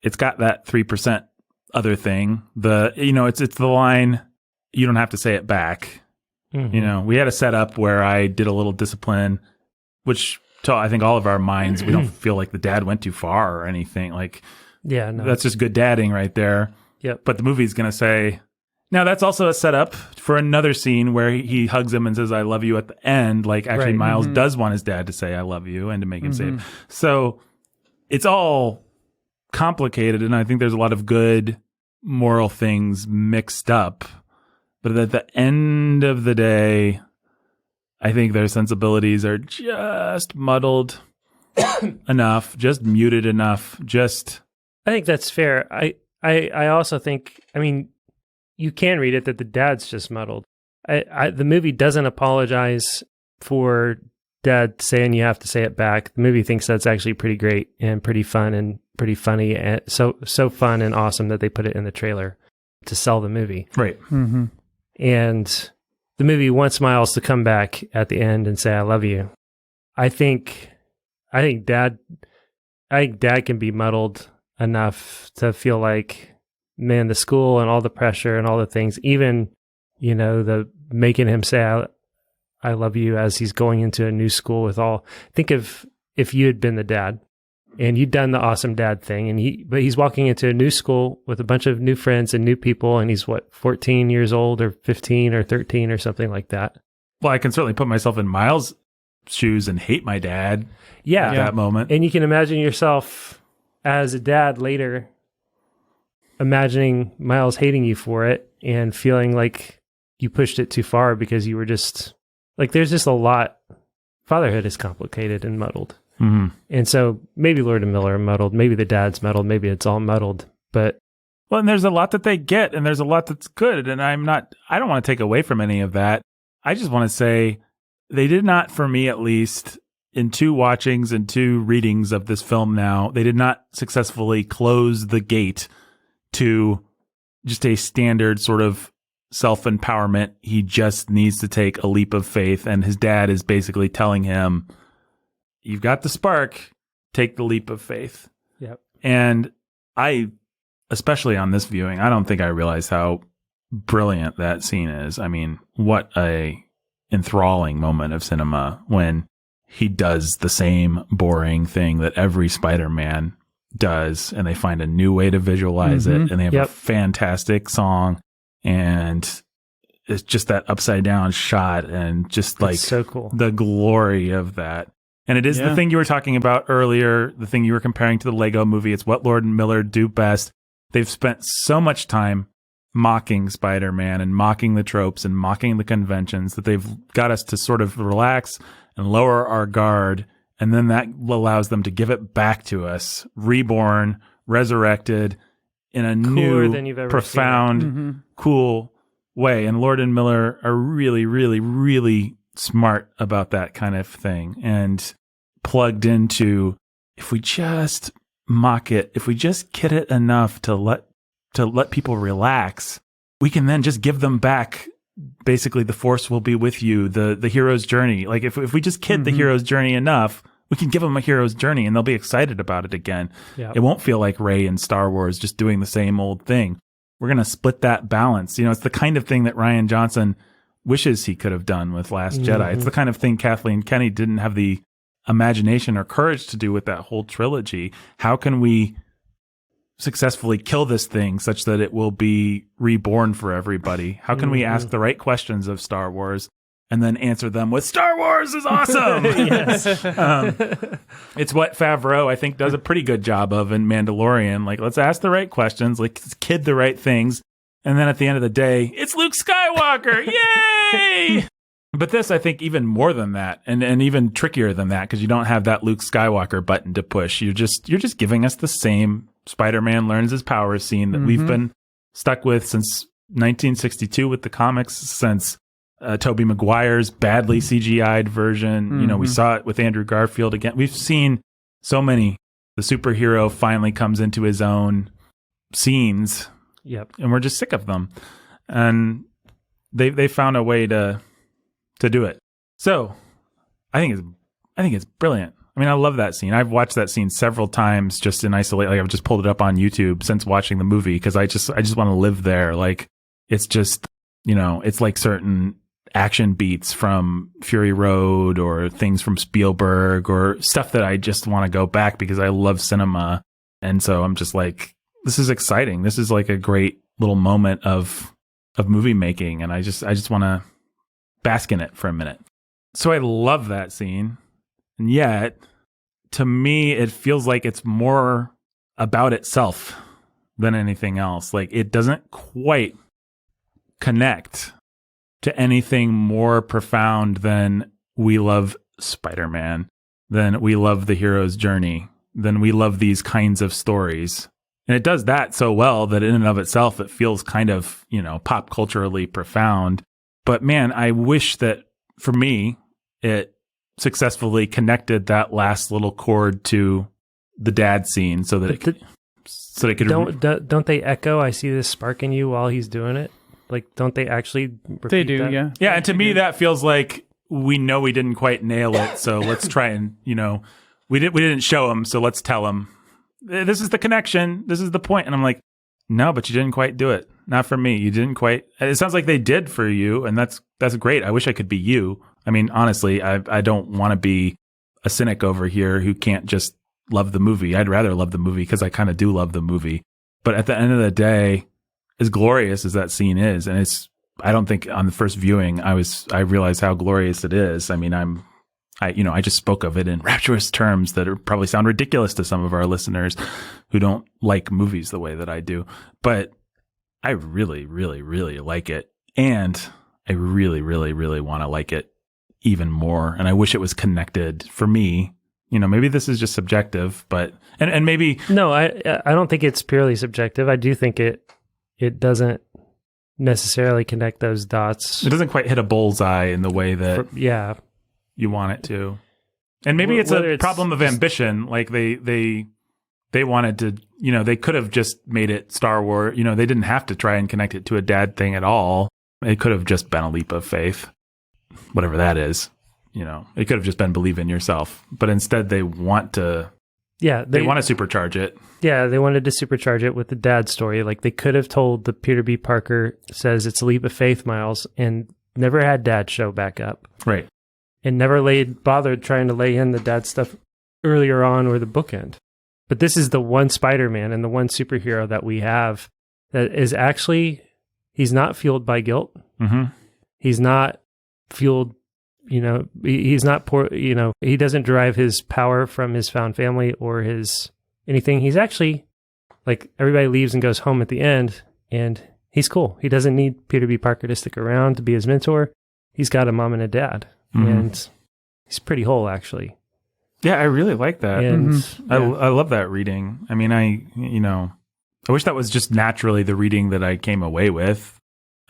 it's got that 3% other thing. It's the line, you don't have to say it back. Mm-hmm. We had a setup where I did a little discipline, which to I think all of our minds, we don't feel like the dad went too far or anything. That's just good dadding right there. Yep. But the movie's going to say, now that's also a setup for another scene where he hugs him and says, I love you at the end. Actually, Miles does want his dad to say, I love you, and to make him say it. So it's all complicated, and I think there's a lot of good moral things mixed up. But at the end of the day, I think their sensibilities are just muddled enough, just muted enough, I think that's fair. I also think, you can read it that the dad's just muddled. The movie doesn't apologize for Dad saying you have to say it back. The movie thinks that's actually pretty great and pretty fun and pretty funny, and so fun and awesome that they put it in the trailer to sell the movie. Right. Mm-hmm. And the movie wants Miles to come back at the end and say, I love you. I think Dad can be muddled enough to feel like, man, the school and all the pressure and all the things, even, the making him say, I love you as he's going into a new school with all, think of if you had been the dad and you'd done the awesome dad thing, but he's walking into a new school with a bunch of new friends and new people, and he's 14 years old or 15 or 13 or something like that. Well, I can certainly put myself in Miles' shoes and hate my dad at that moment. And you can imagine yourself as a dad later imagining Miles hating you for it and feeling like you pushed it too far because you were just there's just a lot. Fatherhood is complicated and muddled. Mm-hmm. And so maybe Lord and Miller are muddled. Maybe the dad's muddled. Maybe it's all muddled. But and there's a lot that they get, and there's a lot that's good. And I don't want to take away from any of that. I just want to say they did not, for me at least, in 2 watchings and 2 readings of this film now, they did not successfully close the gate to just a standard sort of self-empowerment. He just needs to take a leap of faith, and his dad is basically telling him, you've got the spark, take the leap of faith. Yep. And I, especially on this viewing, I don't think I realized how brilliant that scene is. What a enthralling moment of cinema when he does the same boring thing that every Spider-Man does, and they find a new way to visualize it, and they have a fantastic song, and it's just that upside down shot, and just so cool. The glory of that. And it is the thing you were talking about earlier, the thing you were comparing to the Lego movie. It's what Lord and Miller do best. They've spent so much time mocking Spider-Man and mocking the tropes and mocking the conventions that they've got us to sort of relax and lower our guard. And then that allows them to give it back to us, reborn, resurrected in a Cooler new, than you've ever profound, cool way. And Lord and Miller are really, really, really smart about that kind of thing, and plugged into, if we just mock it, if we just kid it enough to let people relax, we can then just give them back basically the Force will be with you, the hero's journey. Like if we just kid the hero's journey enough, we can give them a hero's journey and they'll be excited about it again. Yeah. It won't feel like Rey in Star Wars just doing the same old thing. We're going to split that balance. You know, it's the kind of thing that Rian Johnson wishes he could have done with Last Jedi. It's the kind of thing Kathleen Kennedy didn't have the imagination or courage to do with that whole trilogy. How can we successfully kill this thing such that it will be reborn for everybody? How can we ask the right questions of Star Wars and then answer them with Star Wars is awesome? It's what Favreau, I think, does a pretty good job of in Mandalorian. Like, let's ask the right questions, like kid the right things. And then at the end of the day, it's Luke Skywalker. Yay! But this, I think, even more than that, and even trickier than that, because you don't have that Luke Skywalker button to push. You're just giving us the same Spider-Man learns his powers scene that we've been stuck with since 1962 with the comics, since Tobey Maguire's badly CGI'd version. You know, we saw it with Andrew Garfield again. We've seen so many. The superhero finally comes into his own scenes. Yep. And we're just sick of them. And they found a way to do it. So I think it's brilliant. I mean, I love that scene. I've watched that scene several times just in isolation. Like I've just pulled it up on YouTube since watching the movie because I just want to live there. Like it's just, you know, it's like certain action beats from Fury Road or things from Spielberg or stuff that I just want to go back because I love cinema. And so I'm just like, this is exciting. This is like a great little moment of movie making. And I just want to bask in it for a minute. So I love that scene. And yet, to me, it feels like it's more about itself than anything else. Like it doesn't quite connect to anything more profound than we love Spider-Man, than we love the hero's journey, than we love these kinds of stories. And it does that so well that in and of itself, it feels kind of, you know, pop culturally profound. But man, I wish that for me, it successfully connected that last little chord to the dad scene so that it could. Don't they echo? I see this spark in you while he's doing it. Like, don't they actually? They do, that? yeah. Yeah, and to me, that feels like we know we didn't quite nail it, so let's try and, you know, we didn't show him, so let's tell him this is the connection, this is the point. And I'm like, no, but you didn't quite do it. Not for me. You didn't quite. It sounds like they did for you, and that's great. I wish I could be you. I mean, honestly, I don't want to be a cynic over here who can't just love the movie. I'd rather love the movie because I kind of do love the movie. But at the end of the day, as glorious as that scene is, and I don't think on the first viewing I realized how glorious it is. I mean, I just spoke of it in rapturous terms that probably sound ridiculous to some of our listeners who don't like movies the way that I do. But I really, really, really like it. And I really, really, really want to like it even more. And I wish it was connected for me. You know, maybe this is just subjective, but, and maybe. No, I don't think it's purely subjective. I do think it doesn't necessarily connect those dots. It doesn't quite hit a bullseye in the way that you want it to. And maybe it's a problem of ambition. Like they wanted to, you know, they could have just made it Star Wars. You know, they didn't have to try and connect it to a dad thing at all. It could have just been a leap of faith, whatever that is. You know, it could have just been believe in yourself. But instead they want to, they want to supercharge it. Yeah, they wanted to supercharge it with the dad story. Like they could have told the Peter B. Parker says it's a leap of faith, Miles, and never had dad show back up. Right. And never bothered trying to lay in the dad stuff earlier on or the bookend. But this is the one Spider-Man and the one superhero that we have that is actually, he's not fueled by guilt. Mm-hmm. He's not fueled, you know, he's not poor, you know, he doesn't derive his power from his found family or his anything. He's actually, like, everybody leaves and goes home at the end, and he's cool. He doesn't need Peter B. Parker to stick around to be his mentor. He's got a mom and a dad, and he's pretty whole, actually. Yeah, I really like that. And I love that reading. I mean, I wish that was just naturally the reading that I came away with.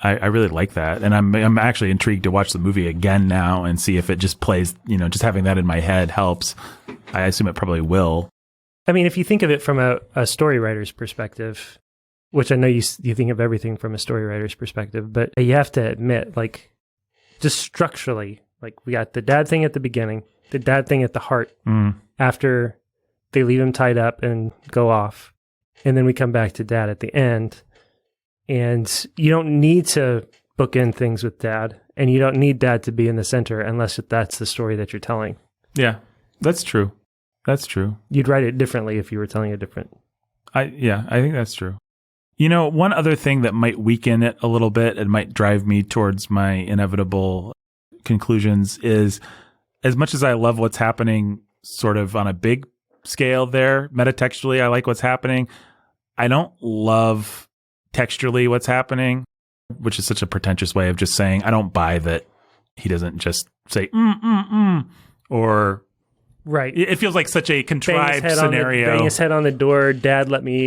I really like that. And I'm actually intrigued to watch the movie again now and see if it just plays, you know, just having that in my head helps. I assume it probably will. I mean, if you think of it from a story writer's perspective, which I know you think of everything from a story writer's perspective, but you have to admit, like, just structurally, like, we got the dad thing at the beginning, the dad thing at the heart after they leave him tied up and go off. And then we come back to dad at the end. And you don't need to bookend things with dad, and you don't need dad to be in the center unless that's the story that you're telling. Yeah, that's true. That's true. You'd write it differently if you were telling it different. I think that's true. You know, one other thing that might weaken it a little bit and might drive me towards my inevitable conclusions is, as much as I love what's happening sort of on a big scale there, metatextually, I like what's happening. I don't love texturally what's happening, which is such a pretentious way of just saying, I don't buy that he doesn't just say, or... Right. It feels like such a contrived scenario. Bang his head on the door. Dad, let me,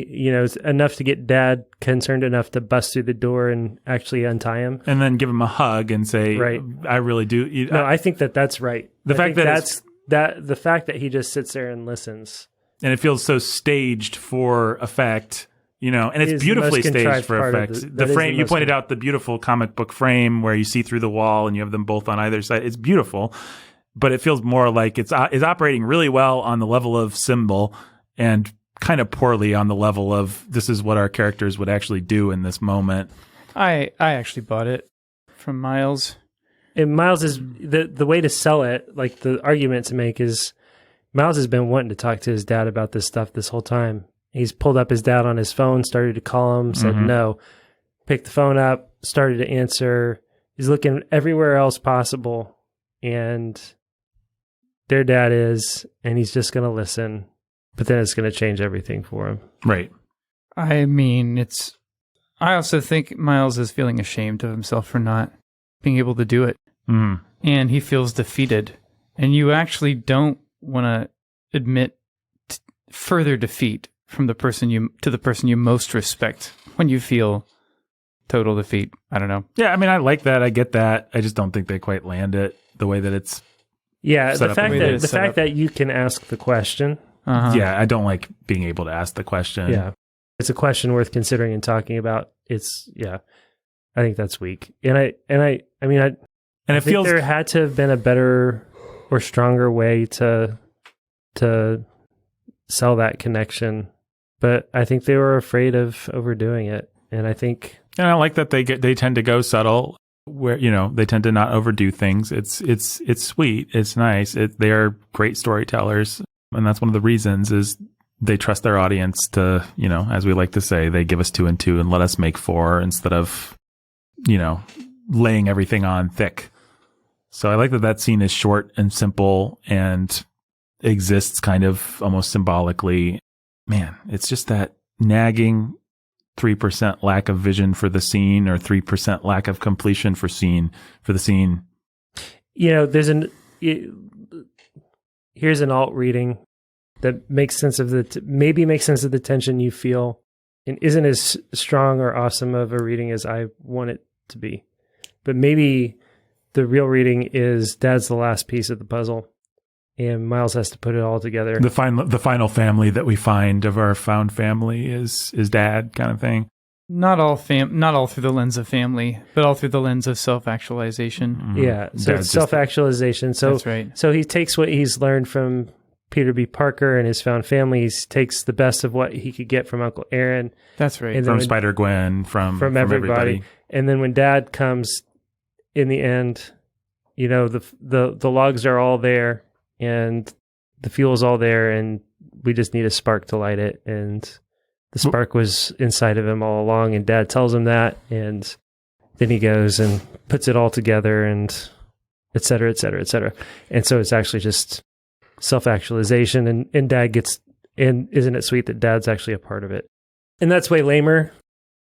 enough to get dad concerned enough to bust through the door and actually untie him. And then give him a hug and say, right. I really do. I think that's right. The fact that he just sits there and listens. And it feels so staged for effect, and it's beautifully staged for effect. The frame, you pointed out the beautiful comic book frame where you see through the wall and you have them both on either side. It's beautiful. But it feels more like it's operating really well on the level of symbol and kind of poorly on the level of this is what our characters would actually do in this moment. I actually bought it from Miles. And Miles is the way to sell it, like the argument to make is Miles has been wanting to talk to his dad about this stuff this whole time. He's pulled up his dad on his phone, started to call him, said no, picked the phone up, started to answer. He's looking everywhere else possible. And their dad is, and he's just going to listen, but then it's going to change everything for him. Right. I mean, I also think Miles is feeling ashamed of himself for not being able to do it. And he feels defeated. And you actually don't want to admit further defeat from the person you most respect when you feel total defeat. I don't know. Yeah, I mean, I like that. I get that. I just don't think they quite land it the way that it's the fact that you can ask the question. Yeah, I don't like being able to ask the question. Yeah, it's a question worth considering and talking about. I think that's weak. And it feels there had to have been a better or stronger way to sell that connection, but I think they were afraid of overdoing it. And I like that they tend to go subtle, where they tend to not overdo things. It's sweet, it's nice. They are great storytellers, and that's one of the reasons is they trust their audience to, as we like to say, they give us 2 and 2 and let us make 4 instead of laying everything on thick. So I like that scene is short and simple and exists kind of almost symbolically. Man, it's just that nagging 3% lack of vision for the scene or 3% lack of completion for the scene. Here's an alt reading that makes sense of the tension you feel and isn't as strong or awesome of a reading as I want it to be. But maybe the real reading is Dad's the last piece of the puzzle and Miles has to put it all together. The final family that we find of our found family is Dad, kind of thing. Not all through the lens of family, but all through the lens of self-actualization. Yeah, so it's self-actualization. So that's right. So he takes what he's learned from Peter B. Parker and his found family. He takes the best of what he could get from Uncle Aaron. That's right. And from Spider-Gwen, from everybody. And then when Dad comes in the end, the logs are all there. And the fuel's all there, and we just need a spark to light it. And the spark was inside of him all along, and Dad tells him that. And then he goes and puts it all together, and et cetera, et cetera, et cetera. And so it's actually just self-actualization, and Dad gets, and isn't it sweet that Dad's actually a part of it? And that's way lamer,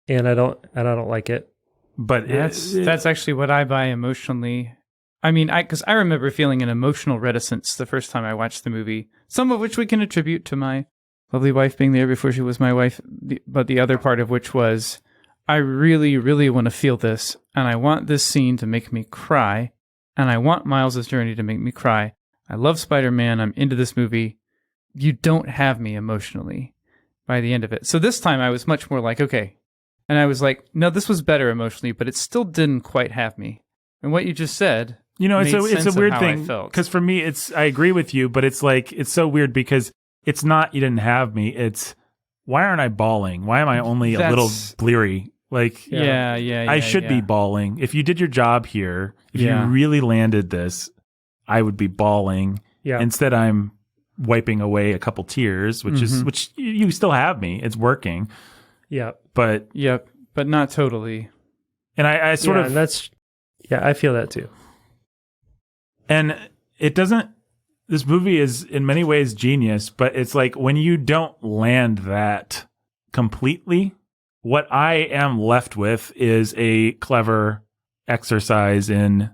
and I don't like it. But that's actually what I buy emotionally. I mean, because I remember feeling an emotional reticence the first time I watched the movie, some of which we can attribute to my lovely wife being there before she was my wife, but the other part of which was, I really, really want to feel this, and I want this scene to make me cry, and I want Miles' journey to make me cry. I love Spider-Man, I'm into this movie. You don't have me emotionally by the end of it. So this time I was much more like, okay, And I was like, no, this was better emotionally, but it still didn't quite have me. And what you just said, it's a weird thing because because for me, I agree with you, but it's like it's so weird because it's not you didn't have me. It's why aren't I bawling? Why am I only a little bleary? Like yeah, I should be bawling. If you did your job here, if you really landed this, I would be bawling. Yeah. Instead, I'm wiping away a couple tears, which you still have me. It's working. Yeah. But not totally. And I sort of and that's I feel that too. And it doesn't. This movie is in many ways genius, but it's like when you don't land that completely, what I am left with is a clever exercise in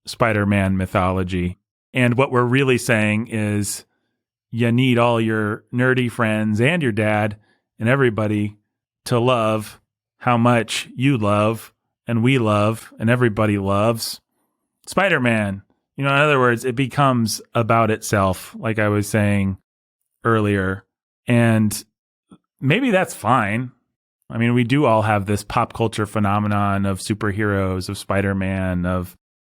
Spider-Man mythology. And what we're really saying is you need all your nerdy friends and your dad and everybody to love how much you love and we love and everybody loves Spider-Man. In other words, it becomes about itself, like I was saying earlier. And maybe that's fine. I mean, we do all have this pop culture phenomenon of superheroes, of Spider-Man,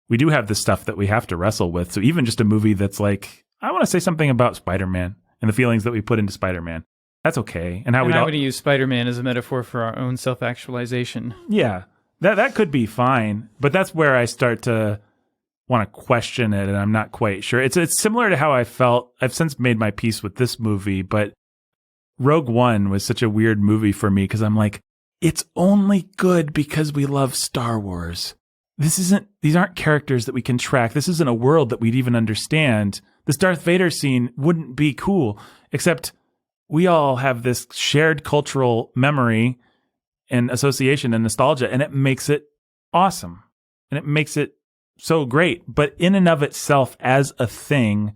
we do have this stuff that we have to wrestle with. So even just a movie that's like, I want to say something about Spider-Man and the feelings that we put into Spider-Man. That's okay. And I'm going to use Spider-Man as a metaphor for our own self-actualization. Yeah, that could be fine. But that's where I start to want to question it, and I'm not quite sure. It's similar to how I felt. I've since made my peace with this movie, but Rogue One was such a weird movie for me because I'm like, it's only good because we love Star Wars. These aren't characters that we can track. This isn't a world that we'd even understand. This Darth Vader scene wouldn't be cool, except we all have this shared cultural memory and association and nostalgia, and it makes it awesome. And it makes it so great. But in and of itself as a thing,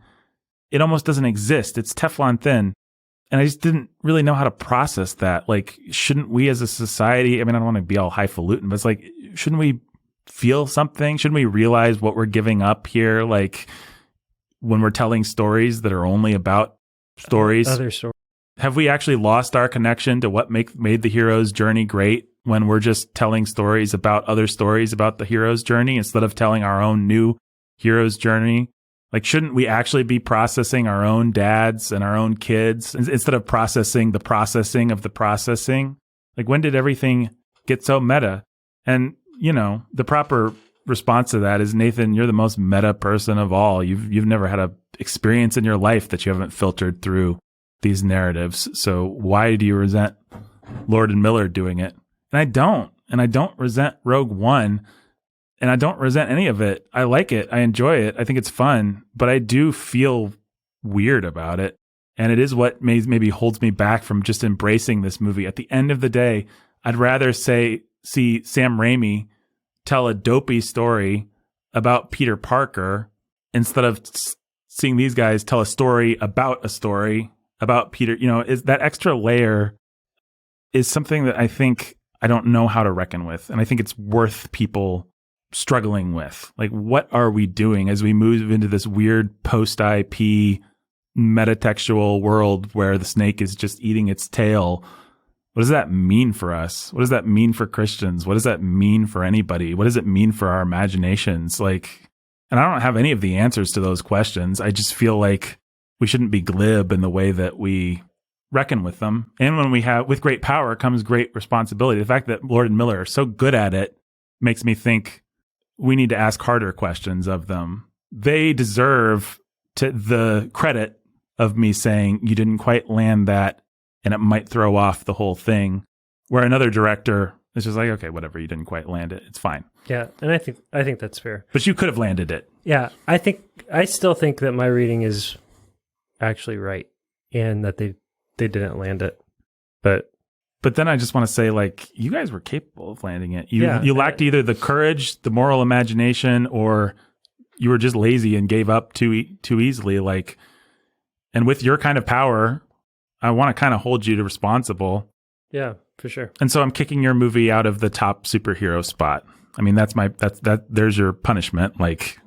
it almost doesn't exist. It's Teflon thin. And I just didn't really know how to process that. Like, shouldn't we as a society, I mean, I don't want to be all highfalutin, but it's like, shouldn't we feel something? Shouldn't we realize what we're giving up here? Like, when we're telling stories that are only about stories. Other stories. Have we actually lost our connection to what made the hero's journey great when we're just telling stories about other stories about the hero's journey instead of telling our own new hero's journey? Like, shouldn't we actually be processing our own dads and our own kids instead of processing the processing of the processing? Like, when did everything get so meta? And, the proper response to that is, Nathan, you're the most meta person of all. You've never had a experience in your life that you haven't filtered through these narratives. So why do you resent Lord and Miller doing it? And I don't resent Rogue One, and I don't resent any of it. I like it. I enjoy it. I think it's fun, but I do feel weird about it. And it is what maybe holds me back from just embracing this movie. At the end of the day, I'd rather see Sam Raimi tell a dopey story about Peter Parker instead of seeing these guys tell a story about Peter. Is that extra layer is something that I think I don't know how to reckon with. And I think it's worth people struggling with. Like, what are we doing as we move into this weird post-IP metatextual world where the snake is just eating its tail? What does that mean for us? What does that mean for Christians? What does that mean for anybody? What does it mean for our imaginations? Like, and I don't have any of the answers to those questions. I just feel like we shouldn't be glib in the way that we reckon with them. And with great power comes great responsibility. The fact that Lord and Miller are so good at it makes me think we need to ask harder questions of them. They deserve the credit of me saying you didn't quite land that, and it might throw off the whole thing, where another director is just like, okay, whatever, you didn't quite land it. It's fine. Yeah, and I think that's fair. But you could have landed it. Yeah, I still think that my reading is actually right, and that they didn't land it. But then I just want to say, like, you guys were capable of landing it. You lacked either the courage, the moral imagination, or you were just lazy and gave up too easily. Like, and with your kind of power, I want to kind of hold you responsible. Yeah, for sure. And so I'm kicking your movie out of the top superhero spot. I mean, there's your punishment. Like,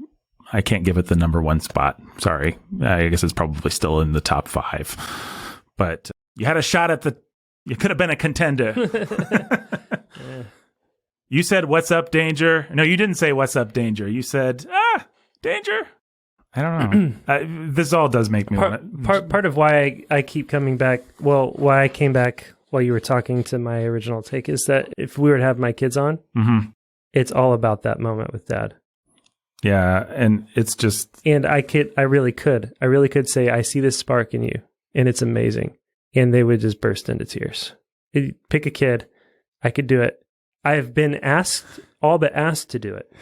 I can't give it the number one spot. Sorry. I guess it's probably still in the top 5. But you had a shot you could have been a contender. You said, "What's up, danger?" No, you didn't say, "What's up, danger?" You said, danger. I don't know. This all does make me want part of why I keep coming back. Well, why I came back while you were talking to my original take is that if we were to have my kids on, it's all about that moment with Dad. Yeah, and it's just, and I really could say, I see this spark in you, and it's amazing, and they would just burst into tears. Pick a kid, I could do it. I have been all but asked to do it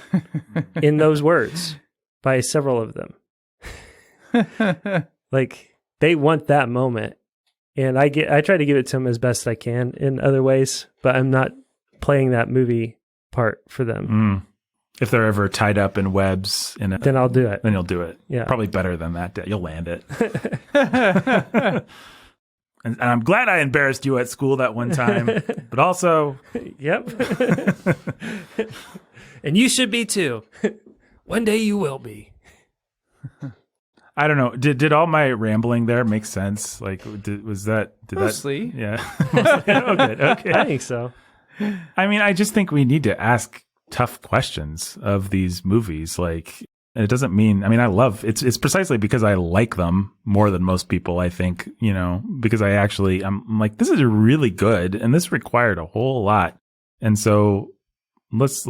in those words by several of them. Like, they want that moment, and I try to give it to them as best I can in other ways, but I'm not playing that movie part for them. If they're ever tied up in webs, then I'll do it. Then you'll do it. Yeah, probably better than that. You'll land it. And I'm glad I embarrassed you at school that one time, but also, yep. And you should be too. One day you will be. I don't know. Did all my rambling there make sense? Like, was that mostly? That, yeah. Oh, good. Okay. I think so. I mean, I just think we need to ask tough questions of these movies. Like, it doesn't mean, I mean, I love it's precisely because I like them more than most people, I think, because I'm like, this is really good, and this required a whole lot. And so let's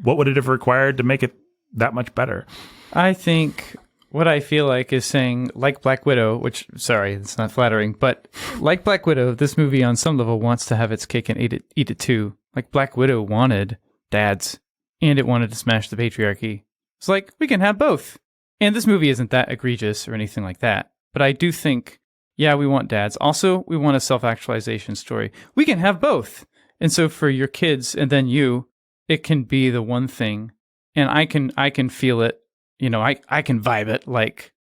what would it have required to make it that much better? I think what I feel like is saying, like Black Widow, which, sorry, it's not flattering, but like Black Widow, this movie on some level wants to have its cake and eat it too. Like Black Widow wanted dads, and it wanted to smash the patriarchy. It's like, we can have both. And this movie isn't that egregious or anything like that. But I do think, yeah, we want dads. Also, we want a self-actualization story. We can have both. And so for your kids and then you, it can be the one thing. And I can feel it. I can vibe it. Like,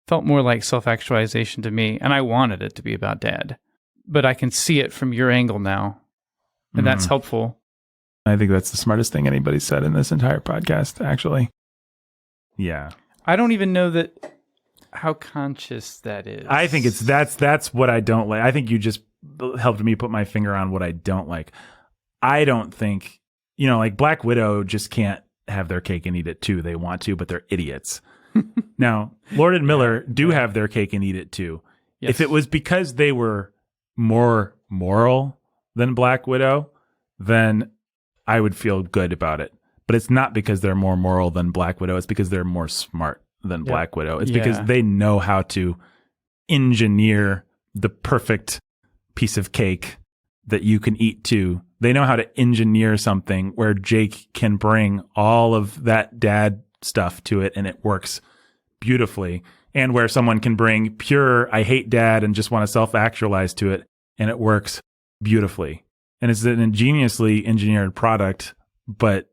felt more like self-actualization to me. And I wanted it to be about dad. But I can see it from your angle now. And that's helpful. I think that's the smartest thing anybody said in this entire podcast, actually. Yeah. I don't even know how conscious that is. I think that's what I don't like. I think you just helped me put my finger on what I don't like. I don't think, like Black Widow just can't have their cake and eat it too. They want to, but they're idiots. Now, Lord and Miller do have their cake and eat it too. Yes. If it was because they were more moral than Black Widow, then I would feel good about it. But it's not because they're more moral than Black Widow. It's because they're more smart than Black Widow. It's because they know how to engineer the perfect piece of cake that you can eat too. They know how to engineer something where Jake can bring all of that dad stuff to it and it works beautifully. And where someone can bring pure, I hate dad and just want to self-actualize to it, and it works beautifully. And it's an ingeniously engineered product, but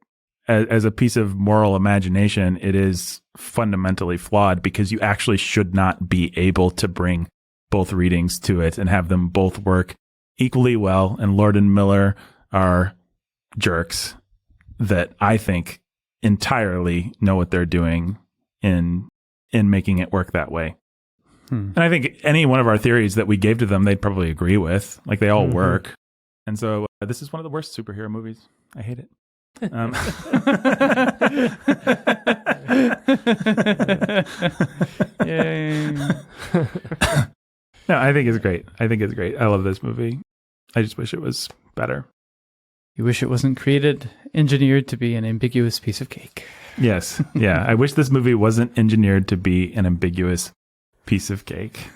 as a piece of moral imagination, it is fundamentally flawed because you actually should not be able to bring both readings to it and have them both work equally well. And Lord and Miller are jerks that I think entirely know what they're doing in making it work that way. And I think any one of our theories that we gave to them, they'd probably agree with. Like, they all work. And so this is one of the worst superhero movies. I hate it. Yay. No, I think it's great. I love this movie. I just wish it was better. You wish it wasn't engineered to be an ambiguous piece of cake. Yes. Yeah. I wish this movie wasn't engineered to be an ambiguous piece of cake.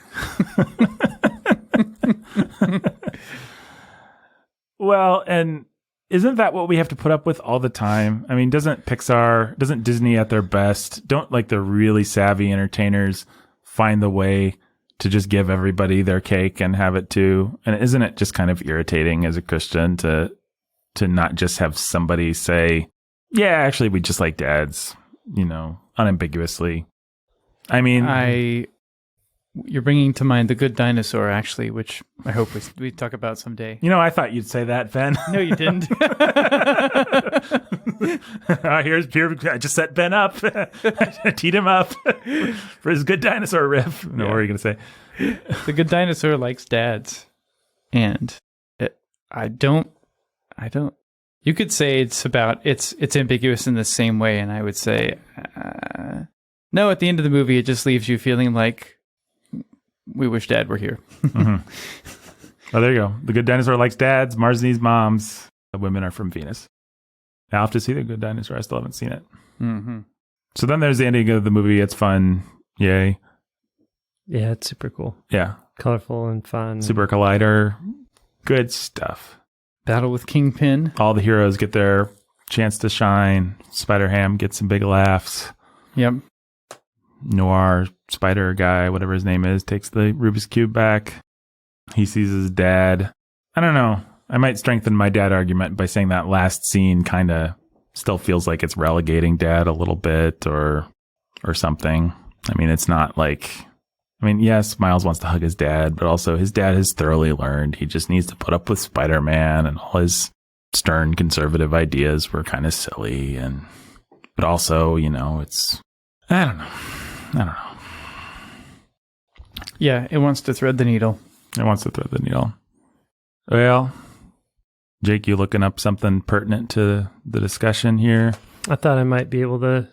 Well, and isn't that what we have to put up with all the time? I mean, doesn't Disney at their best, don't like the really savvy entertainers find the way to just give everybody their cake and have it too? And isn't it just kind of irritating as a Christian to not just have somebody say, yeah, actually, we just like dads, unambiguously? I mean, you're bringing to mind The Good Dinosaur, actually, which I hope we talk about someday. I thought you'd say that, Ben. No, you didn't. I just set Ben up. I teed him up for his Good Dinosaur riff. No, what were you going to say? The Good Dinosaur likes dads. And I don't. You could say it's ambiguous in the same way, and I would say no. At the end of the movie, it just leaves you feeling like we wish Dad were here. Mm-hmm. Oh, there you go. The Good Dinosaur likes dads. Mars needs moms. The women are from Venus. I'll have to see The Good Dinosaur. I still haven't seen it. Mm-hmm. So then there's the ending of the movie. It's fun. Yay. Yeah, it's super cool. Yeah. Colorful and fun. Super Collider. Good stuff. Battle with Kingpin. All the heroes get their chance to shine. Spider-Ham gets some big laughs. Yep. Noir, spider guy, whatever his name is, takes the Rubik's Cube back. He sees his dad. I don't know. I might strengthen my dad argument by saying that last scene kind of still feels like it's relegating Dad a little bit or something. I mean, it's not like... I mean, yes, Miles wants to hug his dad, but also his dad has thoroughly learned he just needs to put up with Spider-Man, and all his stern conservative ideas were kind of silly. But also, you know, it's... I don't know. Yeah, it wants to thread the needle. Well, Jake, you looking up something pertinent to the discussion here? I thought I might be able to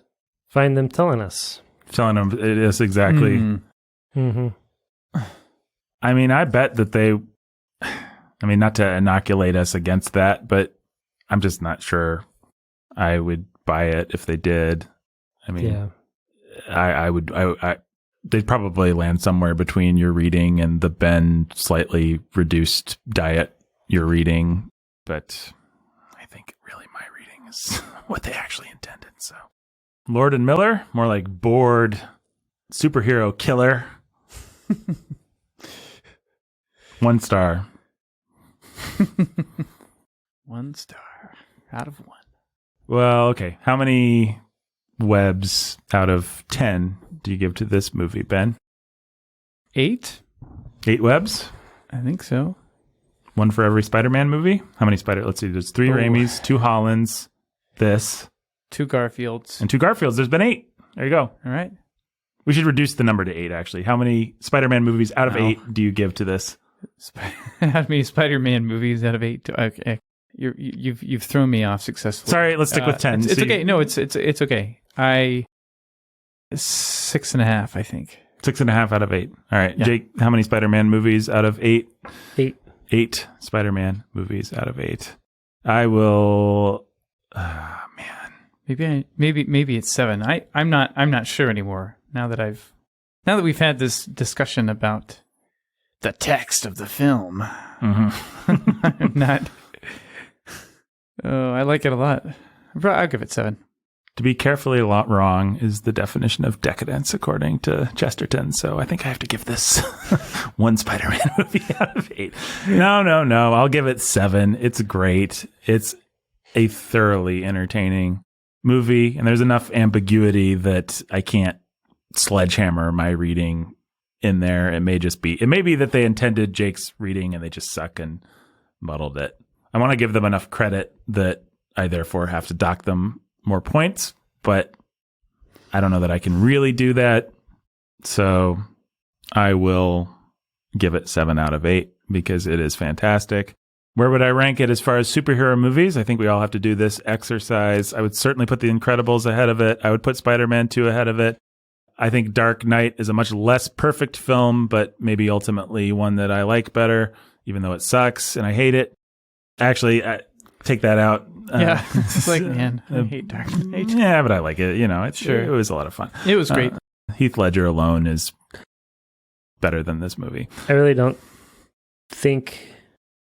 find them telling us. Telling them it is exactly. Mm-hmm. I mean, I bet that not to inoculate us against that, but I'm just not sure I would buy it if they did. I mean, yeah. They'd probably land somewhere between your reading and the Ben slightly reduced diet you're reading. But I think really my reading is what they actually intended. So Lord and Miller, more like bored superhero killer. 1 star. 1 star out of 1. Well, okay. How many webs out of 10 do you give to this movie, Ben? 8? 8 webs? I think so. 1 for every Spider-Man movie? How many Let's see, there's 3 Raimis, 2 Hollands, this. 2 Garfields. And 2 Garfields. There's been 8. There you go. All right. We should reduce the number to 8, actually. How many Spider-Man movies out of 8 do you give to this? How many Spider-Man movies out of 8? Okay. You've thrown me off successfully. Sorry, let's stick with 10. It's okay. No, it's okay. 6.5, I think. 6.5 out of 8. All right. Yeah. Jake, how many Spider-Man movies out of 8? 8. 8 Spider-Man movies out of 8. I will... man. Maybe it's 7. I'm not sure anymore. Now that we've had this discussion about the text of the film. Mm-hmm. I'm not... Oh, I like it a lot. I'll give it 7. To be carefully wrong is the definition of decadence, according to Chesterton. So I think I have to give this 1 Spider-Man movie out of 8. No. I'll give it 7. It's great. It's a thoroughly entertaining movie, and there's enough ambiguity that I can't sledgehammer my reading in there. It may be that they intended Jake's reading and they just suck and muddled it. I want to give them enough credit that I therefore have to dock them more points, but I don't know that I can really do that. So I will give it 7 out of 8 because it is fantastic. Where would I rank it as far as superhero movies? I think we all have to do this exercise. I would certainly put The Incredibles ahead of it. I would put Spider-Man 2 ahead of it. I think Dark Knight is a much less perfect film, but maybe ultimately one that I like better, even though it sucks and I hate it. Actually, take that out. Yeah, it's like, man, I hate Dark Knight. Yeah, but I like it. You know, it was a lot of fun. It was great. Heath Ledger alone is better than this movie. I really don't think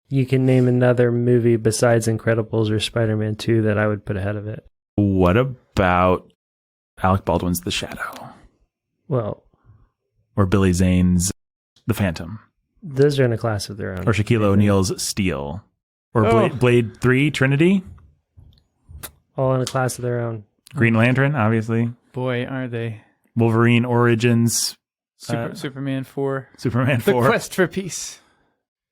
you can name another movie besides Incredibles or Spider-Man 2 that I would put ahead of it. What about Alec Baldwin's The Shadow? Well, or Billy Zane's The Phantom? Those are in a class of their own. Or Shaquille O'Neal's Steel? Or Blade 3, Trinity? All in a class of their own. Green Lantern, obviously. Boy, are they. Wolverine Origins. Superman 4. Superman 4. The Quest for Peace.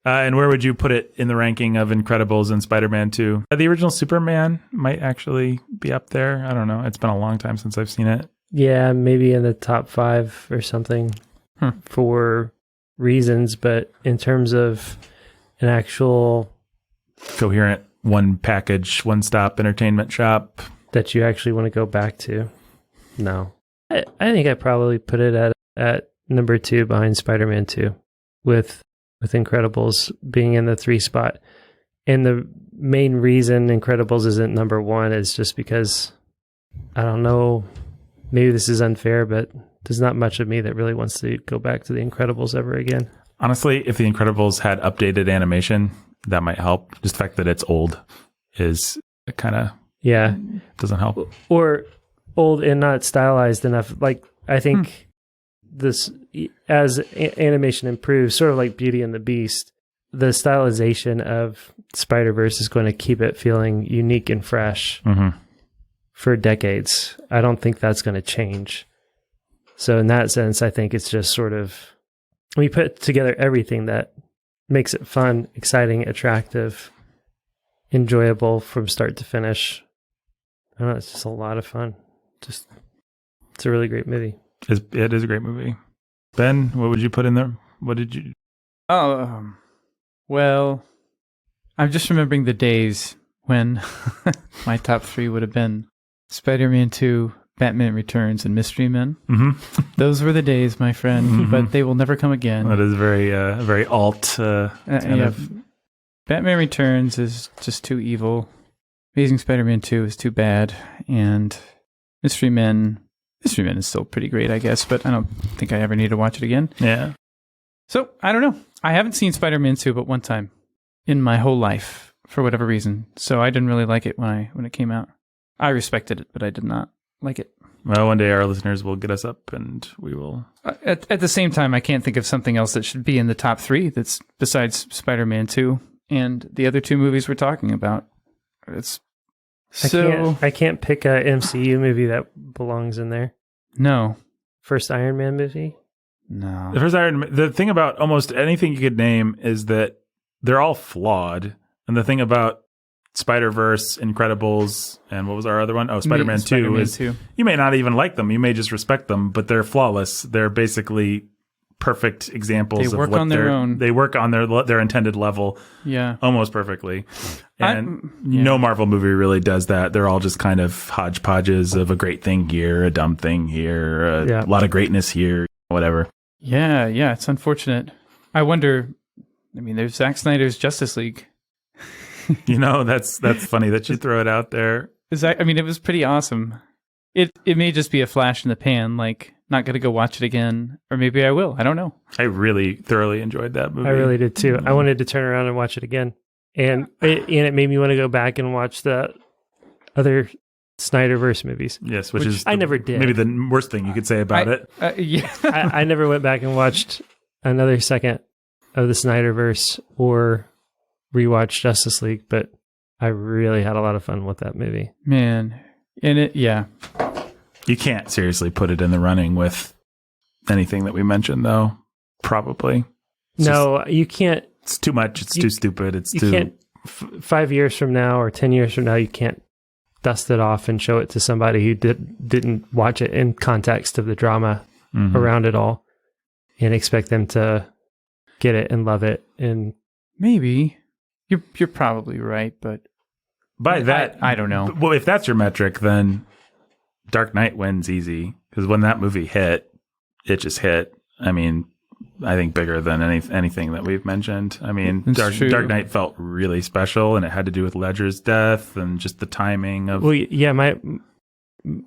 And where would you put it in the ranking of Incredibles and Spider-Man 2? The original Superman might actually be up there. I don't know. It's been a long time since I've seen it. Yeah, maybe in the top 5 or something for reasons. But in terms of an actual coherent one package, one stop entertainment shop. That you actually want to go back to? No. I think I probably put it at number 2 behind Spider-Man 2 with Incredibles being in the 3 spot. And the main reason Incredibles isn't number 1 is just because, I don't know, maybe this is unfair, but there's not much of me that really wants to go back to the Incredibles ever again. Honestly, if the Incredibles had updated animation, that might help. Just the fact that it's old is kind of doesn't help. Or old and not stylized enough. Like, I think this, as animation improves, sort of like Beauty and the Beast, the stylization of Spider-Verse is going to keep it feeling unique and fresh for decades. I don't think that's going to change. So in that sense, I think it's just sort of, we put together everything that makes it fun, exciting, attractive, enjoyable from start to finish. I don't know, it's just a lot of fun. It's a really great movie. It is a great movie. Ben, what would you put in there? What did you... Well, I'm just remembering the days when my top 3 would have been Spider-Man 2, Batman Returns, and Mystery Men. Those were the days, my friend, but they will never come again. That is very alt. Batman Returns is just too evil. Amazing Spider-Man 2 is too bad, and Mystery Men is still pretty great, I guess, but I don't think I ever need to watch it again. Yeah. So, I don't know. I haven't seen Spider-Man 2 but one time in my whole life, for whatever reason. So I didn't really like it when it came out. I respected it, but I did not like it. Well, one day our listeners will get us up and we will... At the same time, I can't think of something else that should be in the top 3 that's besides Spider-Man 2 and the other 2 movies we're talking about. I can't pick a MCU movie that belongs in there. No. First Iron Man movie? No. The thing about almost anything you could name is that they're all flawed. And the thing about Spider-Verse, Incredibles, and what was our other one? Oh, Spider-Man 2 is 2. You may not even like them. You may just respect them, but they're flawless. They're basically perfect examples of what on their own. They work on their intended level. Yeah. Almost perfectly. And no Marvel movie really does that. They're all just kind of hodgepodges of a great thing here, a dumb thing here, a lot of greatness here, whatever. Yeah, it's unfortunate. I wonder, there's Zack Snyder's Justice League. That's funny that you throw it out there. It was pretty awesome. It may just be a flash in the pan, like not going to go watch it again, or maybe I will. I don't know. I really thoroughly enjoyed that movie. I really did too. I wanted to turn around and watch it again. And it made me want to go back and watch the other Snyderverse movies. Yes, which is I never did. Maybe the worst thing you could say about it. I never went back and watched another second of the Snyderverse or rewatched Justice League, but I really had a lot of fun with that movie. Man, and you can't seriously put it in the running with anything that we mentioned, though. Probably. You can't. It's too much. It's too stupid. You can't. 5 years from now or 10 years from now, you can't dust it off and show it to somebody who didn't watch it in context of the drama around it all, and expect them to get it and love it. And maybe you're probably right, but by that, I don't know. Well, if that's your metric, then Dark Knight wins easy, because when that movie hit, it just hit. I think bigger than anything that we've mentioned. Dark Knight felt really special, and it had to do with Ledger's death and just the timing of. Well, yeah,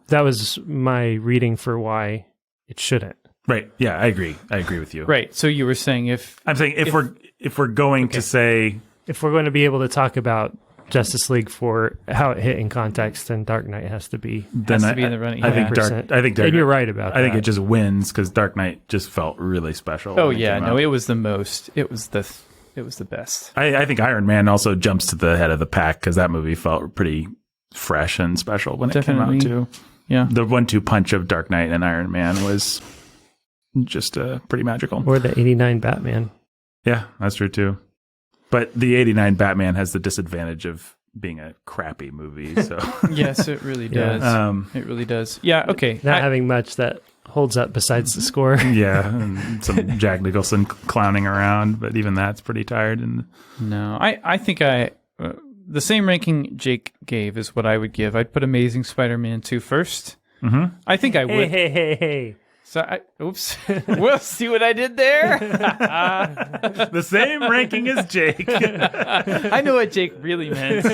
that was my reading for why it shouldn't. Right. Yeah, I agree. I agree with you. Right. So you were saying if we're going to say, if we're going to be able to talk about Justice League for how it hit in context, then Dark Knight has to be in the running. I think Dark. And you're right about that. I think it just wins because Dark Knight just felt really special. Oh yeah, no, it was the most. It was the best. I think Iron Man also jumps to the head of the pack because that movie felt pretty fresh and special when it came out too. Yeah, the 1-2 punch of Dark Knight and Iron Man was just pretty magical. Or the '89 Batman. Yeah, that's true too. But the '89 Batman has the disadvantage of being a crappy movie. So yes, it really does. It really does. Yeah. Okay. Not having much that holds up besides the score. Yeah, and some Jack Nicholson clowning around, but even that's pretty tired. And no, I think the same ranking Jake gave is what I would give. I'd put Amazing Spider-Man 2 first. Mm-hmm. I think I would. Hey. So oops. We'll see what I did there. The same ranking as Jake. I know what Jake really meant.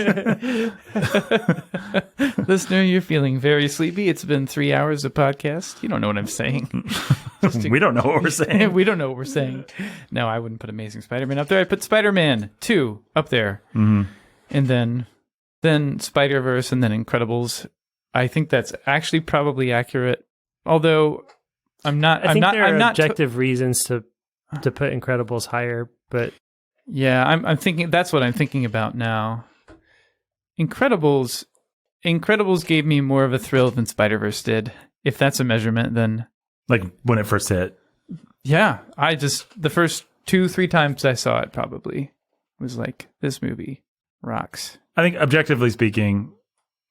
Listener, you're feeling very sleepy. It's been 3 hours of podcast. You don't know what I'm saying. We don't know what we're saying. We don't know what we're saying. No, I wouldn't put Amazing Spider-Man up there. I'd put Spider-Man 2 up there. Mm-hmm. And then Spider-Verse and then Incredibles. I think that's actually probably accurate. Although I think there are objective reasons to put Incredibles higher, but yeah, I'm thinking that's what I'm thinking about now. Incredibles gave me more of a thrill than Spider-Verse did. If that's a measurement, then like when it first hit. Yeah, the first 2-3 times I saw it probably was like, this movie rocks. I think objectively speaking,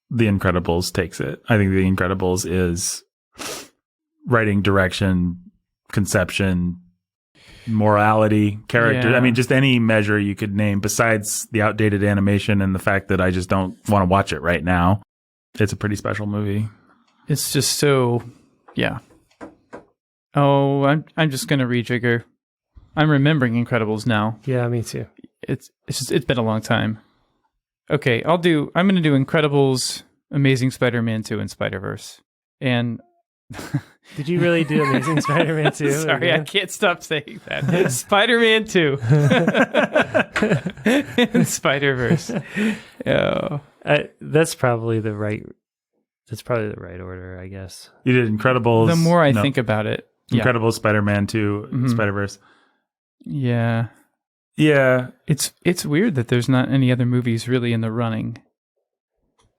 The Incredibles takes it. I think The Incredibles is writing, direction, conception, morality, character. Yeah. I mean, just any measure you could name besides the outdated animation and the fact that I just don't want to watch it right now. It's a pretty special movie. It's just so, yeah. Oh, I'm just gonna rejigger. I'm remembering Incredibles now. Yeah, me too. It's been a long time. Okay, I'm gonna do Incredibles, Amazing Spider-Man 2, and Spider-Verse. And did you really do Amazing Spider-Man 2? Sorry, I can't stop saying that. Spider-Man 2 and Spider-Verse. Oh. That's probably the right order, I guess. You did Incredibles. The more I think about it. Incredibles, Spider-Man 2, Mm-hmm. Spider-Verse. Yeah. Yeah. It's weird that there's not any other movies really in the running.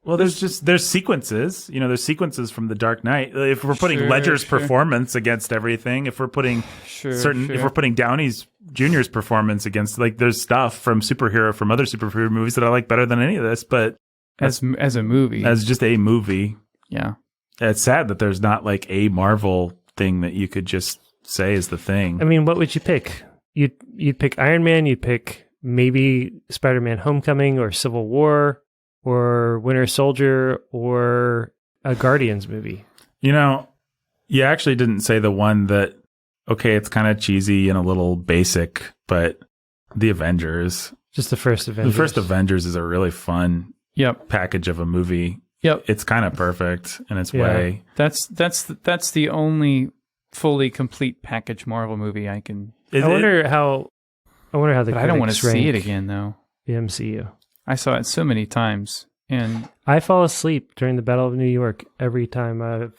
Well, there's sequences. You know, there's sequences from The Dark Knight. If we're putting Ledger's performance against everything, if we're putting if we're putting Downey's Jr.'s performance against, like, there's stuff from other superhero movies that I like better than any of this. But as a movie, as just a movie, yeah, it's sad that there's not like a Marvel thing that you could just say is the thing. I mean, what would you pick? You'd pick Iron Man. You'd pick maybe Spider-Man: Homecoming or Civil War, or Winter Soldier, or a Guardians movie. You know, you actually didn't say the one that, okay, it's kind of cheesy and a little basic, but the Avengers. Just the first Avengers. The first Avengers is a really fun package of a movie. Yep. It's kind of perfect in its way. That's the only fully complete package Marvel movie I can. I wonder how the I don't want to critics see it rank again, though. The MCU. I saw it so many times, and I fall asleep during the Battle of New York every time the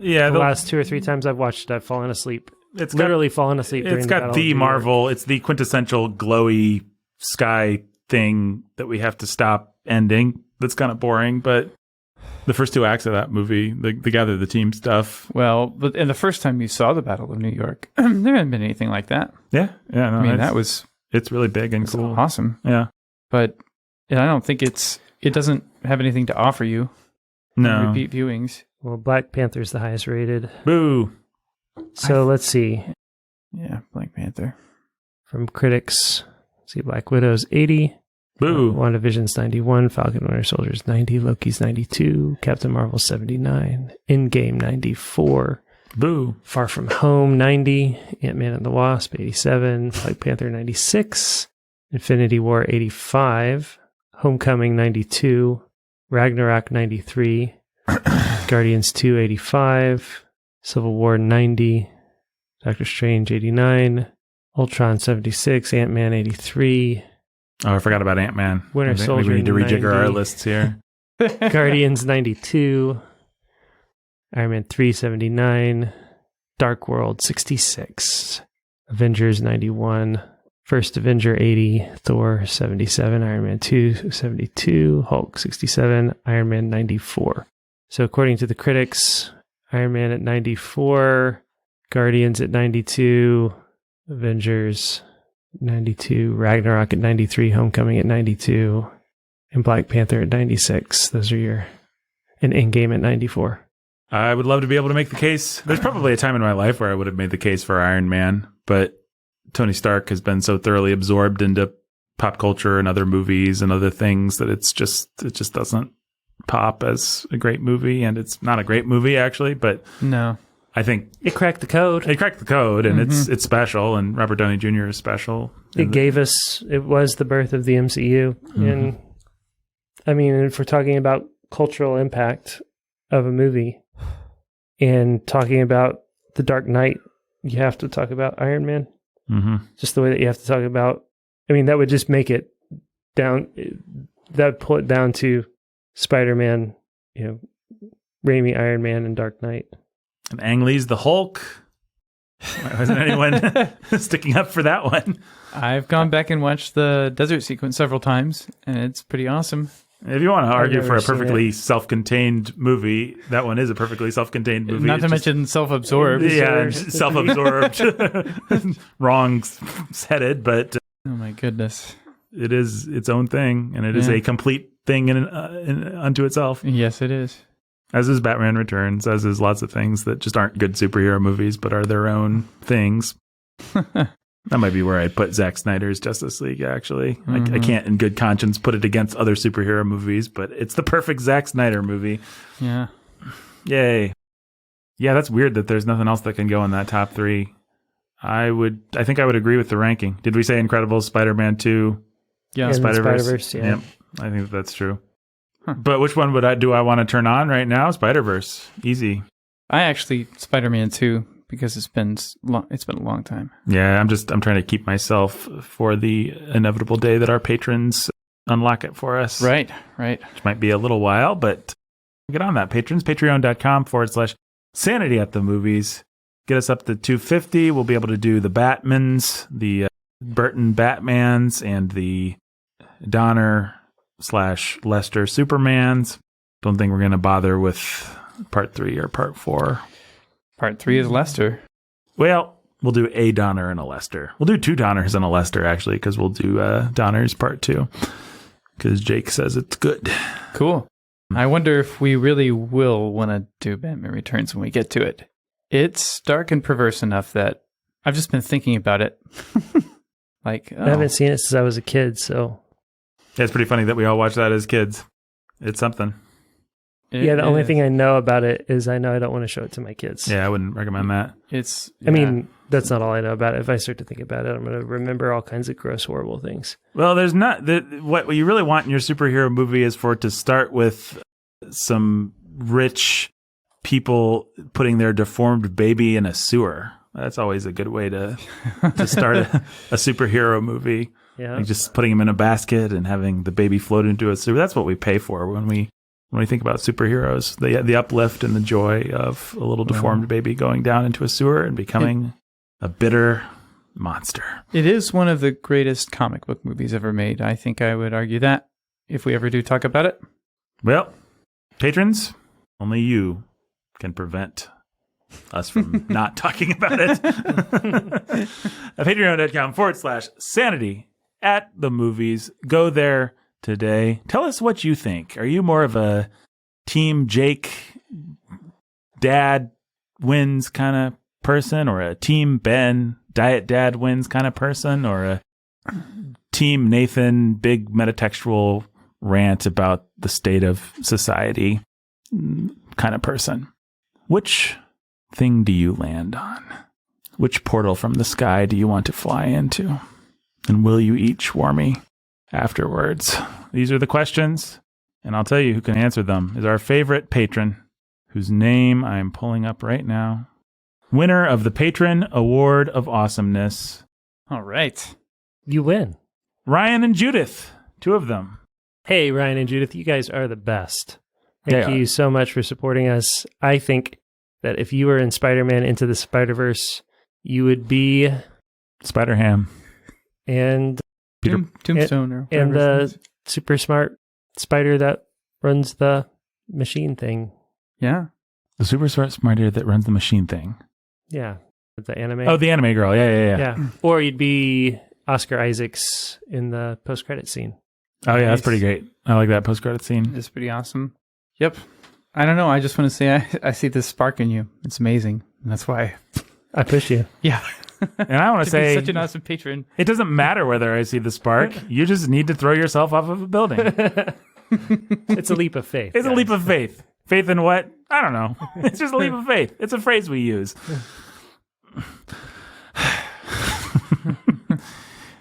last 2 or 3 times I've watched it, I've fallen asleep. It's literally fallen asleep during the Battle of New York. Marvel, it's the quintessential glowy sky thing that we have to stop ending. That's kind of boring, but the first 2 acts of that movie, the gather the team stuff. Well, and the first time you saw the Battle of New York, there hadn't been anything like that. Yeah. No, I mean, it's really big and cool. Awesome. Yeah. But I don't think it doesn't have anything to offer you. No. Repeat viewings. Well, Black Panther's the highest rated. Boo. So let's see. Yeah, Black Panther. From critics, see, Black Widow's 80. Boo. WandaVision's 91. Falcon Winter Soldier's 90. Loki's 92. Captain Marvel's 79. Endgame 94. Boo. Far From Home 90. Ant-Man and the Wasp 87. Black Panther 96. Infinity War 85. Homecoming 92. Ragnarok 93. Guardians 2 85. Civil War 90. Doctor Strange 89. Ultron 76. Ant-Man 83. Oh, I forgot about Ant-Man. Winter Soldier. We need to rejigger 90. our lists here. Guardians 92. Iron Man 3 79. Dark World 66. Avengers 91. First Avenger 80. Thor 77. Iron Man 2 72. Hulk 67. Iron Man 94. So according to the critics, Iron Man at 94. Guardians at 92. Avengers 92, Ragnarok at 93, Homecoming at 92, and Black Panther at 96. Those are and Endgame at 94. I would love to be able to make the case. There's probably a time in my life where I would have made the case for Iron Man, but Tony Stark has been so thoroughly absorbed into pop culture and other movies and other things that it just doesn't pop as a great movie. And it's not a great movie, actually, but No. I think It cracked the code. and it's special, and Robert Downey Jr. is special. It was the birth of the MCU. And I mean, if we're talking about cultural impact of a movie and talking about The Dark Knight, you have to talk about Iron Man. Mm-hmm. Just the way that you have to talk about, I mean, that would just make it down, that would pull it down to Spider-Man, Raimi, Iron Man, and Dark Knight. And Ang Lee's the Hulk. Why wasn't anyone sticking up for that one? I've gone back and watched the desert sequence several times, and it's pretty awesome. If you want to argue for a seen perfectly self-contained movie, that one is a perfectly self-contained movie. Not to mention self-absorbed. Yeah, self-absorbed. Wrong-headed, but Oh my goodness. it is its own thing, and it is a complete thing in unto itself. Yes, it is. As is Batman Returns, as is lots of things that just aren't good superhero movies, but are their own things. That might be where I'd put Zack Snyder's Justice League, actually. I can't in good conscience put it against other superhero movies, but it's the perfect Zack Snyder movie. Yeah. Yay. Yeah, that's weird that there's nothing else that can go in that top 3. I think I would agree with the ranking. Did we say Incredibles, Spider-Man 2, Yeah. And Spider-Verse? Spider-Verse, yeah. Yep, I think that's true. But which one do I want to turn on right now? Spider-Verse. Easy. I actually Spider-Man 2 because it's been a long time. Yeah, I'm trying to keep myself for the inevitable day that our patrons unlock it for us. Right. Which might be a little while, but get on that, patrons. Patreon.com/Sanity at the Movies. Get us up to 250. We'll be able to do the Batmans, the Burton Batmans, and the Donner/Lester Supermans. Don't think we're going to bother with part 3 or part 4. Part 3 is Lester. Well, we'll do a Donner and a Lester. We'll do 2 Donners and a Lester, actually, because we'll do Donner's part 2. Because Jake says it's good. Cool. I wonder if we really will want to do Batman Returns when we get to it. It's dark and perverse enough that I've just been thinking about it. I haven't seen it since I was a kid, so... Yeah, it's pretty funny that we all watch that as kids. It's something. The only thing I know about it is I know I don't want to show it to my kids. Yeah, I wouldn't recommend that. I mean, that's not all I know about it. If I start to think about it, I'm going to remember all kinds of gross, horrible things. Well, there's not... What you really want in your superhero movie is for it to start with some rich people putting their deformed baby in a sewer. That's always a good way to start a superhero movie. Yeah. Like just putting him in a basket and having the baby float into a sewer. That's what we pay for when we think about superheroes. The uplift and the joy of a little deformed baby going down into a sewer and becoming a bitter monster. It is one of the greatest comic book movies ever made. I think I would argue that if we ever do talk about it. Well, patrons, only you can prevent us from not talking about it. Patreon.com/Sanity at the Movies. Go there today. Tell us what you think. Are you more of a Team Jake dad wins kind of person, or a Team Ben diet dad wins kind of person, or a Team Nathan big metatextual rant about the state of society kind of person? Which thing do you land on? Which portal from the sky do you want to fly into? And will you eat shawarma afterwards? These are the questions, and I'll tell you who can answer them is our favorite patron, whose name I'm pulling up right now. Winner of the Patron Award of Awesomeness. All right. You win. Ryan and Judith, 2 of them. Hey, Ryan and Judith, you guys are the best. Thank you so much for supporting us. I think that if you were in Spider-Man Into the Spider-Verse, you would be Spider-Ham. And Tombstone. And the super smart spider that runs the machine thing. Yeah. The super smart spider that runs the machine thing. Yeah. The anime. Oh, the anime girl. Yeah. Or you'd be Oscar Isaacs in the post-credit scene. Oh, yeah, that's pretty great. I like that post-credit scene. It's pretty awesome. Yep. I don't know. I just want to say I see this spark in you. It's amazing. And that's why I push you. Yeah. And I want to say, such an awesome patron. it doesn't matter whether I see the spark. You just need to throw yourself off of a building. It's a leap of faith. It's a guys. leap of faith. Faith in what? I don't know. It's just a leap of faith. It's a phrase we use.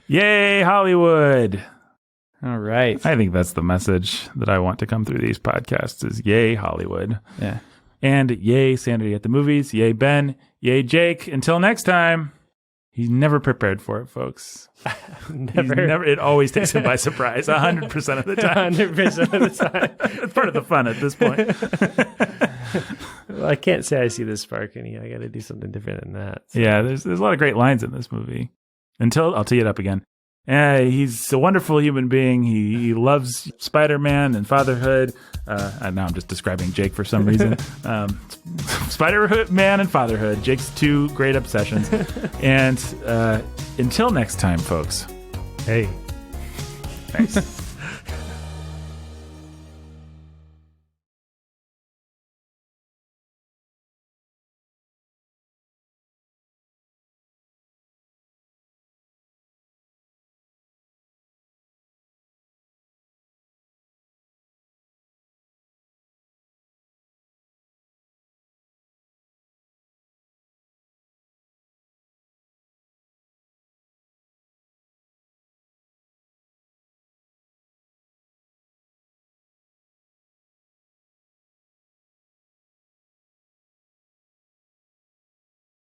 Yay, Hollywood. All right. I think that's the message that I want to come through these podcasts is yay, Hollywood. Yeah. And yay, Sanity at the Movies. Yay, Ben. Yay, Jake. Until next time. He's never prepared for it, folks. Never. It always takes him by surprise, 100% of the time. 100% of the time. It's part of the fun at this point. Well, I can't say I see the spark in you. I got to do something different than that. So. Yeah, there's a lot of great lines in this movie. Until I'll tee it up again. He's a wonderful human being. He loves Spider-Man and fatherhood. Now I'm just describing Jake for some reason. Spider-Man and fatherhood. Jake's two great obsessions. And until next time, folks. Hey. Thanks.